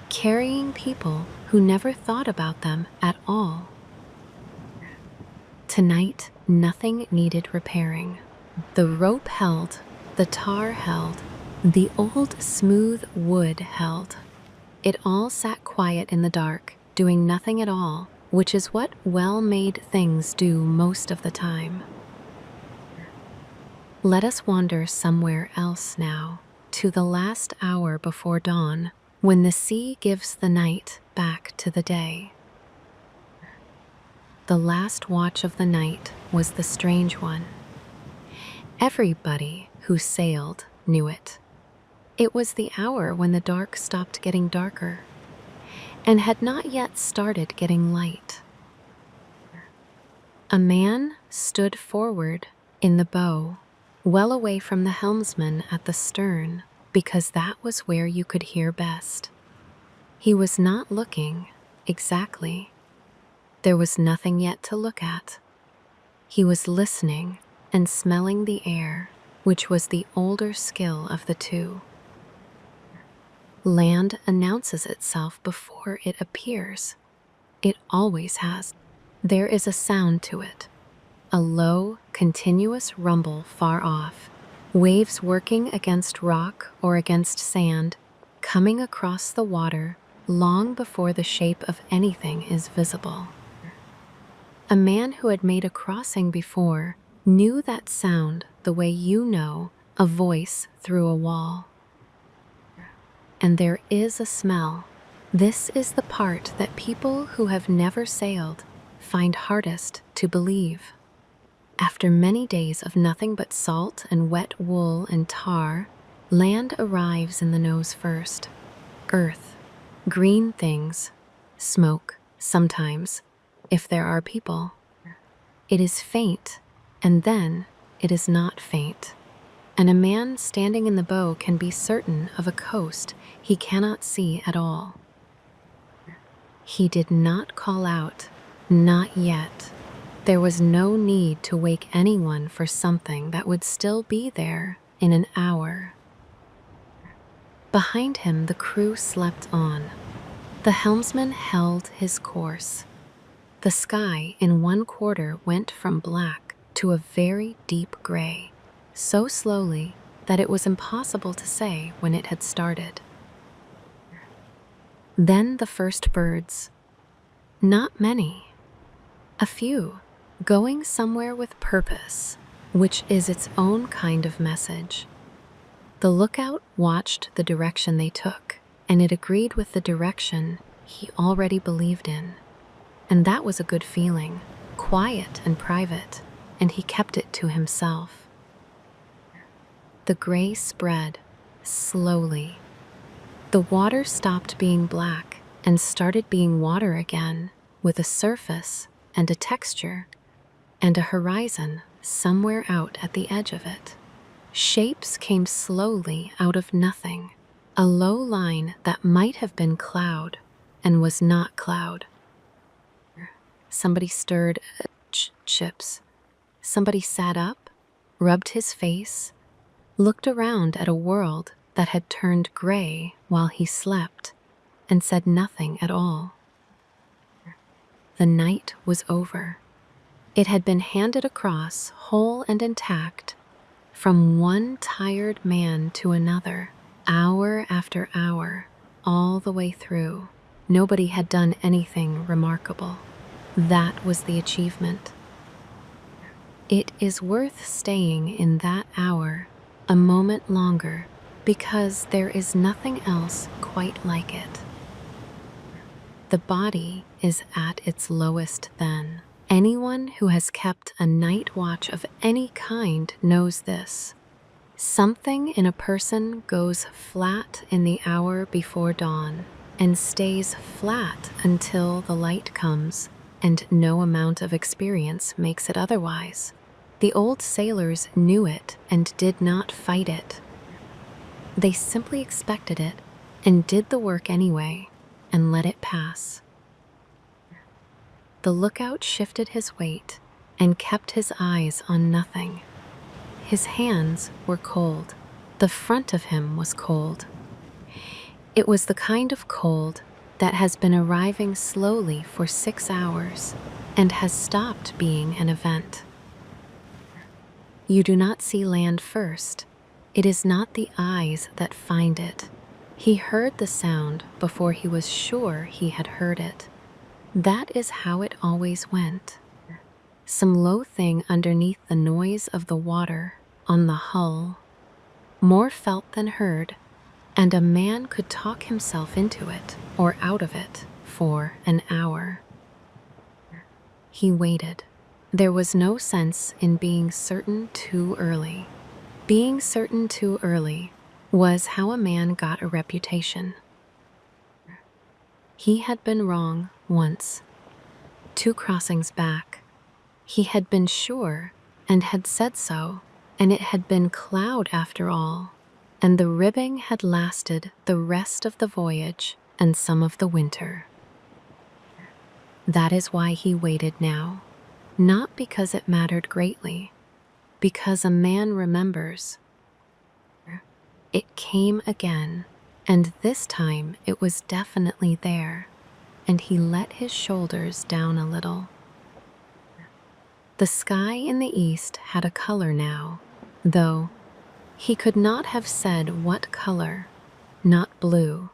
carrying people who never thought about them at all. Tonight, nothing needed repairing. The rope held, the tar held, the old smooth wood held. It all sat quiet in the dark, doing nothing at all, which is what well-made things do most of the time. Let us wander somewhere else now, to the last hour before dawn, when the sea gives the night back to the day. The last watch of the night was the strange one. Everybody who sailed knew it. It was the hour when the dark stopped getting darker and had not yet started getting light. A man stood forward in the bow, well away from the helmsman at the stern, because that was where you could hear best. He was not looking, exactly. There was nothing yet to look at. He was listening and smelling the air, which was the older skill of the two. Land announces itself before it appears. It always has. There is a sound to it, a low, continuous rumble far off, waves working against rock or against sand, coming across the water long before the shape of anything is visible. A man who had made a crossing before knew that sound the way you know a voice through a wall. And there is a smell. This is the part that people who have never sailed find hardest to believe. After many days of nothing but salt and wet wool and tar, land arrives in the nose first. Earth, green things, smoke, sometimes, if there are people. It is faint, and then it is not faint. And a man standing in the bow can be certain of a coast he cannot see at all. He did not call out, not yet. There was no need to wake anyone for something that would still be there in an hour. Behind him, the crew slept on. The helmsman held his course. The sky in one quarter went from black to a very deep gray, so slowly that it was impossible to say when it had started. Then the first birds. Not many. A few, going somewhere with purpose, which is its own kind of message. The lookout watched the direction they took, and it agreed with the direction he already believed in. And that was a good feeling, quiet and private, and he kept it to himself. The gray spread, slowly. The water stopped being black and started being water again, with a surface and a texture, and a horizon somewhere out at the edge of it. Shapes came slowly out of nothing, a low line that might have been cloud and was not cloud. Somebody stirred chips. Somebody sat up, rubbed his face, looked around at a world that had turned gray while he slept, and said nothing at all. The night was over. It had been handed across, whole and intact, from one tired man to another, hour after hour, all the way through. Nobody had done anything remarkable. That was the achievement. It is worth staying in that hour a moment longer, because there is nothing else quite like it. The body is at its lowest then. Anyone who has kept a night watch of any kind knows this. Something in a person goes flat in the hour before dawn and stays flat until the light comes, and no amount of experience makes it otherwise. The old sailors knew it and did not fight it. They simply expected it and did the work anyway and let it pass. The lookout shifted his weight and kept his eyes on nothing. His hands were cold. The front of him was cold. It was the kind of cold that has been arriving slowly for 6 hours and has stopped being an event. You do not see land first. It is not the eyes that find it. He heard the sound before he was sure he had heard it. That is how it always went. Some low thing underneath the noise of the water on the hull, more felt than heard, and a man could talk himself into it or out of it for an hour. He waited. There was no sense in being certain too early. Being certain too early was how a man got a reputation. He had been wrong once. 2 crossings back. He had been sure and had said so, and it had been cloud after all, and the ribbing had lasted the rest of the voyage and some of the winter. That is why he waited now, not because it mattered greatly, because a man remembers. It came again, and this time it was definitely there, and he let his shoulders down a little. The sky in the east had a color now, though he could not have said what color. Not blue,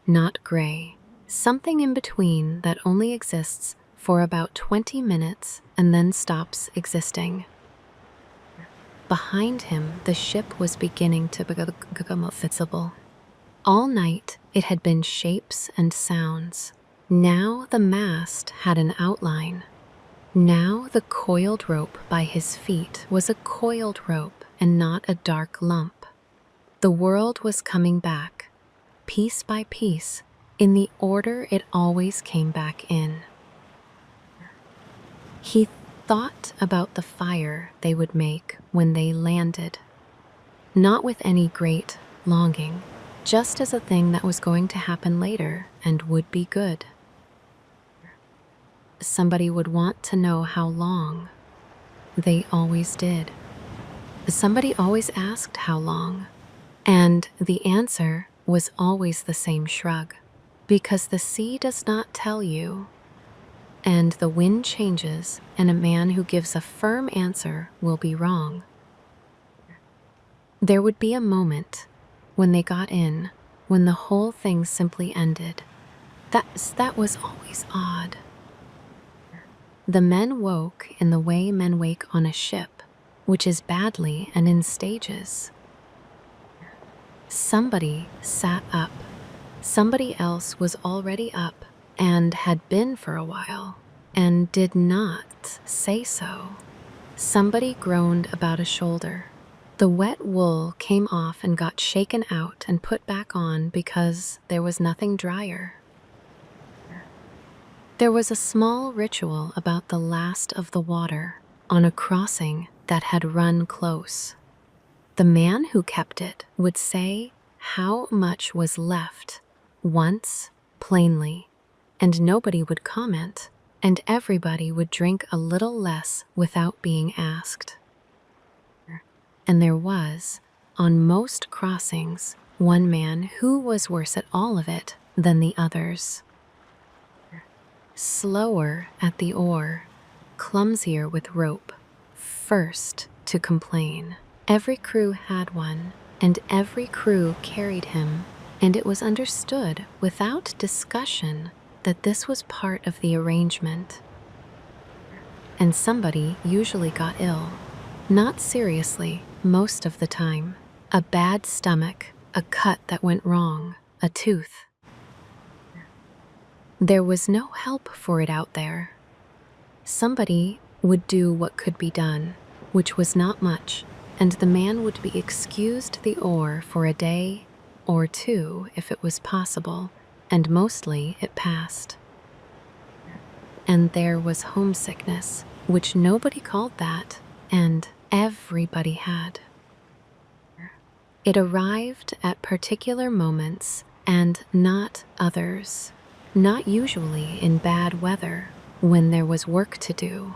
not gray, something in between that only exists for about 20 minutes and then stops existing. Behind him, the ship was beginning to become visible. All night, it had been shapes and sounds. Now the mast had an outline. Now the coiled rope by his feet was a coiled rope and not a dark lump. The world was coming back, piece by piece, in the order it always came back in. He thought about the fire they would make when they landed, not with any great longing, just as a thing that was going to happen later and would be good. Somebody would want to know how long. They always did. Somebody always asked how long, and the answer was always the same shrug, because the sea does not tell you, and the wind changes, and a man who gives a firm answer will be wrong. There would be a moment when they got in, when the whole thing simply ended. That was always odd. The men woke in the way men wake on a ship, which is badly and in stages. Somebody sat up. Somebody else was already up and had been for a while and did not say so. Somebody groaned about a shoulder. The wet wool came off and got shaken out and put back on because there was nothing drier. There was a small ritual about the last of the water on a crossing that had run close. The man who kept it would say how much was left once plainly, and nobody would comment, and everybody would drink a little less without being asked. And there was, on most crossings, one man who was worse at all of it than the others. Slower at the oar, clumsier with rope, first to complain. Every crew had one, and every crew carried him, and it was understood without discussion that this was part of the arrangement. And somebody usually got ill. Not seriously, most of the time. A bad stomach, a cut that went wrong, a tooth. There was no help for it out there. Somebody would do what could be done, which was not much, and the man would be excused the oar for a day or two if it was possible, and mostly it passed. And there was homesickness, which nobody called that, and everybody had. It arrived at particular moments and not others. Not usually in bad weather, when there was work to do.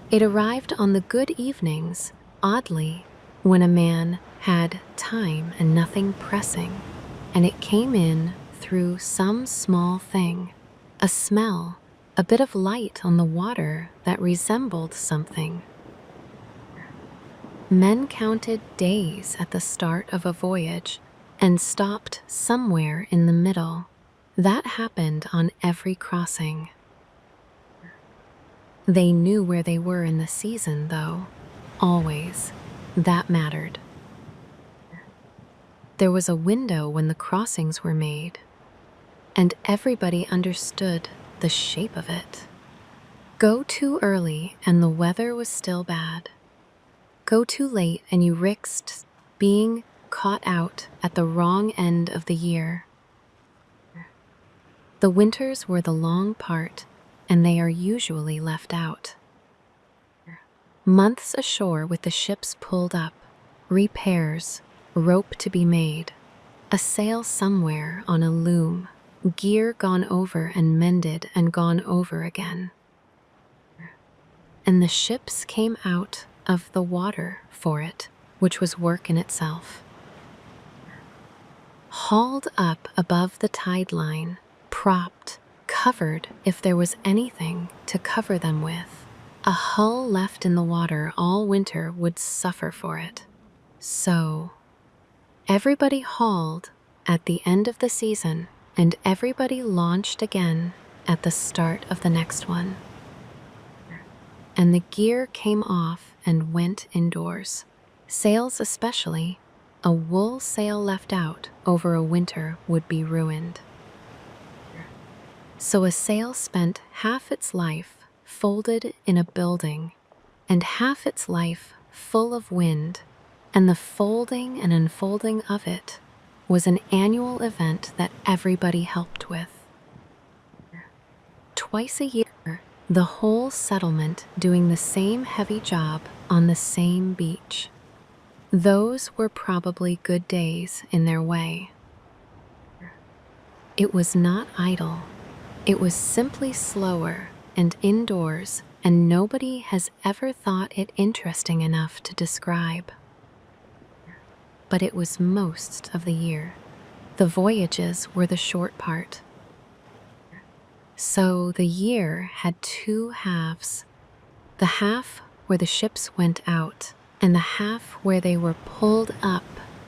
It arrived on the good evenings, oddly, when a man had time and nothing pressing, and it came in through some small thing, a smell, a bit of light on the water that resembled something. Men counted days at the start of a voyage and stopped somewhere in the middle. That happened on every crossing. They knew where they were in the season, though. Always. That mattered. There was a window when the crossings were made, and everybody understood the shape of it. Go too early and the weather was still bad. Go too late and you risked being caught out at the wrong end of the year. The winters were the long part, and they are usually left out. Months ashore with the ships pulled up, repairs, rope to be made, a sail somewhere on a loom, gear gone over and mended and gone over again. And the ships came out of the water for it, which was work in itself. Hauled up above the tide line, propped, covered if there was anything to cover them with. A hull left in the water all winter would suffer for it. So, everybody hauled at the end of the season, and everybody launched again at the start of the next one. And the gear came off and went indoors. Sails especially, a wool sail left out over a winter would be ruined. So a sail spent half its life folded in a building, and half its life full of wind, and the folding and unfolding of it was an annual event that everybody helped with. Twice a year, the whole settlement doing the same heavy job on the same beach. Those were probably good days in their way. It was not idle. It was simply slower and indoors, and nobody has ever thought it interesting enough to describe. But it was most of the year. The voyages were the short part. So the year had two halves. The half where the ships went out, and the half where they were pulled up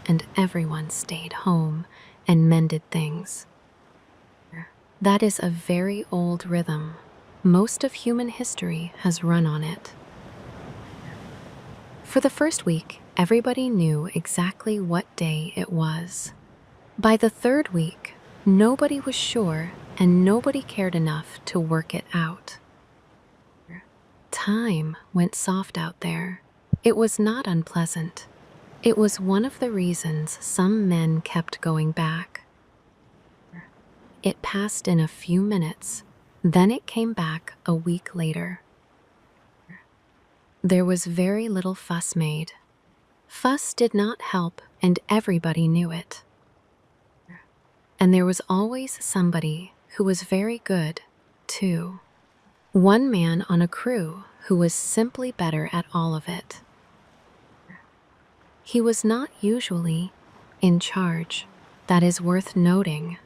and everyone stayed home and mended things. That is a very old rhythm. Most of human history has run on it. For the first week, everybody knew exactly what day it was. By the third week, Nobody was sure, and nobody cared enough to work it out. Time went soft out there. It was not unpleasant. It was one of the reasons some men kept going back. It passed in a few minutes, then it came back a week later. There was very little fuss made. Fuss did not help, and everybody knew it. And there was always somebody who was very good, too. One man on a crew who was simply better at all of it. He was not usually in charge. That is worth noting.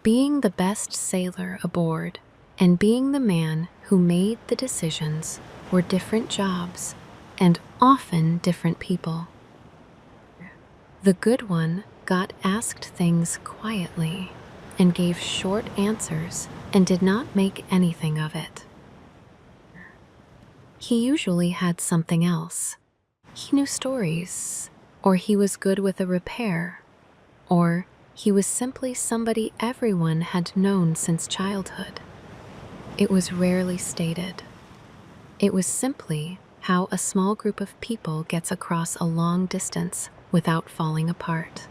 Being the best sailor aboard and being the man who made the decisions were different jobs and often different people. The good one got asked things quietly and gave short answers and did not make anything of it. He usually had something else. He knew stories, or he was good with a repair, or he was simply somebody everyone had known since childhood. It was rarely stated. It was simply how a small group of people gets across a long distance without falling apart.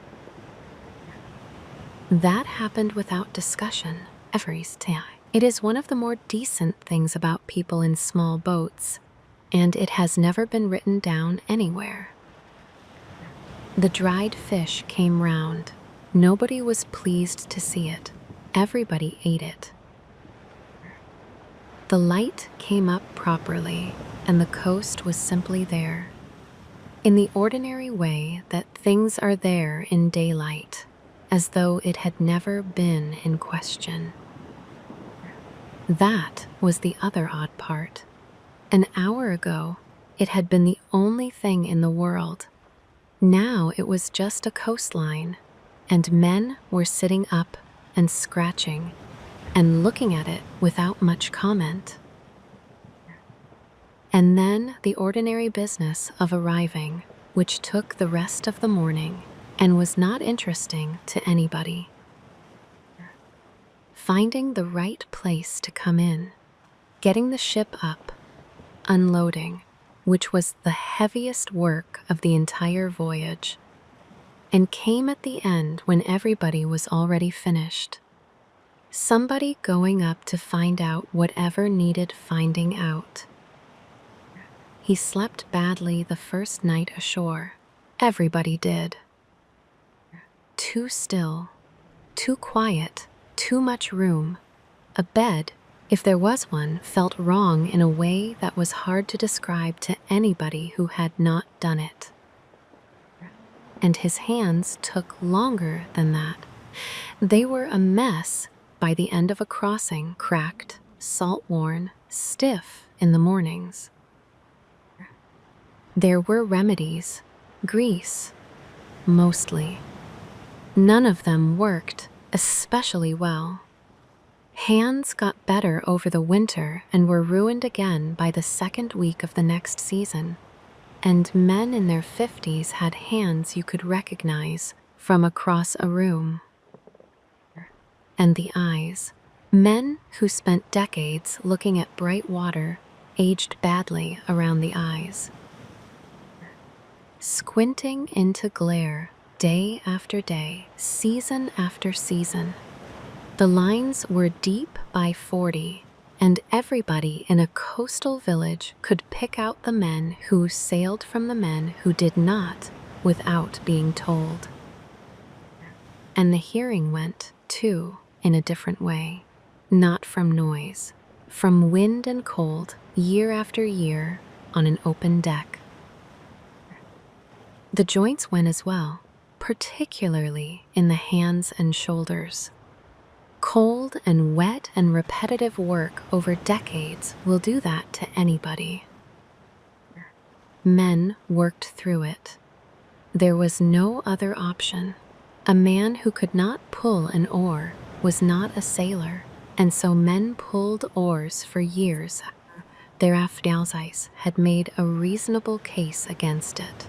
That happened without discussion every time. It is one of the more decent things about people in small boats, and it has never been written down anywhere. The dried fish came round. Nobody was pleased to see it. Everybody ate it. The light came up properly, and the coast was simply there, in the ordinary way that things are there in daylight, as though it had never been in question. That was the other odd part. An hour ago, it had been the only thing in the world. Now it was just a coastline, and men were sitting up and scratching and looking at it without much comment. And then the ordinary business of arriving, which took the rest of the morning and was not interesting to anybody. Finding the right place to come in, getting the ship up, unloading, which was the heaviest work of the entire voyage, and came at the end when everybody was already finished. Somebody going up to find out whatever needed finding out. He slept badly the first night ashore. Everybody did. Too still, too quiet, too much room. A bed, if there was one, felt wrong in a way that was hard to describe to anybody who had not done it. And his hands took longer than that. They were a mess by the end of a crossing, cracked, salt-worn, stiff in the mornings. There were remedies, grease, mostly. None of them worked especially well. Hands got better over the winter and were ruined again by the second week of the next season. And men in their 50s had hands you could recognize from across a room. And the eyes. Men who spent decades looking at bright water aged badly around the eyes. Squinting into glare day after day, season after season. The lines were deep by 40, and everybody in a coastal village could pick out the men who sailed from the men who did not without being told. And the hearing went, too, in a different way. Not from noise, from wind and cold, year after year, on an open deck. The joints went as well, particularly in the hands and shoulders. Cold and wet and repetitive work over decades will do that to anybody. Men worked through it. There was no other option. A man who could not pull an oar was not a sailor, and so men pulled oars for years. Their afdalsies had made a reasonable case against it.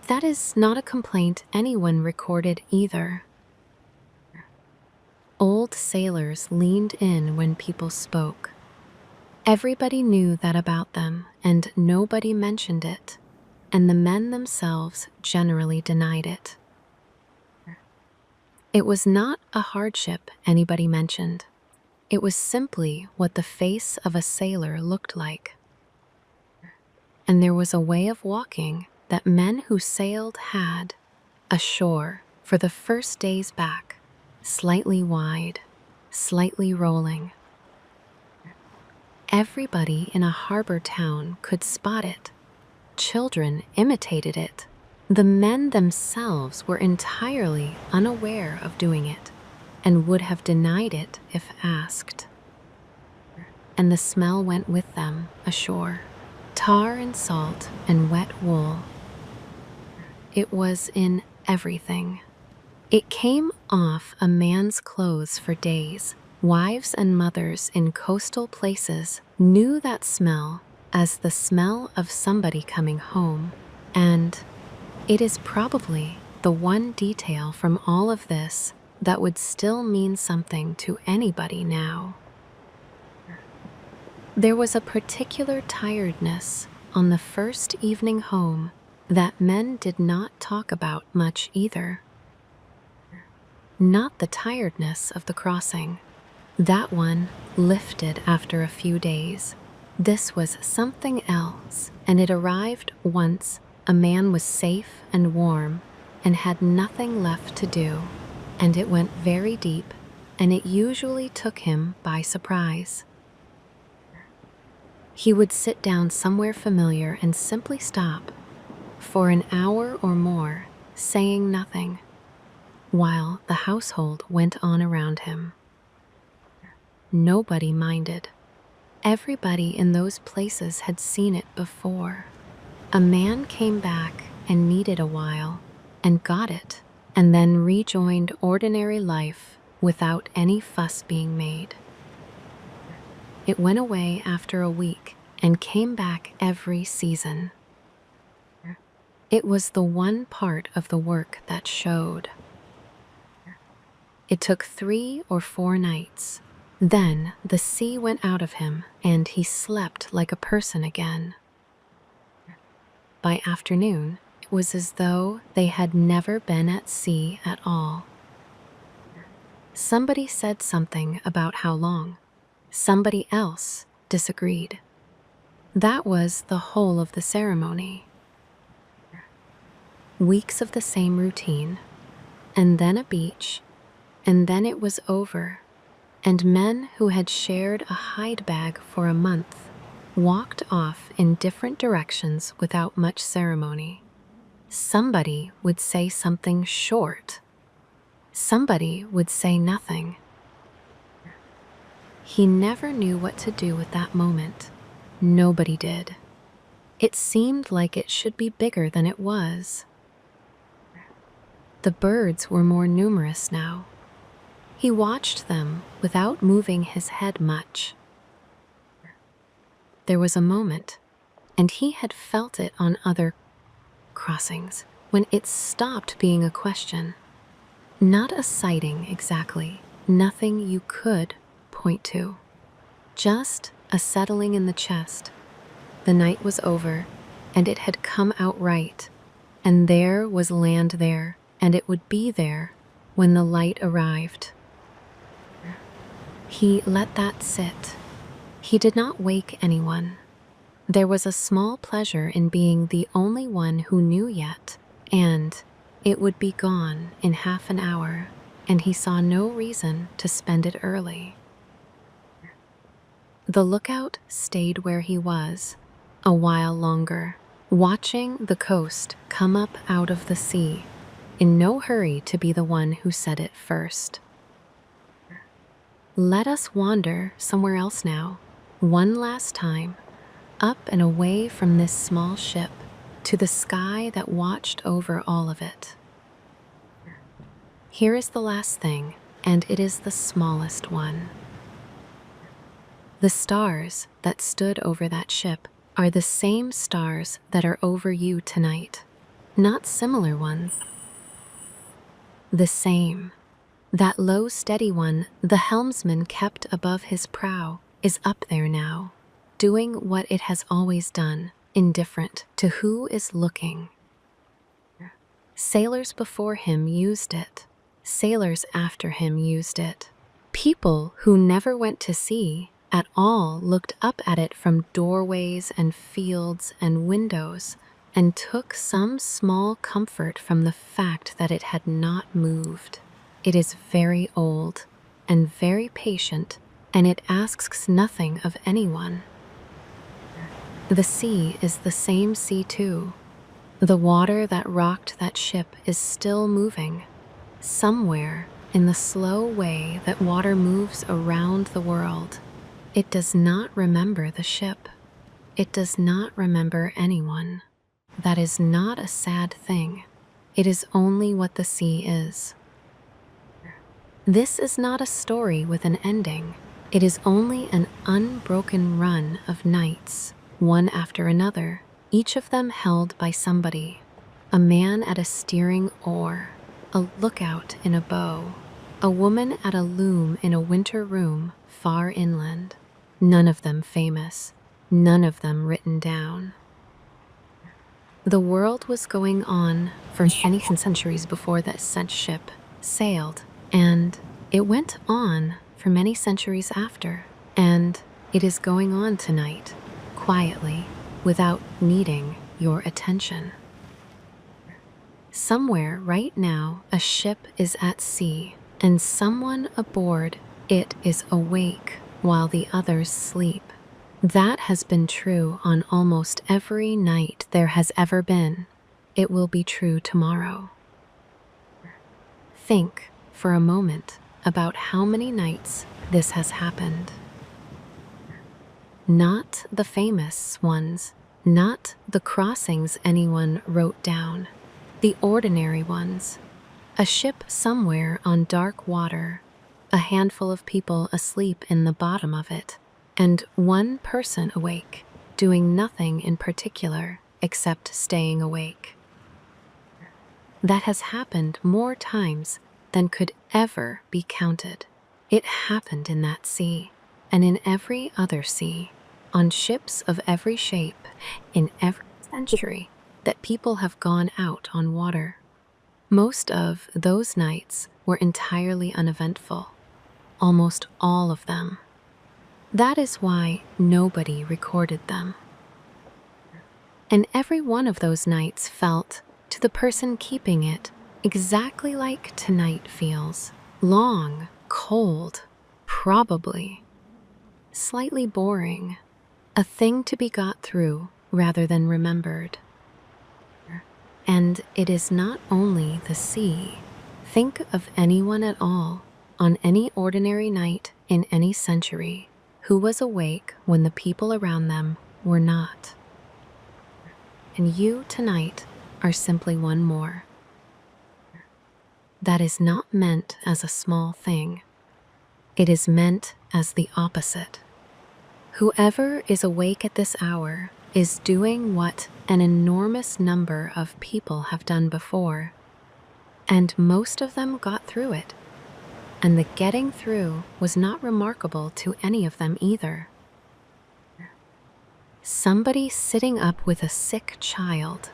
That is not a complaint anyone recorded either. Old sailors leaned in when people spoke. Everybody knew that about them, and nobody mentioned it, and the men themselves generally denied it. It was not a hardship anybody mentioned. It was simply what the face of a sailor looked like. And there was a way of walking that men who sailed had, ashore for the first days back, slightly wide, slightly rolling. Everybody in a harbor town could spot it. Children imitated it. The men themselves were entirely unaware of doing it and would have denied it if asked. And the smell went with them ashore. Tar and salt and wet wool. It was in everything. It came off a man's clothes for days. Wives and mothers in coastal places knew that smell as the smell of somebody coming home. And it is probably the one detail from all of this that would still mean something to anybody now. There was a particular tiredness on the first evening home that men did not talk about much either. Not the tiredness of the crossing. That one lifted after a few days. This was something else, and it arrived once a man was safe and warm and had nothing left to do, and it went very deep, and it usually took him by surprise. He would sit down somewhere familiar and simply stop for an hour or more, saying nothing, while the household went on around him. Nobody minded. Everybody in those places had seen it before. A man came back and needed a while, and got it, and then rejoined ordinary life without any fuss being made. It went away after a week and came back every season. It was the one part of the work that showed. It took 3 or 4 nights. Then the sea went out of him and he slept like a person again. By afternoon, it was as though they had never been at sea at all. Somebody said something about how long. Somebody else disagreed. That was the whole of the ceremony. Weeks of the same routine, and then a beach, and then it was over, and men who had shared a hide bag for a month walked off in different directions without much ceremony. Somebody would say something short. Somebody would say nothing. He never knew what to do with that moment. Nobody did. It seemed like it should be bigger than it was. The birds were more numerous now. He watched them without moving his head much. There was a moment, and he had felt it on other crossings, when it stopped being a question. Not a sighting exactly, nothing you could point to. Just a settling in the chest. The night was over, and it had come out right, and there was land there, and it would be there when the light arrived. He let that sit. He did not wake anyone. There was a small pleasure in being the only one who knew yet, and it would be gone in half an hour, and he saw no reason to spend it early. The lookout stayed where he was a while longer, watching the coast come up out of the sea, in no hurry to be the one who said it first. Let us wander somewhere else now, one last time, up and away from this small ship to the sky that watched over all of it. Here is the last thing, and it is the smallest one. The stars that stood over that ship are the same stars that are over you tonight, not similar ones. The same. That low, steady one the helmsman kept above his prow is up there now, doing what it has always done, indifferent to who is looking. Sailors before him used it. Sailors after him used it. People who never went to sea at all looked up at it from doorways and fields and windows and took some small comfort from the fact that it had not moved. It is very old and very patient, and it asks nothing of anyone. The sea is the same sea too. The water that rocked that ship is still moving, somewhere in the slow way that water moves around the world. It does not remember the ship. It does not remember anyone. That is not a sad thing. It is only what the sea is. This is not a story with an ending. It is only an unbroken run of nights, one after another, each of them held by somebody. A man at a steering oar, a lookout in a bow, a woman at a loom in a winter room far inland. None of them famous, none of them written down. The world was going on for many centuries before that said ship sailed, and it went on for many centuries after, and it is going on tonight, quietly, without needing your attention. Somewhere right now, a ship is at sea, and someone aboard it is awake while the others sleep. That has been true on almost every night there has ever been. It will be true tomorrow. Think for a moment about how many nights this has happened. Not the famous ones, not the crossings anyone wrote down, the ordinary ones. A ship somewhere on dark water, a handful of people asleep in the bottom of it, and one person awake, doing nothing in particular except staying awake. That has happened more times than could ever be counted. It happened in that sea, and in every other sea, on ships of every shape, in every century that people have gone out on water. Most of those nights were entirely uneventful, almost all of them. That is why nobody recorded them. And every one of those nights felt, to the person keeping it, exactly like tonight feels. Long, cold, probably. Slightly boring. A thing to be got through rather than remembered. And it is not only the sea. Think of anyone at all, on any ordinary night in any century, who was awake when the people around them were not. And you tonight are simply one more. That is not meant as a small thing. It is meant as the opposite. Whoever is awake at this hour is doing what an enormous number of people have done before, and most of them got through it. And the getting through was not remarkable to any of them either. Somebody sitting up with a sick child,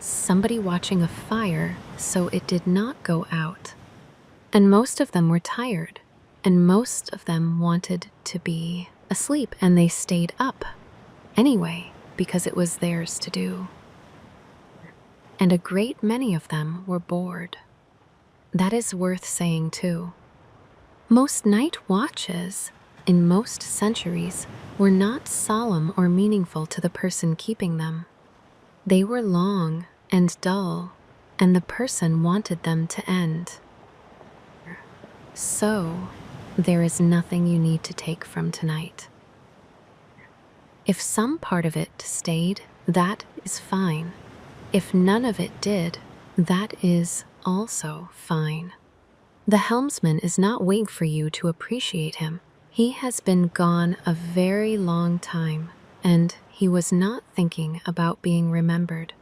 somebody watching a fire so it did not go out. And most of them were tired, and most of them wanted to be asleep, and they stayed up anyway because it was theirs to do. And a great many of them were bored. That is worth saying too. Most night watches, in most centuries, were not solemn or meaningful to the person keeping them. They were long and dull, and the person wanted them to end. So, there is nothing you need to take from tonight. If some part of it stayed, that is fine. If none of it did, that is also fine. The helmsman is not waiting for you to appreciate him. He has been gone a very long time, and he was not thinking about being remembered.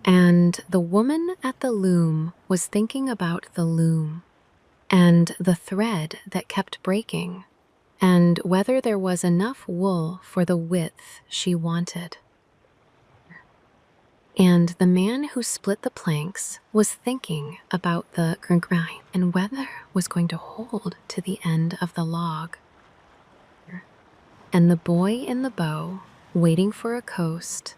And the woman at the loom was thinking about the loom and the thread that kept breaking, and whether there was enough wool for the width she wanted. And the man who split the planks was thinking about the grind and whether it was going to hold to the end of the log. And the boy in the bow, waiting for a coast,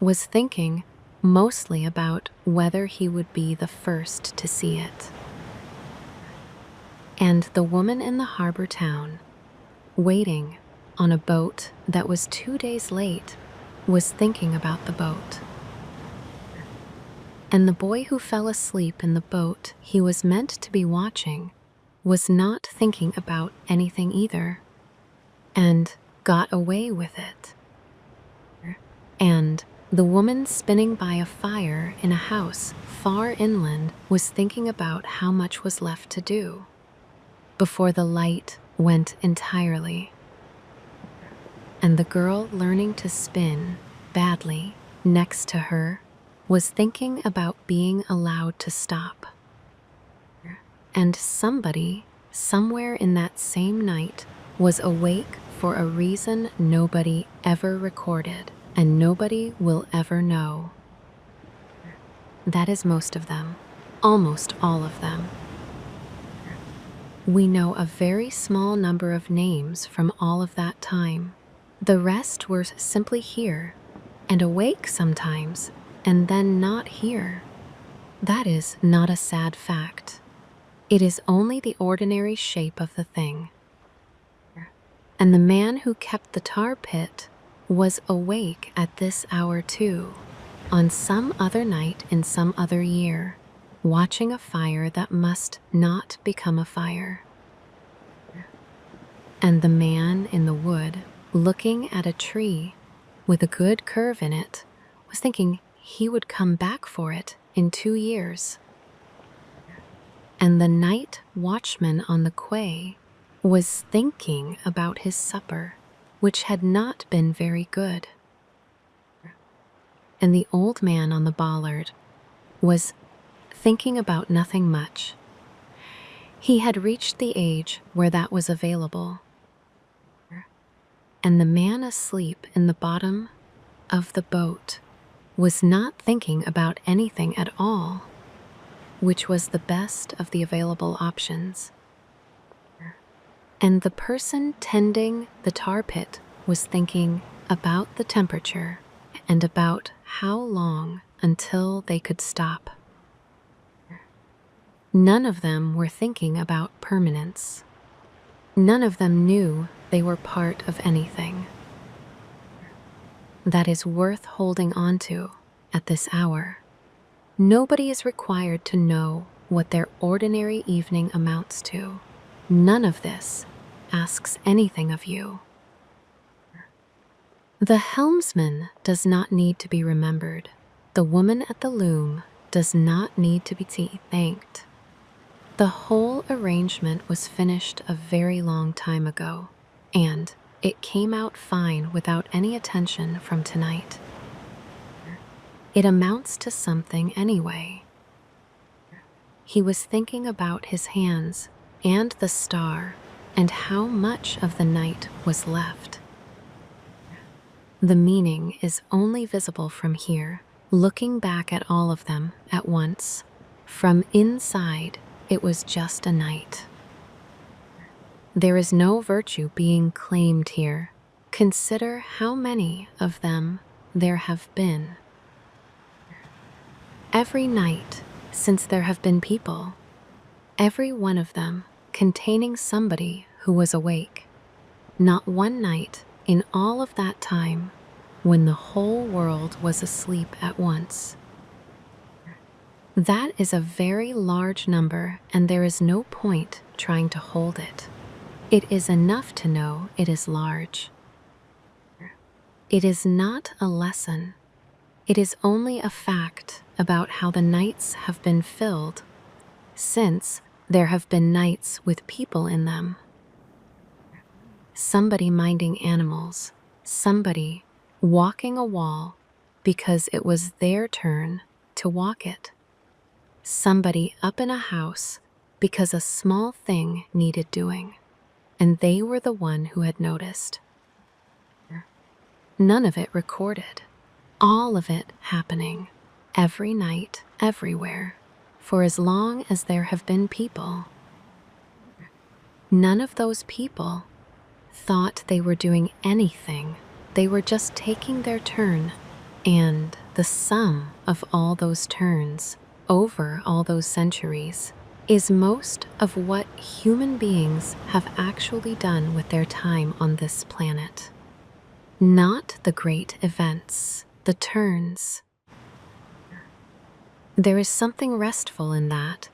was thinking mostly about whether he would be the first to see it. And the woman in the harbor town, waiting on a boat that was 2 days late, was thinking about the boat. And the boy who fell asleep in the boat he was meant to be watching was not thinking about anything either, and got away with it. And the woman spinning by a fire in a house far inland was thinking about how much was left to do before the light went entirely. And the girl learning to spin badly next to her was thinking about being allowed to stop. And somebody, somewhere in that same night, was awake for a reason nobody ever recorded and nobody will ever know. That is most of them, almost all of them. We know a very small number of names from all of that time. The rest were simply here and awake sometimes, and then not here. That is not a sad fact. It is only the ordinary shape of the thing. And the man who kept the tar pit was awake at this hour too, on some other night in some other year, watching a fire that must not become a fire. And the man in the wood, looking at a tree with a good curve in it, was thinking he would come back for it in 2 years. And the night watchman on the quay was thinking about his supper, which had not been very good. And the old man on the bollard was thinking about nothing much. He had reached the age where that was available. And the man asleep in the bottom of the boat was not thinking about anything at all, which was the best of the available options. And the person tending the tar pit was thinking about the temperature and about how long until they could stop. None of them were thinking about permanence. None of them knew they were part of anything that is worth holding on to at this hour. Nobody is required to know what their ordinary evening amounts to. None of this asks anything of you. The helmsman does not need to be remembered. The woman at the loom does not need to be thanked. The whole arrangement was finished a very long time ago, and it came out fine without any attention from tonight. It amounts to something anyway. He was thinking about his hands and the star and how much of the night was left. The meaning is only visible from here, looking back at all of them at once. From inside, it was just a night. There is no virtue being claimed here. Consider how many of them there have been. Every night since there have been people, every one of them containing somebody who was awake. Not one night in all of that time when the whole world was asleep at once. That is a very large number, and there is no point trying to hold it. It is enough to know it is large. It is not a lesson. It is only a fact about how the nights have been filled, since there have been nights with people in them. Somebody minding animals, somebody walking a wall because it was their turn to walk it. Somebody up in a house because a small thing needed doing, and they were the one who had noticed. None of it recorded. All of it happening, every night, everywhere, for as long as there have been people. None of those people thought they were doing anything. They were just taking their turn, and the sum of all those turns over all those centuries is most of what human beings have actually done with their time on this planet. Not the great events, the turns. There is something restful in that.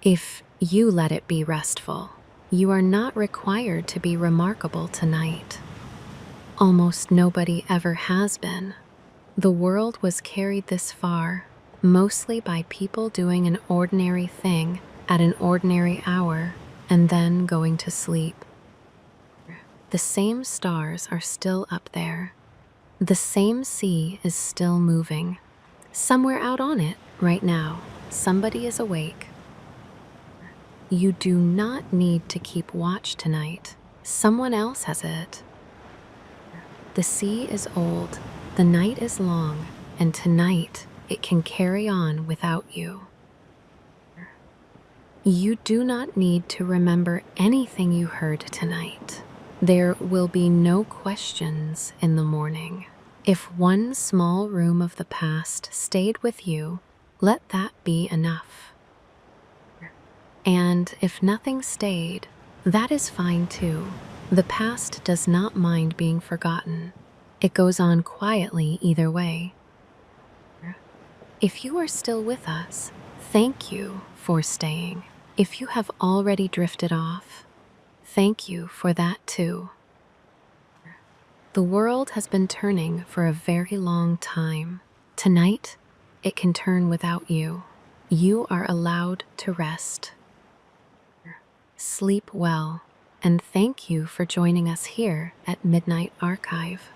If you let it be restful, you are not required to be remarkable tonight. Almost nobody ever has been. The world was carried this far, mostly by people doing an ordinary thing at an ordinary hour and then going to sleep. The same stars are still up there. The same sea is still moving. Somewhere out on it, right now, somebody is awake. You do not need to keep watch tonight. Someone else has it. The sea is old, the night is long, and tonight it can carry on without you. You do not need to remember anything you heard tonight. There will be no questions in the morning. If one small room of the past stayed with you, let that be enough. And if nothing stayed, that is fine too. The past does not mind being forgotten. It goes on quietly either way. If you are still with us, thank you for staying. If you have already drifted off, thank you for that too. The world has been turning for a very long time. Tonight, it can turn without you. You are allowed to rest. Sleep well, and thank you for joining us here at Midnight Archive.